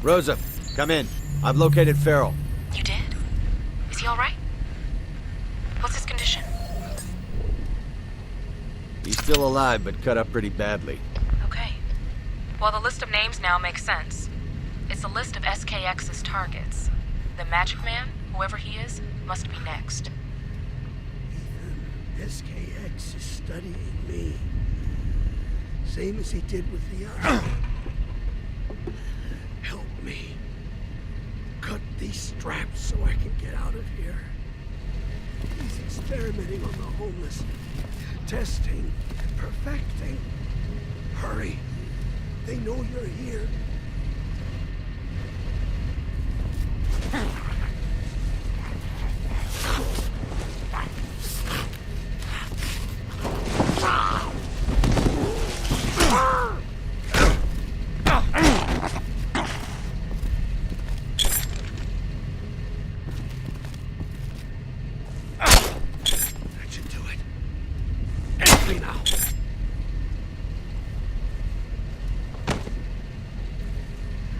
Rosa, come in. I've located Farrell. You did? Is he all right? What's his condition? He's still alive, but cut up pretty badly. Okay. Well, the list of names now makes sense. It's a list of SKX's targets. The Magic Man, whoever he is, must be next. SKX is studying me. Same as he did with the other. Help me. Cut these straps so I can get out of here. He's experimenting on the homeless. Testing, perfecting. Hurry. They know you're here.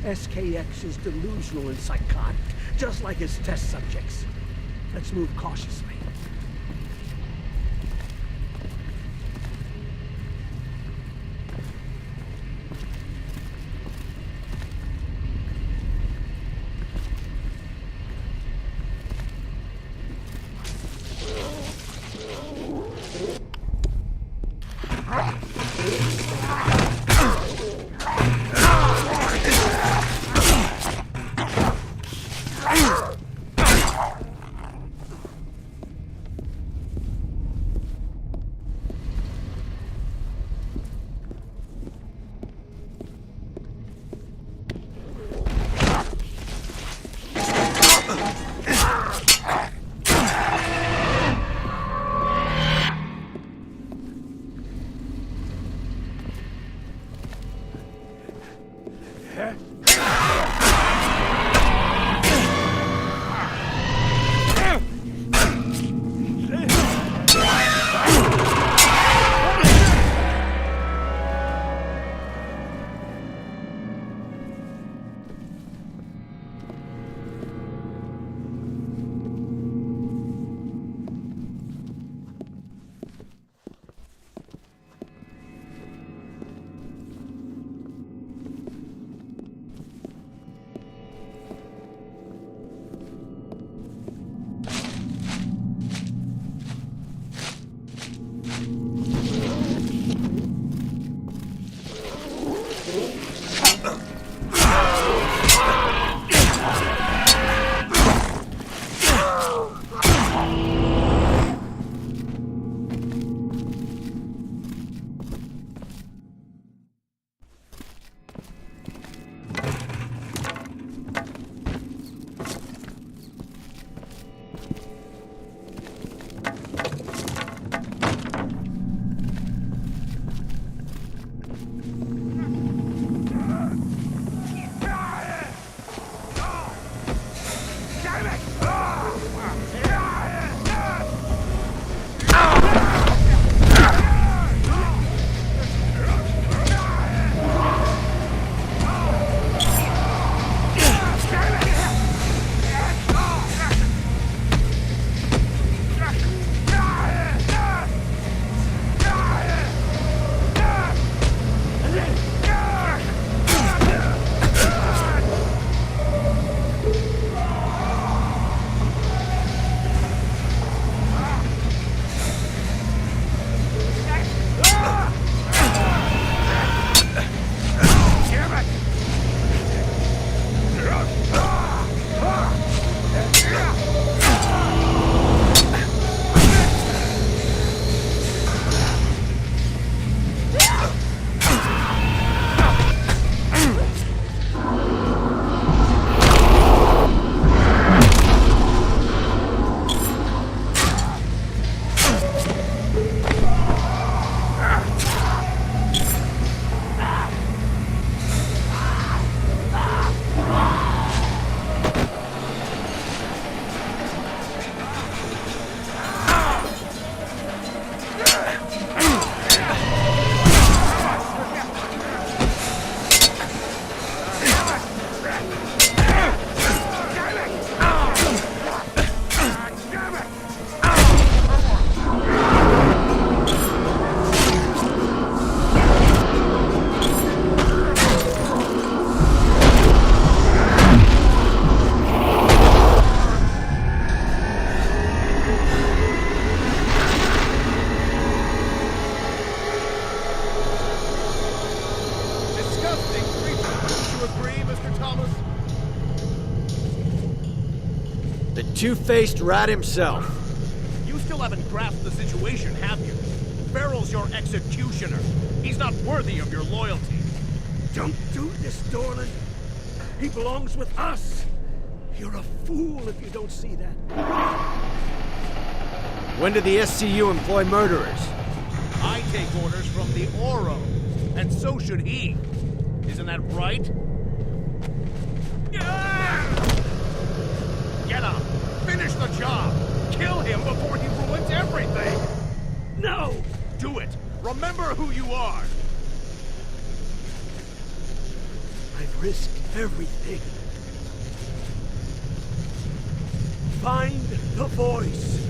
SKX is delusional and psychotic, just like his test subjects. Let's move cautiously. two-faced rat himself. You still haven't grasped the situation, have you? Farrell's your executioner. He's not worthy of your loyalty. Don't do this, Dorland. He belongs with us. You're a fool if you don't see that. When did the SCU employ murderers? I take orders from the Oro, and so should he. Isn't that right? Get up! Finish the job! Kill him before he ruins everything! No! Do it! Remember who you are! I've risked everything. Find the voice.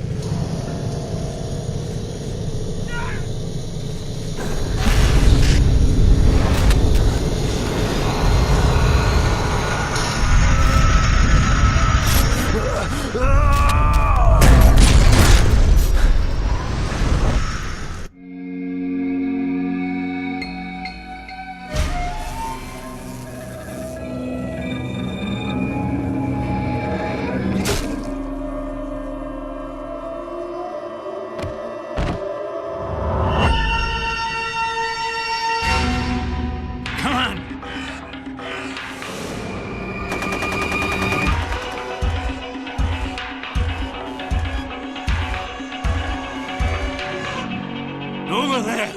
Over there!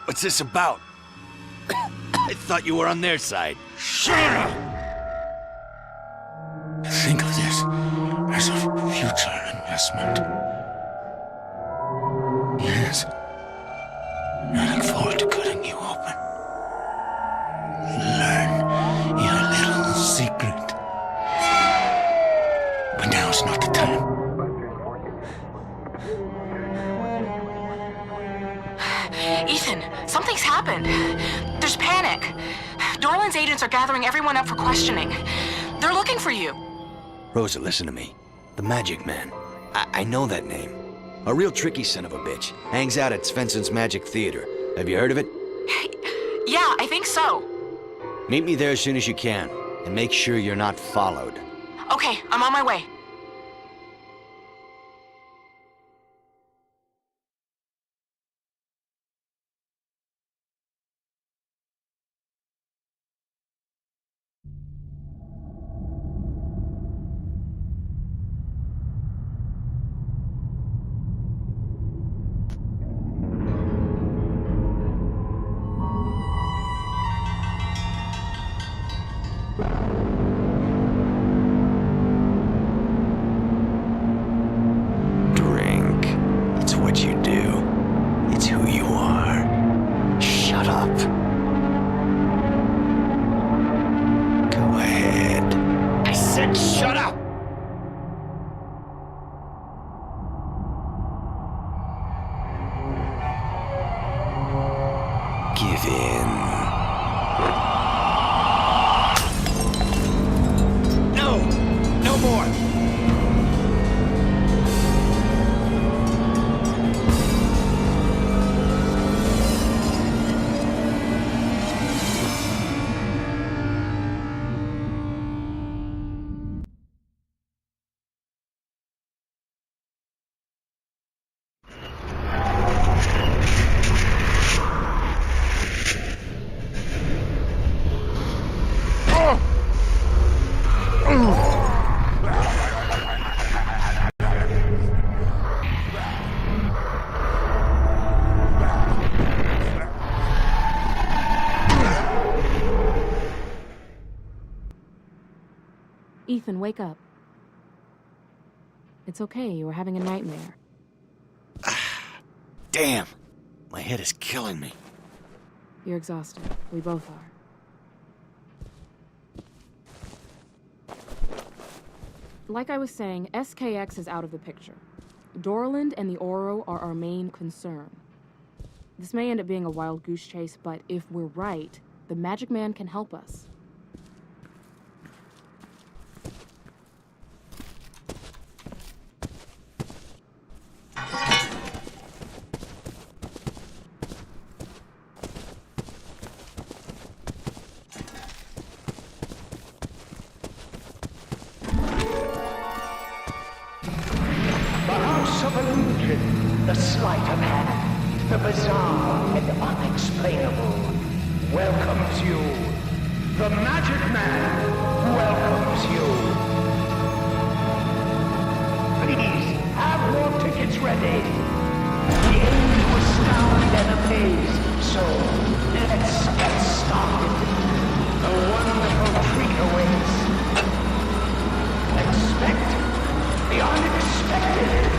What's this about? I thought you were on their side. Shut up! Think of this as a future investment. Yes. I look forward to cutting you open. Learn your little secret. But now is not the time. Ethan, something's happened. There's panic. Dorland's agents are gathering everyone up for questioning. They're looking for you. Rosa, listen to me. The Magic Man. I know that name. A real tricky son of a bitch. Hangs out at Svensson's Magic Theater. Have you heard of it? Yeah, I think so. Meet me there as soon as you can. And make sure you're not followed. Okay, I'm on my way. Drink. It's what you do. It's who you are. Shut up. Go ahead. I said shut up! Give in. No! No more! Ethan, wake up. It's okay, you were having a nightmare. Damn! My head is killing me. You're exhausted. We both are. Like I was saying, SKX is out of the picture. Dorland and the Oro are our main concern. This may end up being a wild goose chase, but if we're right, the Magic Man can help us. illusion, the sleight of hand, the bizarre and unexplainable welcomes you. The Magic Man welcomes you. Please, have your tickets ready. We aim to astound and amaze, so let's get started. A wonderful treat awaits. Expect the unexpected.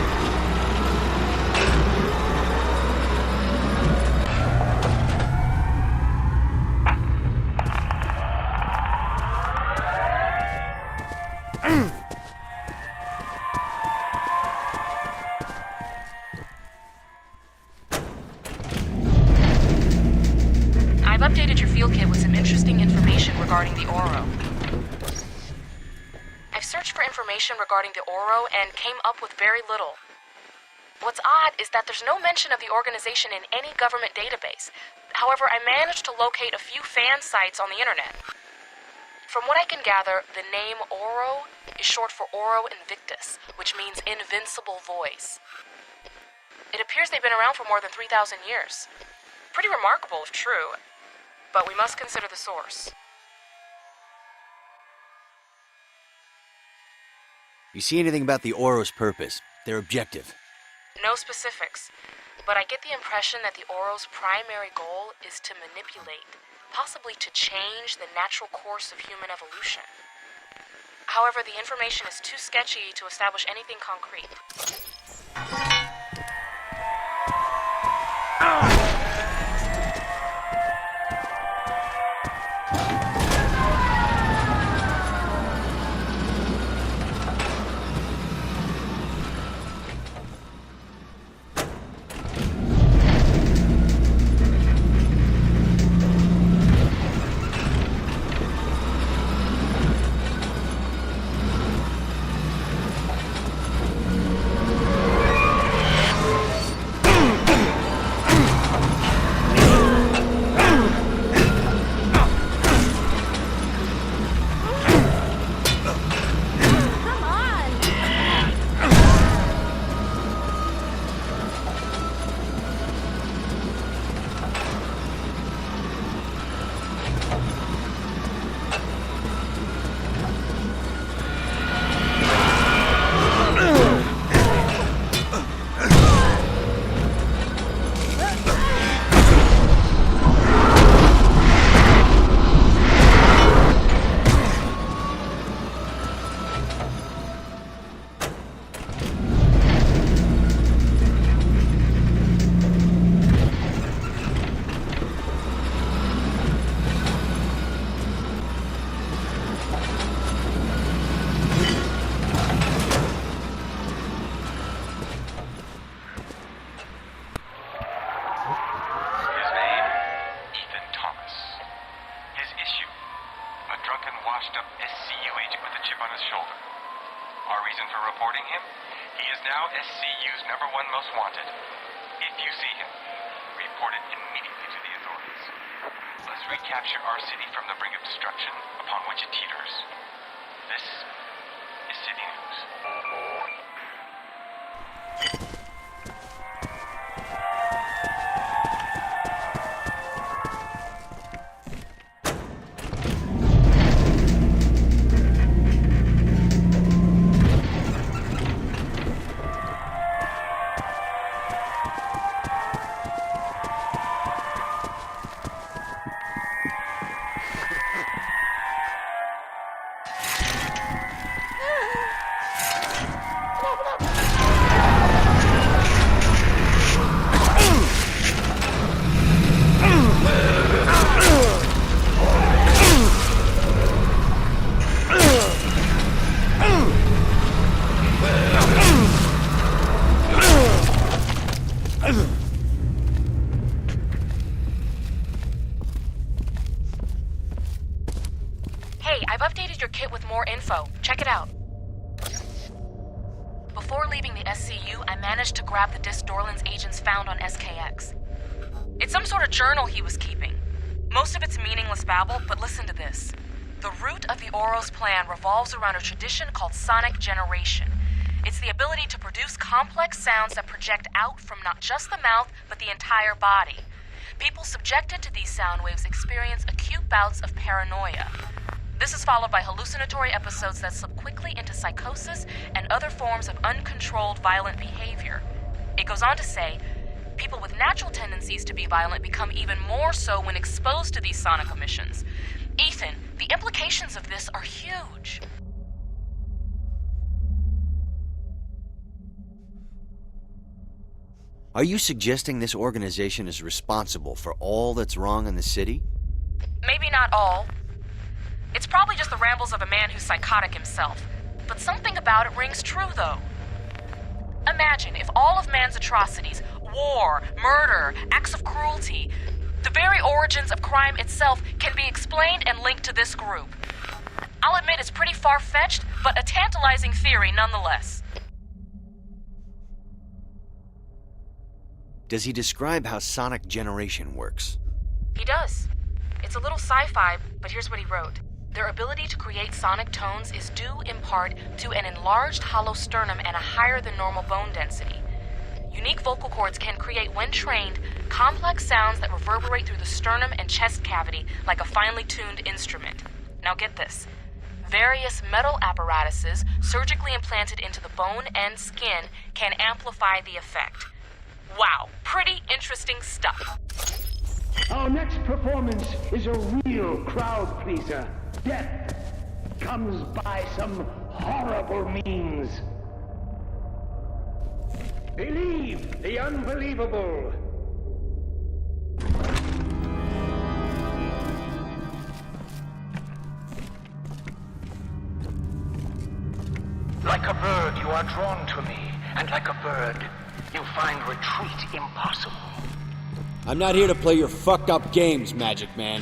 I've updated your field kit with some interesting information regarding the Oro. I've searched for information regarding the Oro and came up with very little. What's odd is that there's no mention of the organization in any government database. However, I managed to locate a few fan sites on the internet. From what I can gather, the name Oro is short for Oro Invictus, which means invincible voice. It appears they've been around for more than 3,000 years. Pretty remarkable if true, but we must consider the source. You see anything about the Oro's purpose, their objective? No specifics, but I get the impression that the Oro's primary goal is to manipulate, possibly to change the natural course of human evolution. However, the information is too sketchy to establish anything concrete. Recapture our city from the brink of destruction upon which it teeters. This is City News. I've updated your kit with more info. Check it out. Before leaving the SCU, I managed to grab the disc Dorland's agents found on SKX. It's some sort of journal he was keeping. Most of it's meaningless babble, but listen to this. The root of the Oro's plan revolves around a tradition called sonic generation. It's the ability to produce complex sounds that project out from not just the mouth, but the entire body. People subjected to these sound waves experience acute bouts of paranoia. This is followed by hallucinatory episodes that slip quickly into psychosis and other forms of uncontrolled violent behavior. It goes on to say, people with natural tendencies to be violent become even more so when exposed to these sonic emissions. Ethan, the implications of this are huge. Are you suggesting this organization is responsible for all that's wrong in the city? Maybe not all. It's probably just the rambles of a man who's psychotic himself. But something about it rings true, though. Imagine if all of man's atrocities, war, murder, acts of cruelty, the very origins of crime itself can be explained and linked to this group. I'll admit it's pretty far-fetched, but a tantalizing theory nonetheless. Does he describe how sonic generation works? He does. It's a little sci-fi, but here's what he wrote. Their ability to create sonic tones is due in part to an enlarged hollow sternum and a higher than normal bone density. Unique vocal cords can create, when trained, complex sounds that reverberate through the sternum and chest cavity like a finely tuned instrument. Now get this. Various metal apparatuses surgically implanted into the bone and skin can amplify the effect. Wow, pretty interesting stuff. Our next performance is a real crowd pleaser. Death comes by some horrible means. Believe the unbelievable. Like a bird, you are drawn to me, and like a bird, you find retreat impossible. I'm not here to play your fucked up games, Magic Man.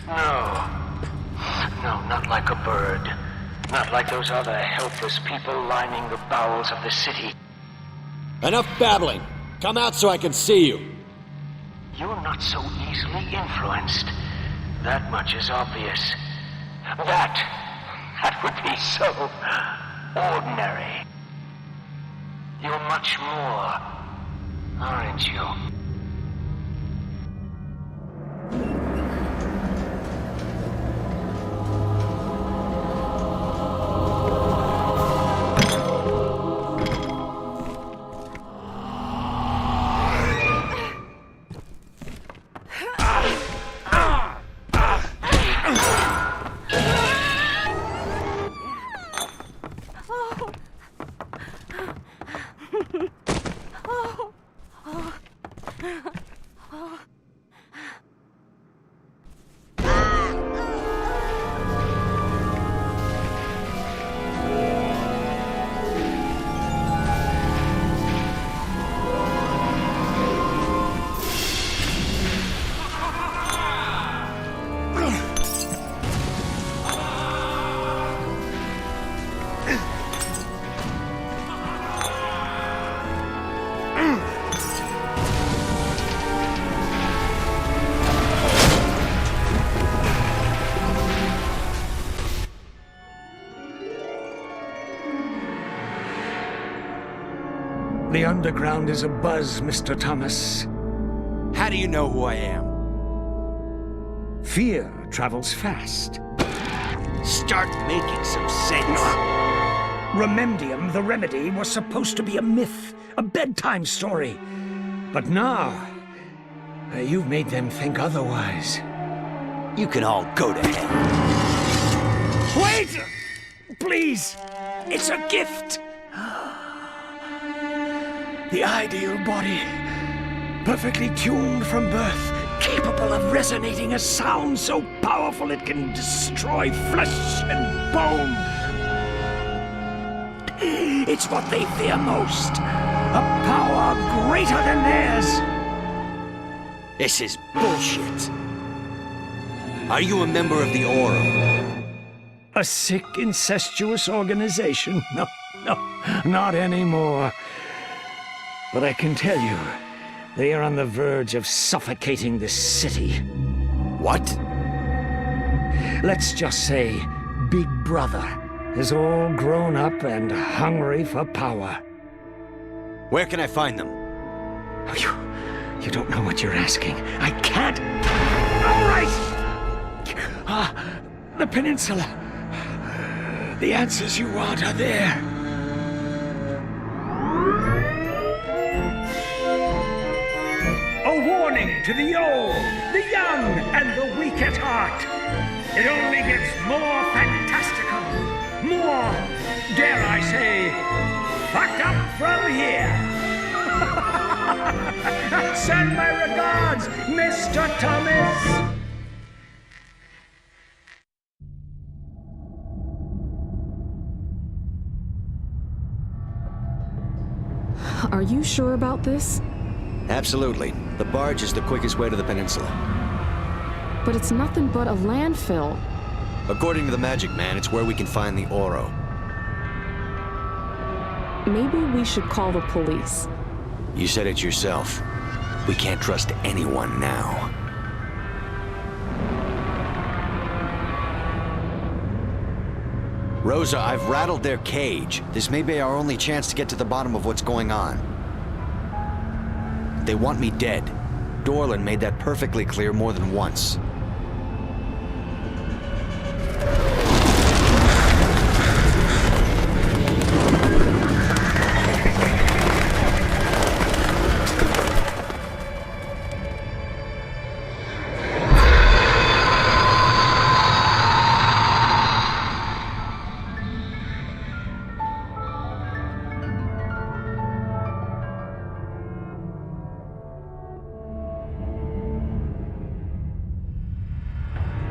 No, not like a bird. Not like those other helpless people lining the bowels of the city. Enough babbling. Come out so I can see you. You're not so easily influenced. That much is obvious. That would be so ordinary. You're much more, aren't you? The underground is abuzz, Mr. Thomas. How do you know who I am? Fear travels fast. Start making some sense. Rememdium, the remedy, was supposed to be a myth, a bedtime story. But now, you've made them think otherwise. You can all go to hell. Wait! Please! It's a gift! The ideal body, perfectly tuned from birth, capable of resonating a sound so powerful it can destroy flesh and bone. It's what they fear most, a power greater than theirs. This is bullshit. Are you a member of the Aura? A sick, incestuous organization? No, not anymore. But I can tell you, they are on the verge of suffocating this city. What? Let's just say Big Brother is all grown up and hungry for power. Where can I find them? Oh, you don't know what you're asking. I can't. All right. The peninsula. The answers you want are there. A warning to the old, the young, and the weak at heart. It only gets more fantastical, more, dare I say, fucked up from here. Send my regards, Mr. Thomas. Are you sure about this? Absolutely. The barge is the quickest way to the peninsula. But it's nothing but a landfill. According to the Magic Man, it's where we can find the Oro. Maybe we should call the police. You said it yourself. We can't trust anyone now. Rosa, I've rattled their cage. This may be our only chance to get to the bottom of what's going on. They want me dead. Dorland made that perfectly clear more than once.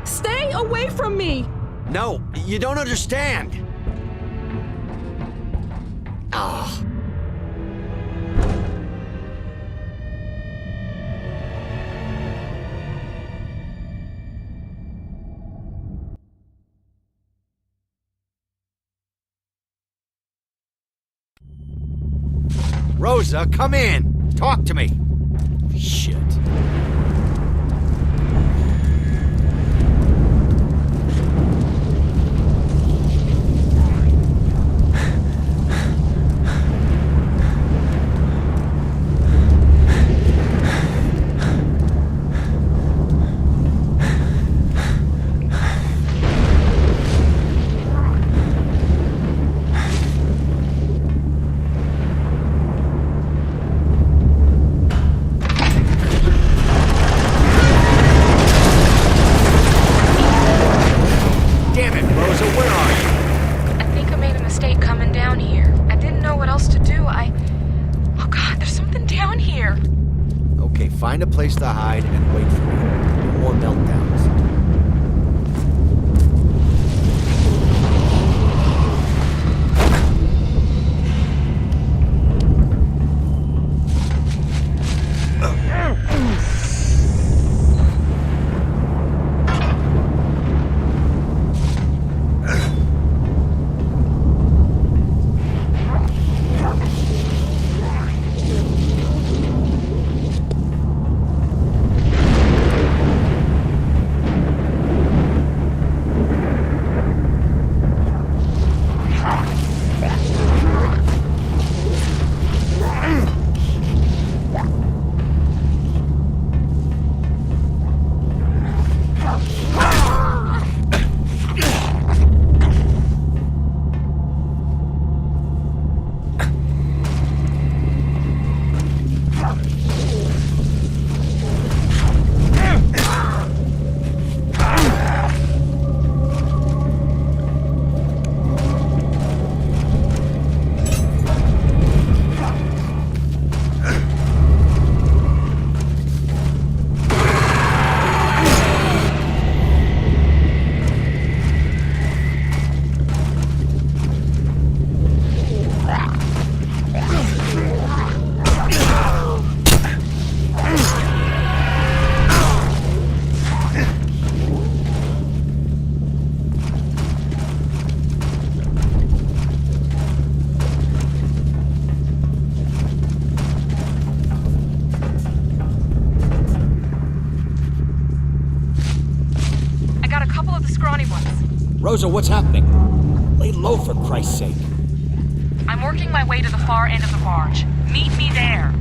Stay away from me! No, you don't understand! Ah. Rosa, come in! Talk to me! Shit. Find a place to hide and wait for me. No more meltdowns. I got a couple of the scrawny ones. Rosa, what's happening? Lay low, for Christ's sake. I'm working my way to the far end of the barge. Meet me there.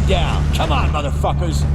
down. Come on, motherfuckers.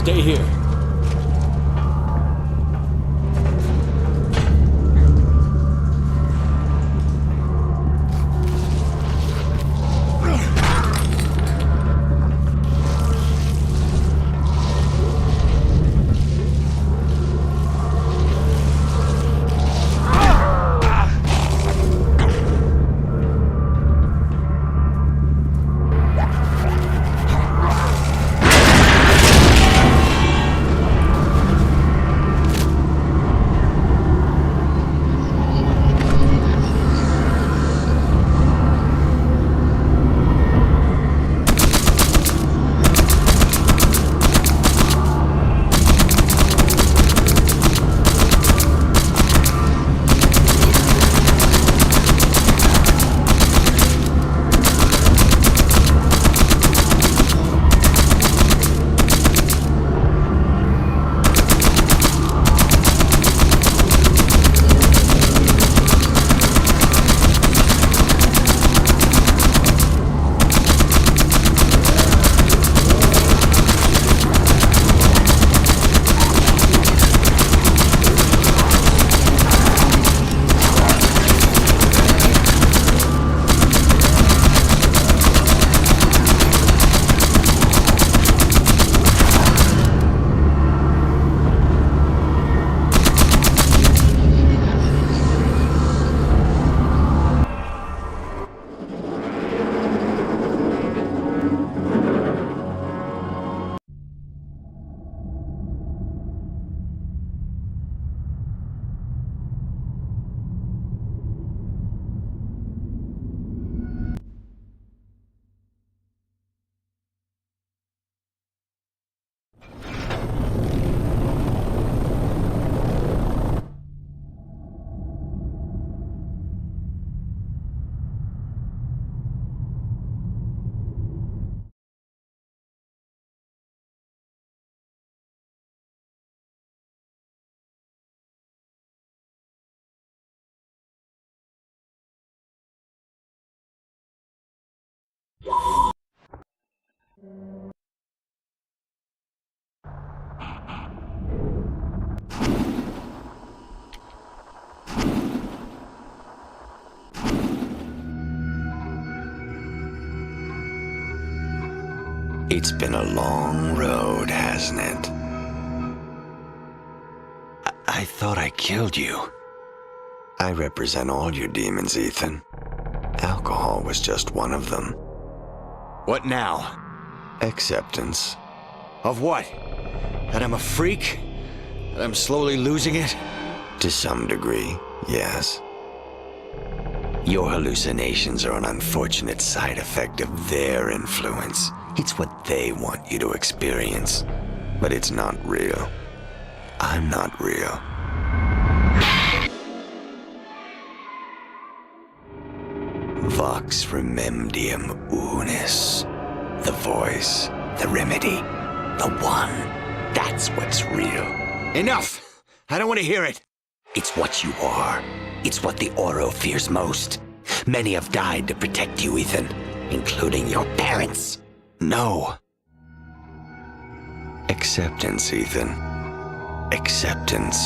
Stay here. It's been a long road, hasn't it? I thought I killed you. I represent all your demons, Ethan. Alcohol was just one of them. What now? Acceptance. Of what? That I'm a freak? That I'm slowly losing it? To some degree, yes. Your hallucinations are an unfortunate side effect of their influence. It's what they want you to experience. But it's not real. I'm not real. Vox rememdium unis. The voice, the remedy, the one. That's what's real. Enough! I don't want to hear it. It's what you are. It's what the Oro fears most. Many have died to protect you, Ethan, including your parents. No. Acceptance, Ethan. Acceptance.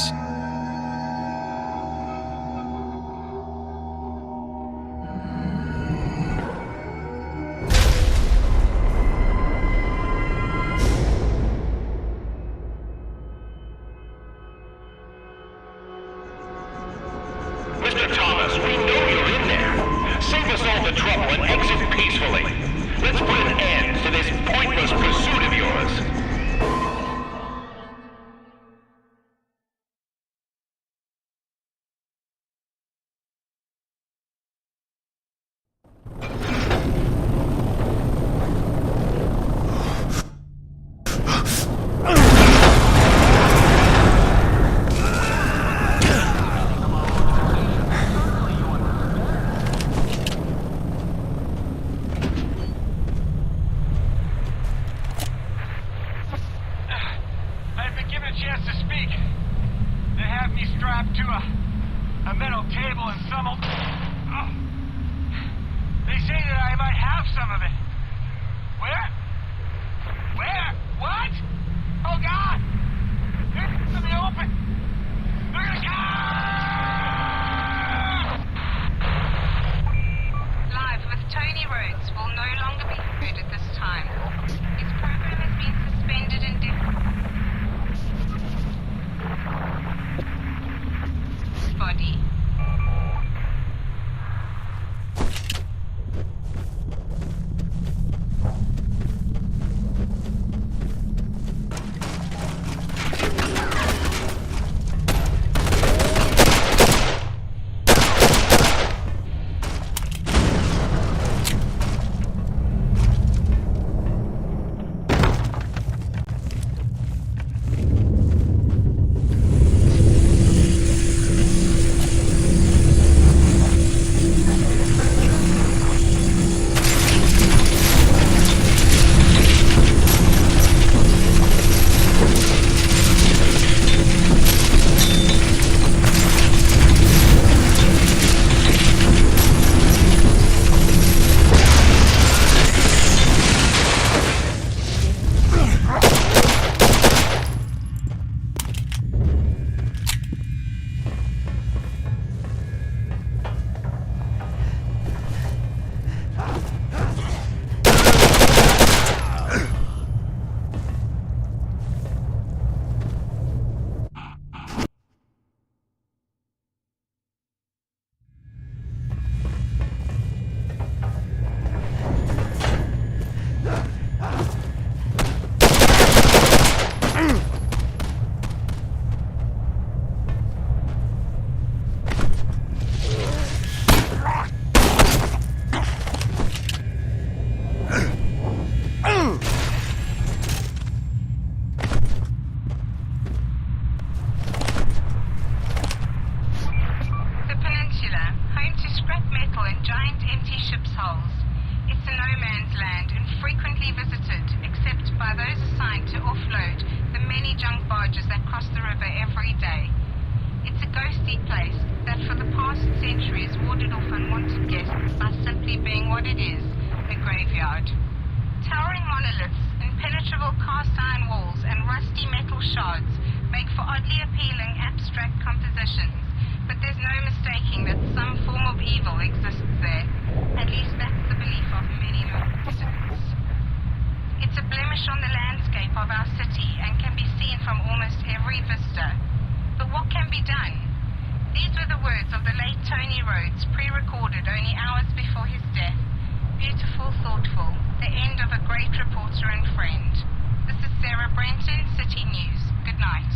Mr. Thomas, we know you're in there. Save us all the trouble and exit peacefully. Let's put an end to this pointless pursuit of yours. Towering monoliths, impenetrable cast iron walls, and rusty metal shards make for oddly appealing abstract compositions, but there's no mistaking that some form of evil exists there. At least that's the belief of many local residents. It's a flash on the landscape of our city and can be seen from almost every vista. But what can be done? These were the words of the late Tony Rhodes, pre-recorded only hours before his death. Beautiful, thoughtful, the end of a great reporter and friend. This is Sarah Brenton, City News. Good night.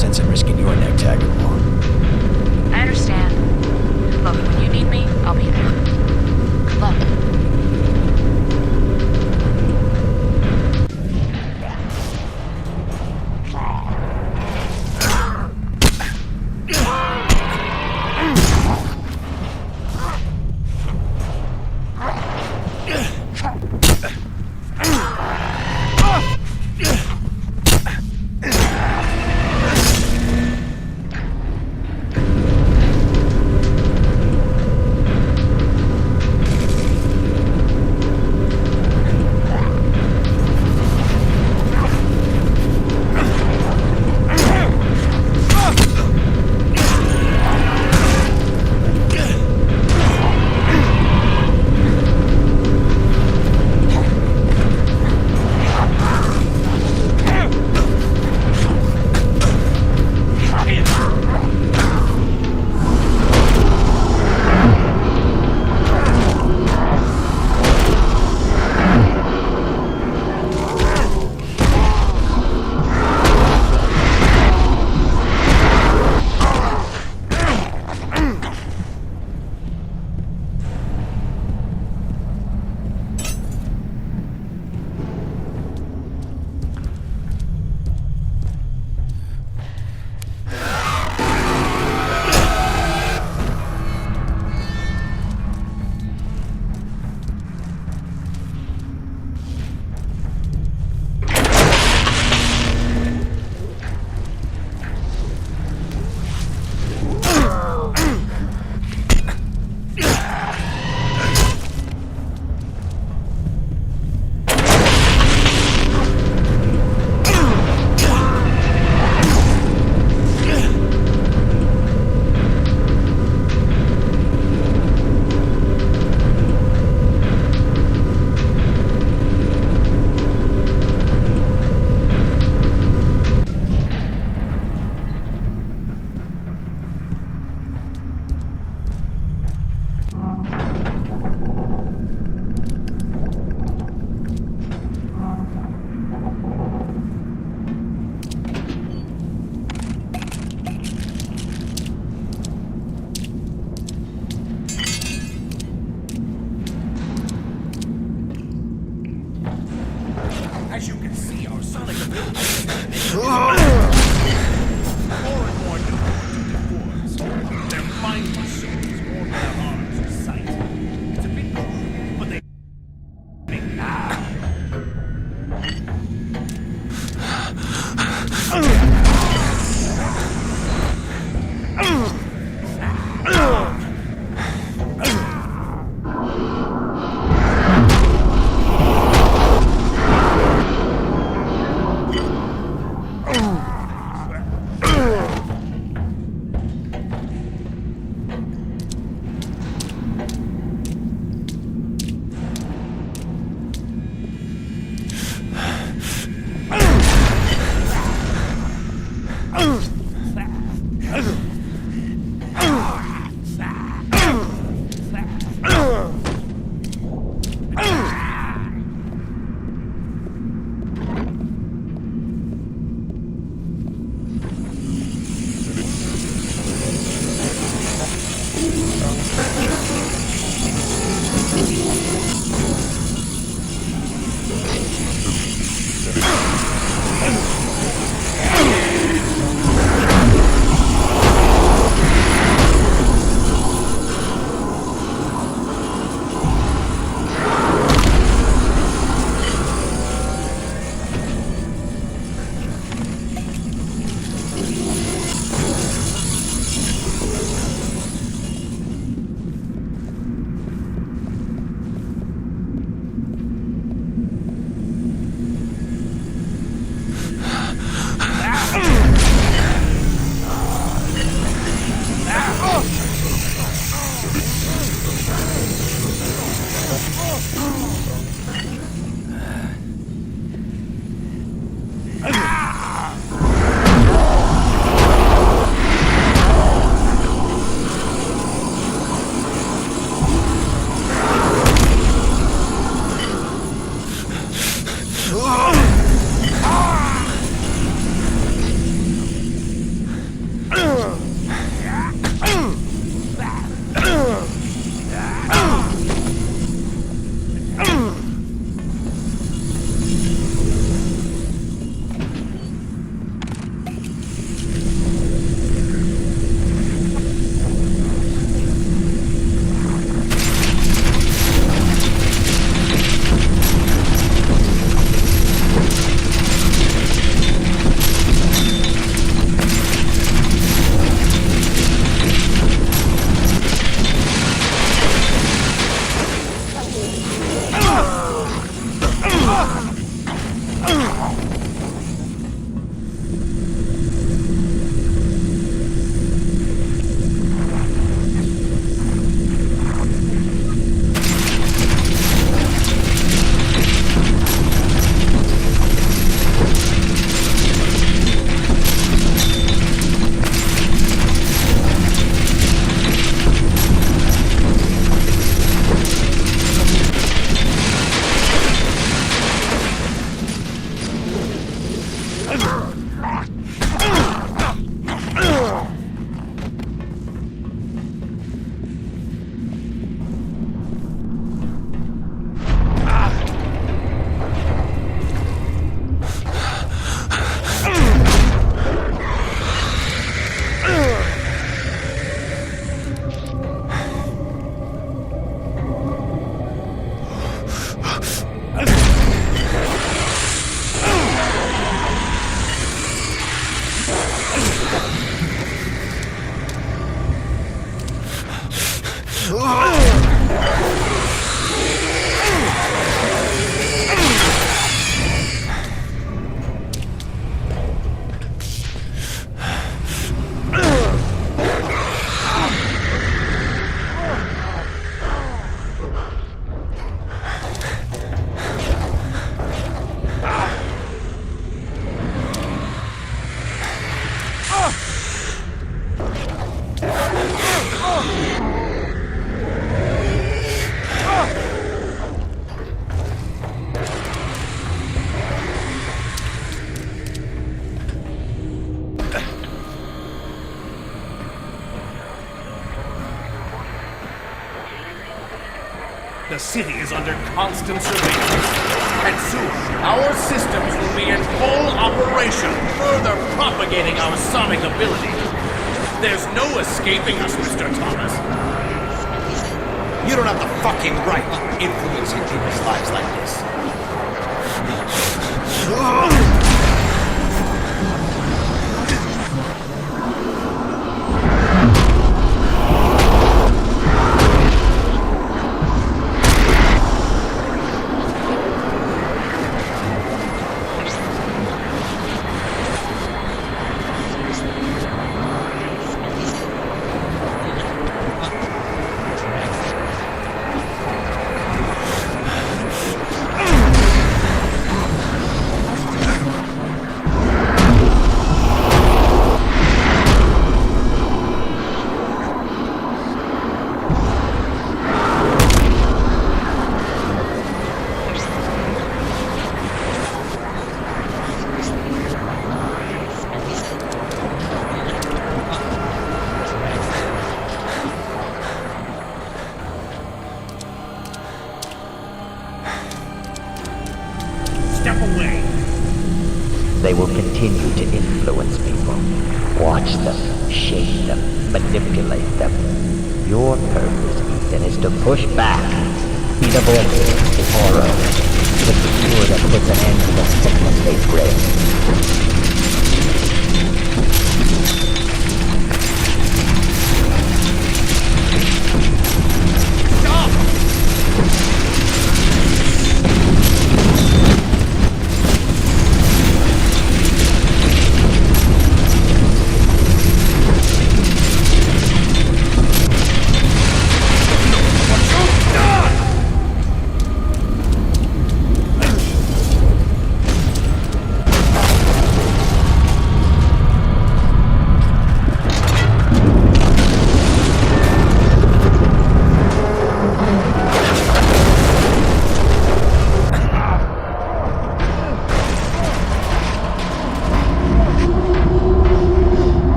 sense in risking your neck tagging along. I understand. Look, when you need me, I'll be there. Good luck. The city is under constant surveillance, and soon our systems will be in full operation, further propagating our sonic ability. There's no escaping us, Mr. Thomas. You don't have the fucking right influencing people's lives like this. They will continue to influence people. Watch them, shape them, manipulate them. Your purpose, Ethan, is to push back. Be the voice, the horror, the cure that puts an end to the sickness they bring.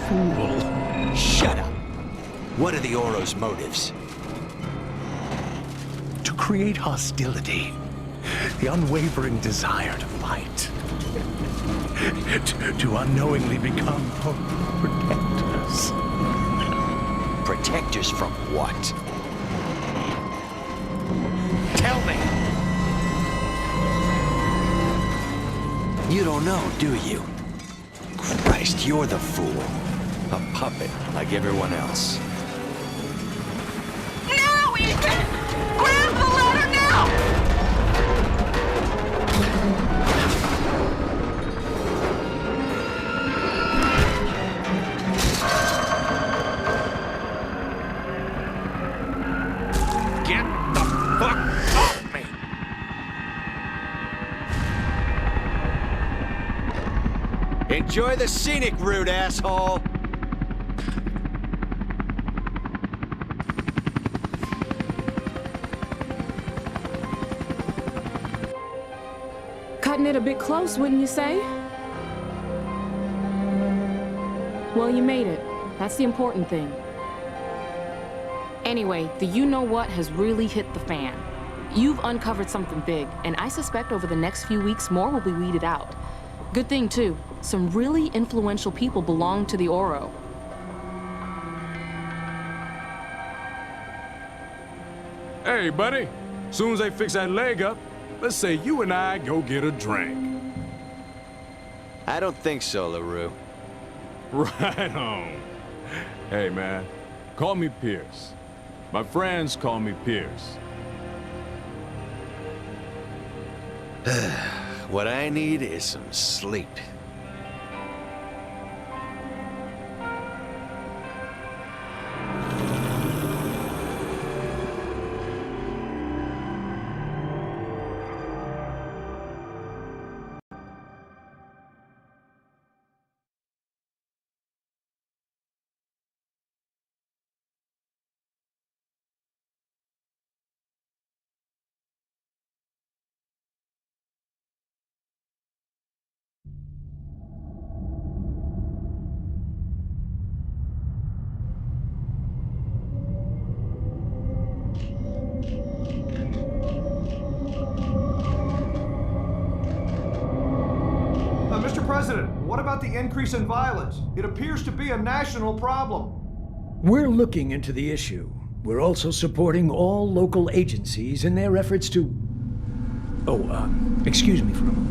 fool. Shut up. What are the Oro's motives? To create hostility. The unwavering desire to fight. To unknowingly become protectors. Protectors from what? Tell me! You don't know, do you? Christ, you're the fool. A puppet like everyone else. Now, Ethan! Grab the ladder now! Get the fuck off me! Enjoy the scenic route, asshole! Cutting it a bit close, wouldn't you say? Well, you made it. That's the important thing. Anyway, the you-know-what has really hit the fan. You've uncovered something big, and I suspect over the next few weeks more will be weeded out. Good thing, too. Some really influential people belong to the Oro. Hey, buddy. Soon as they fix that leg up, let's say you and I go get a drink. I don't think so, LaRue. Right on. Hey, man. Call me Pierce. My friends call me Pierce. What I need is some sleep. Mr. President, what about the increase in violence? It appears to be a national problem. We're looking into the issue. We're also supporting all local agencies in their efforts to... Oh, excuse me for a moment.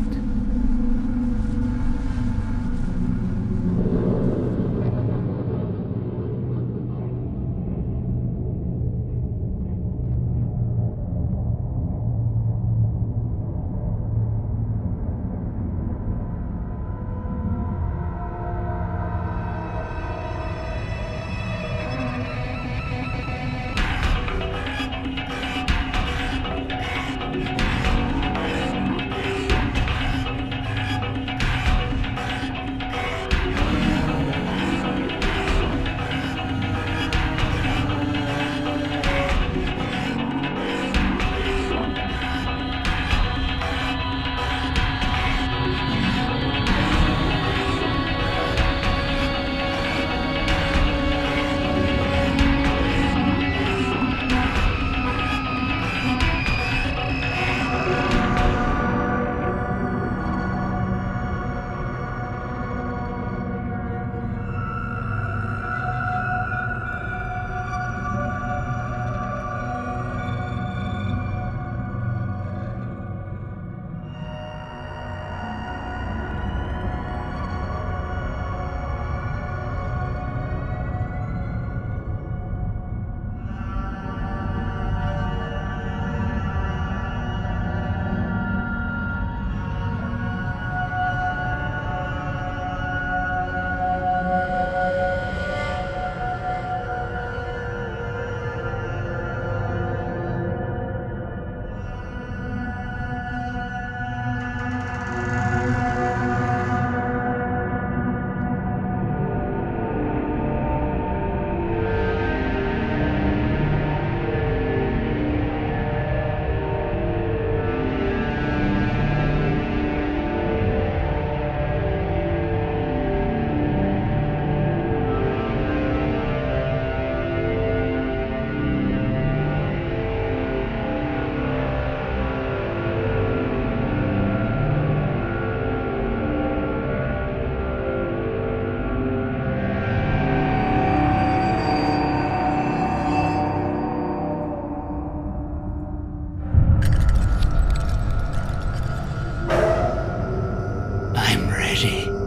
energy.